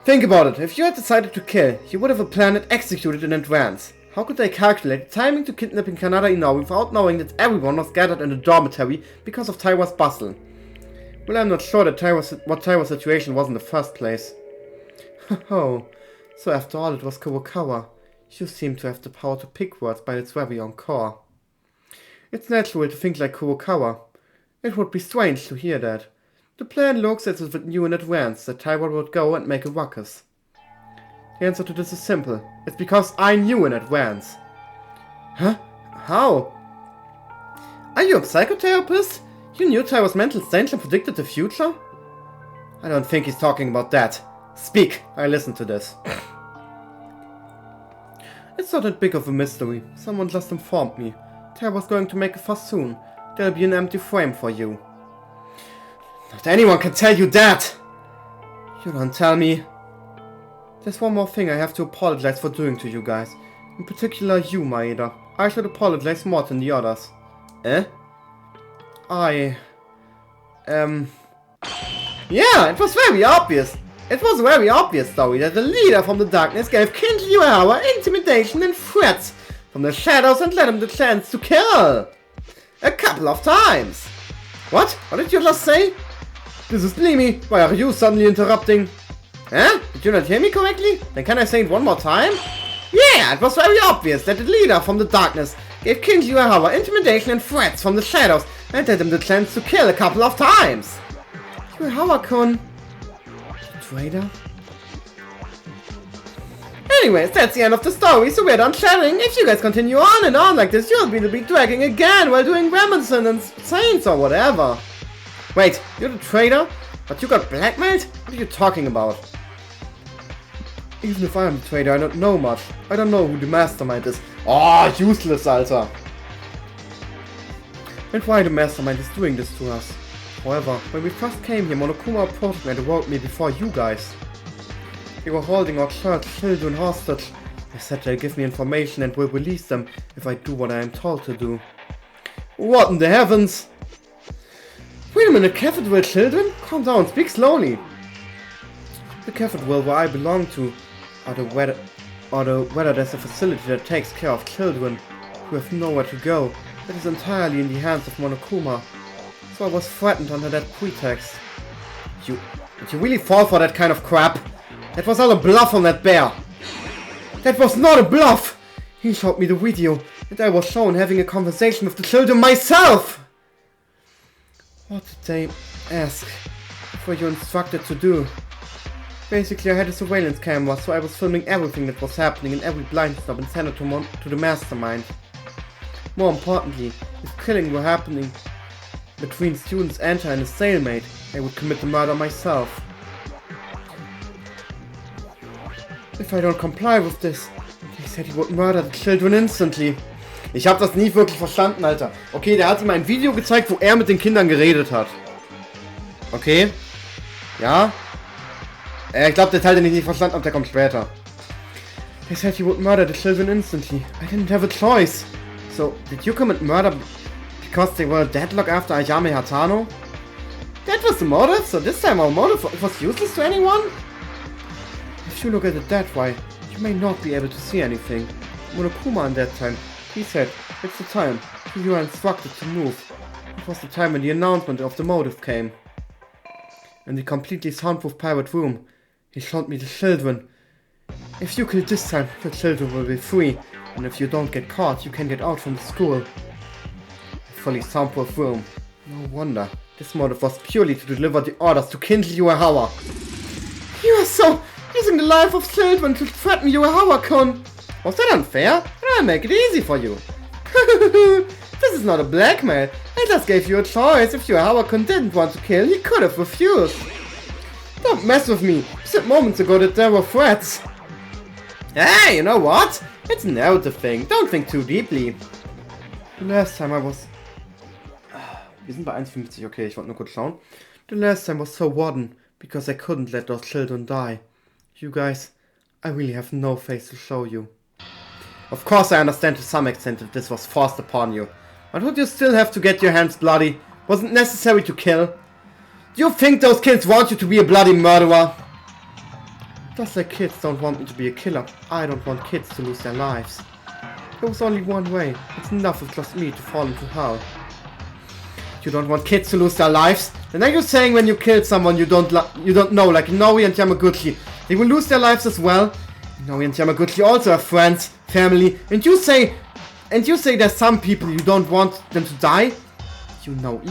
Think about it. If you had decided to kill, you would have a plan and executed in advance. How could they calculate the timing to kidnapping Kanada Inoue without knowing that everyone was gathered in the dormitory because of Taiwa's bustle? Well, I'm not sure that what Taiwa's situation was in the first place. Oh, so after all it was Kurokawa. You seem to have the power to pick words by its very own core. It's natural to think like Kurokawa. It would be strange to hear that. The plan looks as if it knew in advance that Taiwa would go and make a ruckus. The answer to this is simple. It's because I knew in advance. Huh? How? Are you a psychotherapist? You knew Taiwa's mental state and predicted the future? I don't think he's talking about that. Speak, I listen to this. It's not that big of a mystery. Someone just informed me. Taiwa's going to make a fuss soon. There'll be an empty frame for you. Not anyone can tell you that! You don't tell me. There's one more thing I have to apologize for doing to you guys. In particular you, Maeda. I should apologize more than the others. Eh? Yeah, it was very obvious. It was very obvious, though, that the leader from the darkness gave King Yuahawa intimidation and threats from the shadows and led him the chance to kill. A couple of times. What? What did you just say? This is Blimy. Why are you suddenly interrupting? Huh? Did you not hear me correctly? Then can I say it one more time? Yeah, it was very obvious that the leader from the darkness gave King Yuahawa intimidation and threats from the shadows and led him the chance to kill a couple of times. Yuahawa-kun. Traitor? Anyways, that's the end of the story, so we're done chatting. If you guys continue on and on like this, you'll be dragging again while doing Remington and Saints or whatever. Wait, you're the traitor? But you got blackmailed? What are you talking about? Even if I am the traitor, I don't know much. I don't know who the mastermind is. Oh, useless, Alter. And why the mastermind is doing this to us. However, when we first came here, Monokuma approached me and awoke me before you guys. They were holding our church children hostage. They said they'll give me information and will release them if I do what I am told to do. What in the heavens? Wait a minute, cathedral children? Calm down, speak slowly. The cathedral where I belong to, or whether there's a facility that takes care of children who have nowhere to go, that is entirely in the hands of Monokuma. So I was threatened under that pretext. Did you really fall for that kind of crap? That was all a bluff on that bear. That was not a bluff! He showed me the video, and I was shown having a conversation with the children myself! What did they ask? What were you instructed to do? Basically, I had a surveillance camera, so I was filming everything that was happening in every blind stop and sent it to the mastermind. More importantly, if killing were happening between students enter and a stalemate, I would commit the murder myself. If I don't comply with this, they said he would murder the children instantly. Ich hab das nie wirklich verstanden, Alter. Okay, der hat ihm ein Video gezeigt, wo er mit den Kindern geredet hat. Okay. Ja. Ich glaube, der Teil, den ich nicht verstanden habe, der kommt später. They said he would murder the children instantly. I didn't have a choice. So, did you commit murder because they were deadlocked after Ayame Hatano? That was the motive? So this time our motive was useless to anyone? If you look at it that way, you may not be able to see anything. Monokuma in that time, he said, it's the time you are instructed to move. It was the time when the announcement of the motive came. In the completely soundproof private room, he showed me the children. If you kill this time, your children will be free. And if you don't get caught, you can get out from the school. A fully soundproof room. No wonder. This motive was purely to deliver the orders to kindle Yuahawa. You are so using the life of children to threaten Yuahawa-kun. Was that unfair? I'll make it easy for you. This is not a blackmail. I just gave you a choice. If Yuahawa-kun didn't want to kill, he could have refused. Don't mess with me. You said moments ago that there were threats. Hey, you know what? It's a narrative thing. Don't think too deeply. The last time I was... Wir sind bei 1,50. Okay, ich wollte nur kurz schauen. The last time was so rotten because I couldn't let those children die. You guys, I really have no face to show you. Of course I understand to some extent that this was forced upon you. But would you still have to get your hands bloody? Was it necessary to kill? Do you think those kids want you to be a bloody murderer? Just like kids don't want me to be a killer, I don't want kids to lose their lives. There was only one way. It's enough with just me to fall into hell. You don't want kids to lose their lives? Then are you saying when you kill someone you don't know, like Inoue and Yamaguchi, they will lose their lives as well? Inoue and Yamaguchi also have friends, family, and you say there's some people you don't want them to die? You don't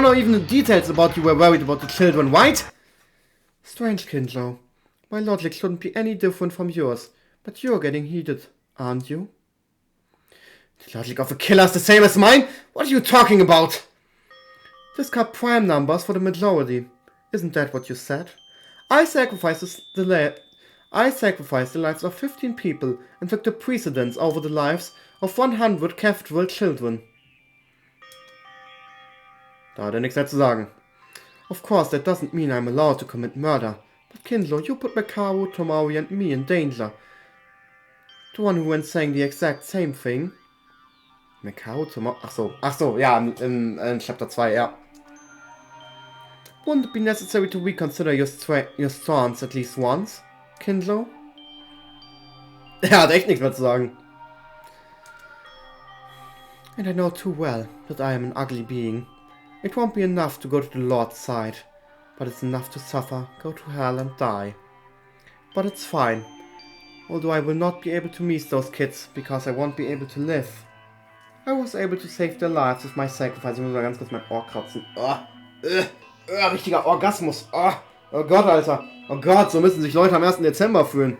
know even the details about you were worried about the children, right? Strange, Kinjo. My logic shouldn't be any different from yours, but you're getting heated, aren't you? The logic of a killer is the same as mine? What are you talking about? Discard prime numbers for the majority. Isn't that what you said? I sacrificed the lives of 15 people and took the precedence over the lives of 100 cathedral children. Da hat er nichts mehr zu sagen. Of course, that doesn't mean I'm allowed to commit murder. But Kinjo, you put Makaru, Tomari and me in danger. The one who went saying the exact same thing. Makaru, Tomari... Ach so, ja, in Chapter 2, ja. Wouldn't it be necessary to reconsider your stance at least once, Kinjo? Er hat echt nichts mehr zu sagen. And I know too well that I am an ugly being. It won't be enough to go to the Lord's side, but it's enough to suffer, go to hell and die. But it's fine, although I will not be able to meet those kids, because I won't be able to live. I was able to save their lives with my sacrifice. Ich muss mal ganz kurz mein Ohr kratzen. Richtiger Orgasmus. Oh Gott, Alter. Oh Gott, so müssen sich Leute am 1. Dezember fühlen.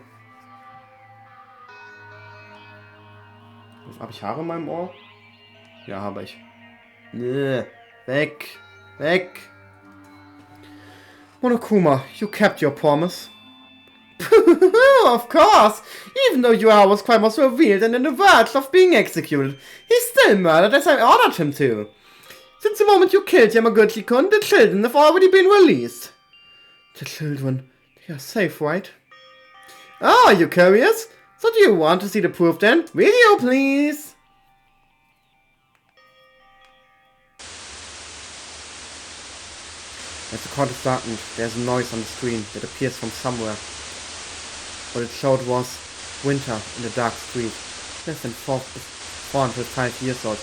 Habe ich Haare in meinem Ohr? Ja, habe ich. Weg. Monokuma, you kept your promise. Of course! Even though Yuahawa's crime was revealed and on the verge of being executed, he still murdered as I ordered him to. Since the moment you killed Yamaguchi-kun, the children have already been released. The children, they are safe, right? Oh, are you curious? So do you want to see the proof then? Video, please! As the court is darkened, there's a noise on the screen that appears from somewhere. What it showed was winter in the dark street. Less than 405 years old,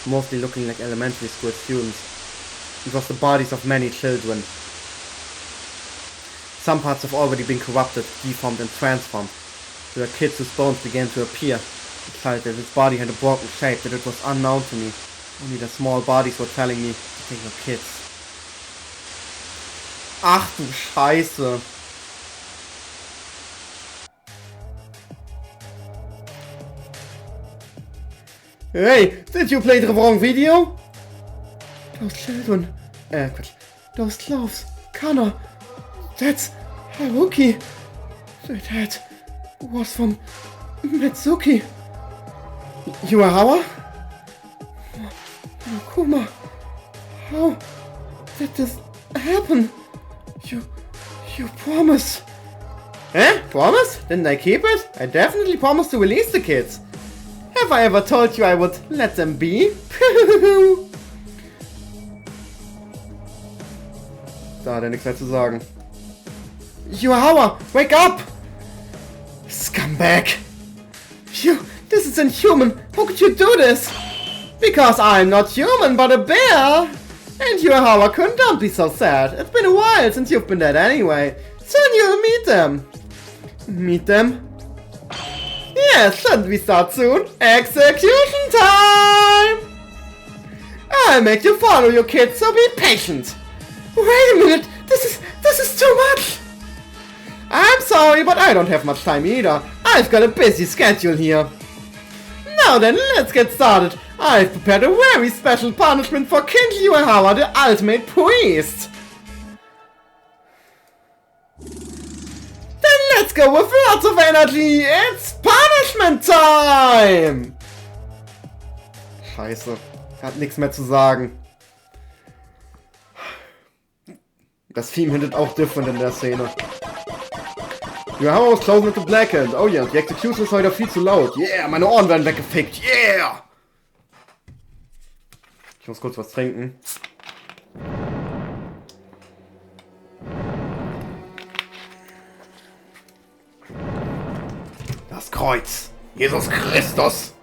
mostly looking like elementary school students. It was the bodies of many children. Some parts have already been corrupted, deformed and transformed. There were kids whose bones began to appear. I felt that its body had a broken shape, that it was unknown to me. Only the small bodies were telling me that they were kids. Ach du Scheiße. Hey, did you play the wrong video? Those children... Those clothes. Kana. That's Haruki. That was from Mitsuki. Yuahawa? Kuma. How did this happen? You promised. Eh? Promise? Didn't I keep it? I definitely promised to release the kids. Have I ever told you I would let them be? Da hat er nichts mehr zu sagen. Yuahawa, wake up! Scumbag! This is inhuman! How could you do this? Because I'm not human, but a bear! And Yuahawa-kun, don't be so sad. It's been a while since you've been dead anyway. Soon you'll meet them. Meet them? Yes, shouldn't we start soon? Execution time! I'll make you follow your kids, so be patient. Wait a minute, this is too much! I'm sorry, but I don't have much time either. I've got a busy schedule here. Now then, let's get started. I've prepared a very special punishment for King Yuehawa, the ultimate priest. Then let's go with lots of energy. It's punishment time! Scheiße. Hat nichts mehr zu sagen. Das Theme hintet auch different in der Szene. Yuehawa was closing with the black hand. Oh yeah, die Execution ist heute viel zu laut. Yeah, meine Ohren werden weggefickt. Yeah! Ich muss kurz was trinken. Das Kreuz. Jesus Christus.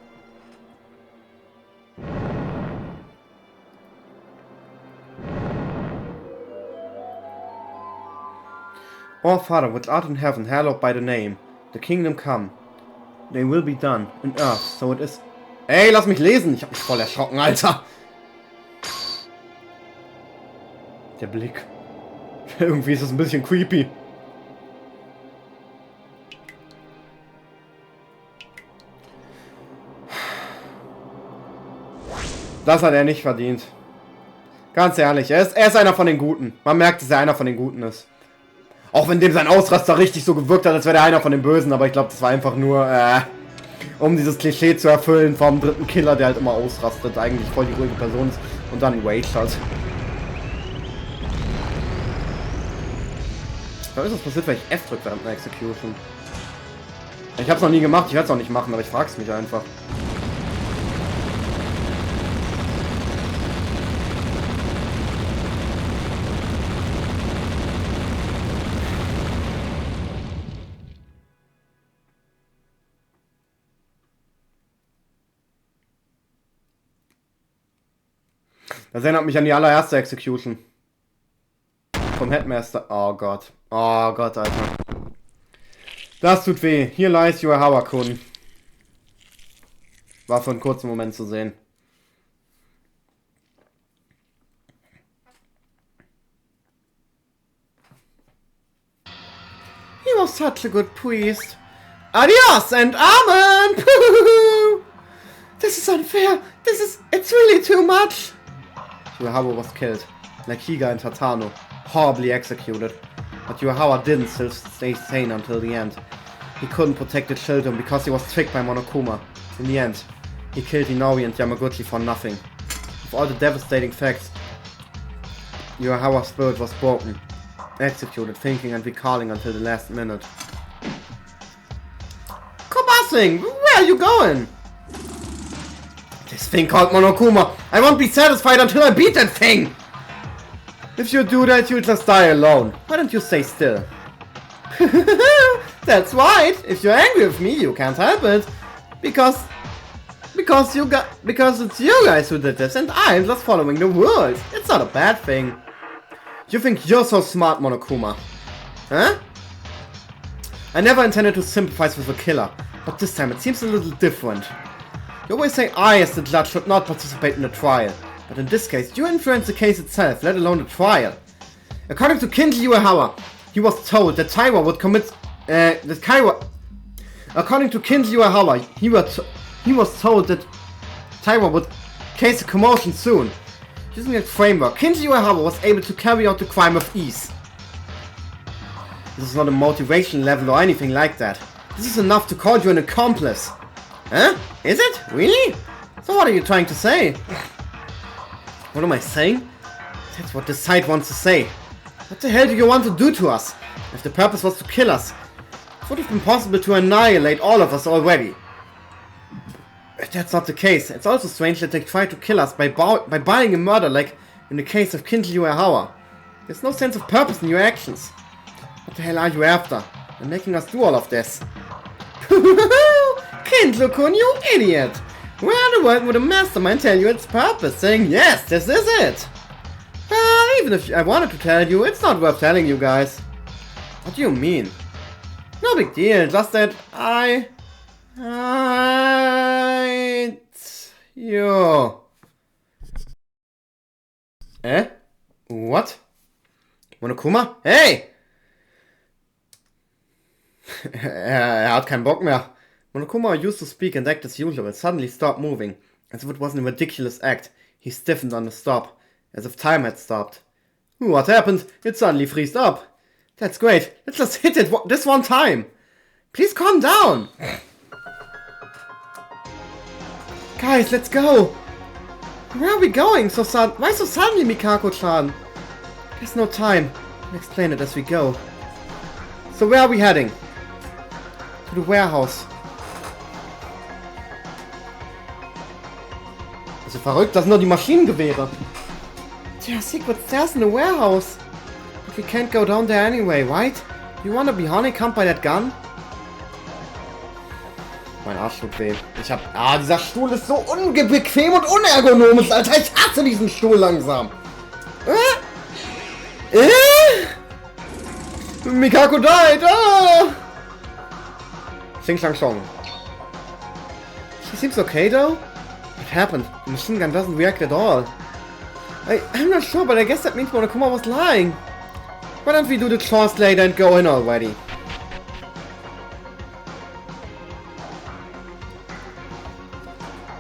Our Father, which art in heaven, hallowed by the name. The kingdom come. They will be done in earth, so it is. Ey, lass mich lesen! Ich hab mich voll erschrocken, Alter! Der Blick. Irgendwie ist das ein bisschen creepy. Das hat er nicht verdient. Ganz ehrlich, er ist einer von den Guten. Man merkt, dass er einer von den Guten ist. Auch wenn dem sein Ausraster richtig so gewirkt hat, als wäre er einer von den Bösen. Aber ich glaube, das war einfach nur, um dieses Klischee zu erfüllen vom dritten Killer, der halt immer ausrastet. Eigentlich voll die ruhige Person ist und dann rage hat. Da ist was passiert, wenn ich F drücke während einer Execution. Ich hab's noch nie gemacht, ich werde es auch nicht machen, aber ich frag's mich einfach. Das erinnert mich an die allererste Execution. Vom Headmaster. Oh Gott. Oh Gott, Alter. Das tut weh. Hier lies Yuehawa-kun. War für einen kurzen Moment zu sehen. He was such a good priest. Adios and amen! This is unfair. It's really too much. Yuehawa was killed, like Higa and Tatano, horribly executed. But Yuehawa didn't still stay sane until the end. He couldn't protect the children because he was tricked by Monokuma. In the end, he killed Inori and Yamaguchi for nothing. With all the devastating facts, Yuehawa's spirit was broken, executed, thinking and recalling until the last minute. Kobasing, where are you going? This thing called Monokuma. I won't be satisfied until I beat that thing! If you do that, you'll just die alone. Why don't you stay still? That's right. If you're angry with me, you can't help it. Because it's you guys who did this and I'm just following the rules. It's not a bad thing. You think you're so smart, Monokuma. Huh? I never intended to sympathize with the killer, but this time it seems a little different. You always say I, as the judge, should not participate in the trial. But in this case, you influence the case itself, let alone the trial. According to Kinji Yuehawa, he was told that Taiwa would commit... According to Kinji Yuehawa, he was told that Taiwa would case a commotion soon. Using that framework, Kinji Yuehawa was able to carry out the crime with ease. This is not a motivation level or anything like that. This is enough to call you an accomplice. Huh? Is it? Really? So what are you trying to say? What am I saying? That's what the site wants to say. What the hell do you want to do to us? If the purpose was to kill us, it would have been possible to annihilate all of us already. If that's not the case, it's also strange that they tried to kill us by buying a murder like in the case of Kinji Yuehawa. There's no sense of purpose in your actions. What the hell are you after? And making us do all of this? Kinjo-kun, you idiot! Where in the world would a mastermind tell you its purpose, saying, yes, this is it? Even if I wanted to tell you, it's not worth telling you guys. What do you mean? No big deal, just that you. What? Monokuma? Hey! Hat keinen Bock mehr. Monokuma used to speak and act as usual, and suddenly stopped moving, as if it wasn't a ridiculous act. He stiffened on the stop, as if time had stopped. What happened? It suddenly freezed up. That's great. Let's just hit it this one time. Please calm down. Guys, let's go. Where are we going so sudden? Why so suddenly, Mikako-chan? There's no time. I'll explain it as we go. So where are we heading? To the warehouse. Bist du verrückt? Das sind nur die Maschinengewehre. There are secret stairs in the warehouse. But we can't go down there anyway, right? You wanna be honeycombed by that gun? Mein Arsch tut weh. Dieser Stuhl ist so unbequem und unergonomisch, Alter. Ich hasse diesen Stuhl langsam. Mikako died! Sing Shang Song. She seems okay though? What happened? The machine gun doesn't react at all. I'm not sure, but I guess that means Monokuma was lying. Why don't we do the chores later and go in already?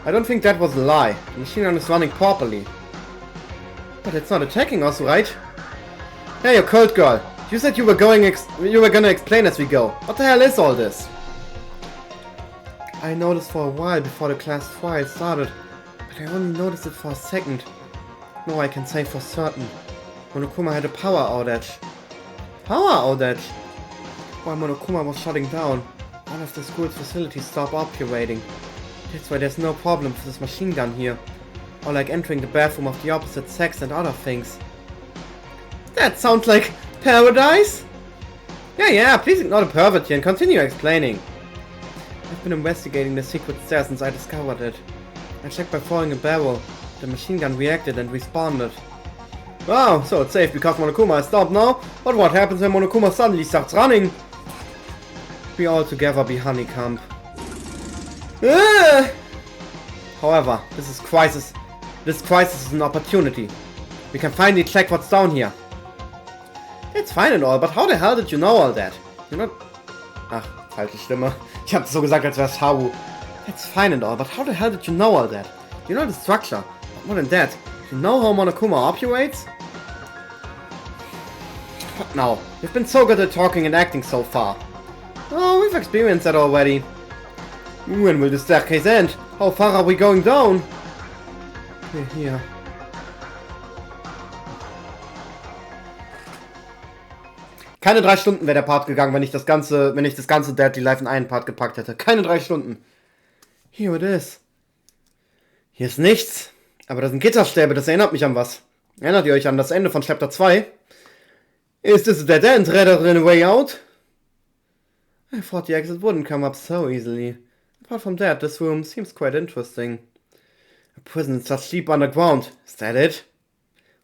I don't think that was a lie. The machine gun is running properly. But it's not attacking us, right? Hey, you cold girl. You said you were gonna explain as we go. What the hell is all this? I noticed for a while before the class trial started, but I only noticed it for a second. No, I can say for certain. Monokuma had a power outage. Power outage? While Monokuma was shutting down, all of the school's facilities stopped operating. That's why there's no problem for this machine gun here. Or like entering the bathroom of the opposite sex and other things. That sounds like paradise? Yeah, please ignore the pervert here and continue explaining. I've been investigating the secret stairs since I discovered it. I checked by throwing a barrel. The machine gun reacted and responded. Wow, so it's safe because Monokuma has stopped now? But what happens when Monokuma suddenly starts running? We all together be honeycombed. However, this crisis is an opportunity. We can finally check what's down here. It's fine and all, but how the hell did you know all that? You're not... Ach, falsche Stimme. Ich hab das so gesagt, als wär's Habu. That's fine and all, but how the hell did you know all that? You know the structure, but more than that, you know how Monokuma operates? What now? You've been so good at talking and acting so far. Oh, we've experienced that already. When will the staircase end? How far are we going down? Here. Keine 3 Stunden wäre der Part gegangen, wenn ich das ganze Deadly Life in einen Part gepackt hätte. Keine 3 Stunden. Here it is. Hier ist nichts. Aber das sind Gitterstäbe, das erinnert mich an was. Erinnert ihr euch an das Ende von Chapter 2? Is this a dead end rather than a way out? I thought the exit wouldn't come up so easily. Apart from that, this room seems quite interesting. A prison such deep underground. Is that it?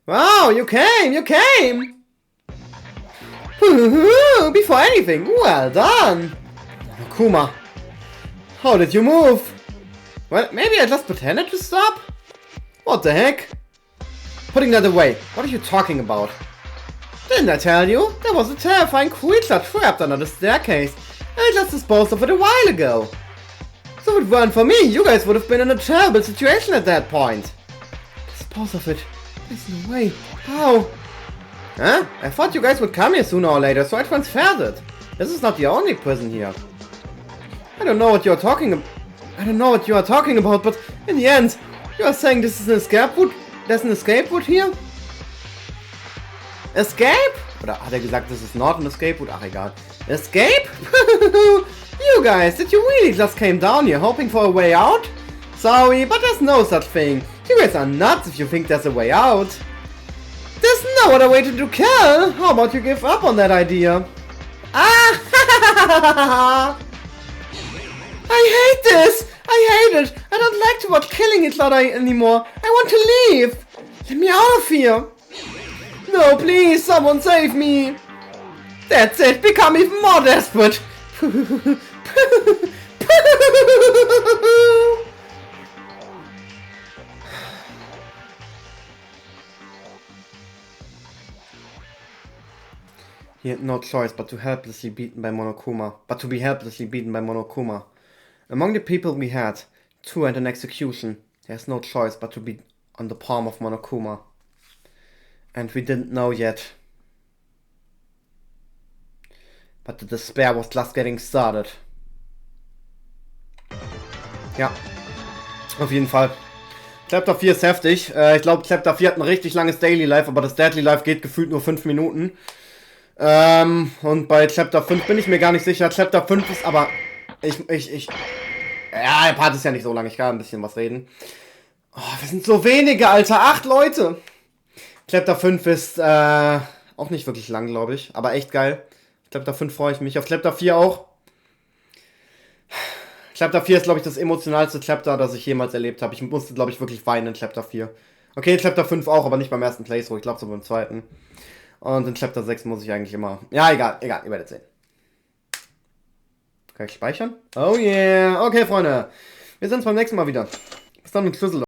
Wow, you came! Before anything, well done! Monokuma, how did you move? Well, maybe I just pretended to stop? What the heck? Putting that away, what are you talking about? Didn't I tell you? There was a terrifying creature trapped under the staircase. I just disposed of it a while ago. So if it weren't for me, you guys would have been in a terrible situation at that point. Dispose of it? There's no way. How? Huh? I thought you guys would come here sooner or later, so I transferred it. This is not the only prison here. I don't know what you are talking about, but in the end, you are saying this is an escape route? There's an escape route here? Escape? Oder hat er gesagt, this is not an escape route? Ach, egal. Escape? You guys, did you really just came down here hoping for a way out? Sorry, but there's no such thing. You guys are nuts if you think there's a way out. There's no other way to do kill. How about you give up on that idea? Ah! I hate this! I hate it! I don't like to watch killing each other anymore. I want to leave! Let me out of here! No, please, someone save me! That's it, become even more desperate! He had no choice but to be helplessly beaten by Monokuma. Among the people we had, two and an execution, there's no choice but to be on the palm of Monokuma. And we didn't know yet. But the despair was just getting started. Ja, auf jeden Fall. Chapter 4 ist heftig. Ich glaube, Chapter 4 hat ein richtig langes Daily Life, aber das Deadly Life geht gefühlt nur 5 Minuten. Und bei Chapter 5 bin ich mir gar nicht sicher. Chapter 5 ist aber... Ja, der Part ist ja nicht so lang. Ich kann ein bisschen was reden. Oh, wir sind so wenige, Alter. 8 Leute. Chapter 5 ist auch nicht wirklich lang, glaube ich. Aber echt geil. Chapter 5 freue ich mich. Auf Chapter 4 auch. Chapter 4 ist, glaube ich, das emotionalste Chapter, das ich jemals erlebt habe. Ich musste, glaube ich, wirklich weinen in Chapter 4. Okay, Chapter 5 auch, aber nicht beim ersten Playthrough. Ich glaube, so beim zweiten. Und in Chapter 6 muss ich eigentlich immer... Ja, egal, ihr werdet sehen. Kann ich speichern? Oh yeah. Okay, Freunde. Wir sehen uns beim nächsten Mal wieder. Bis dann und Schlüssel.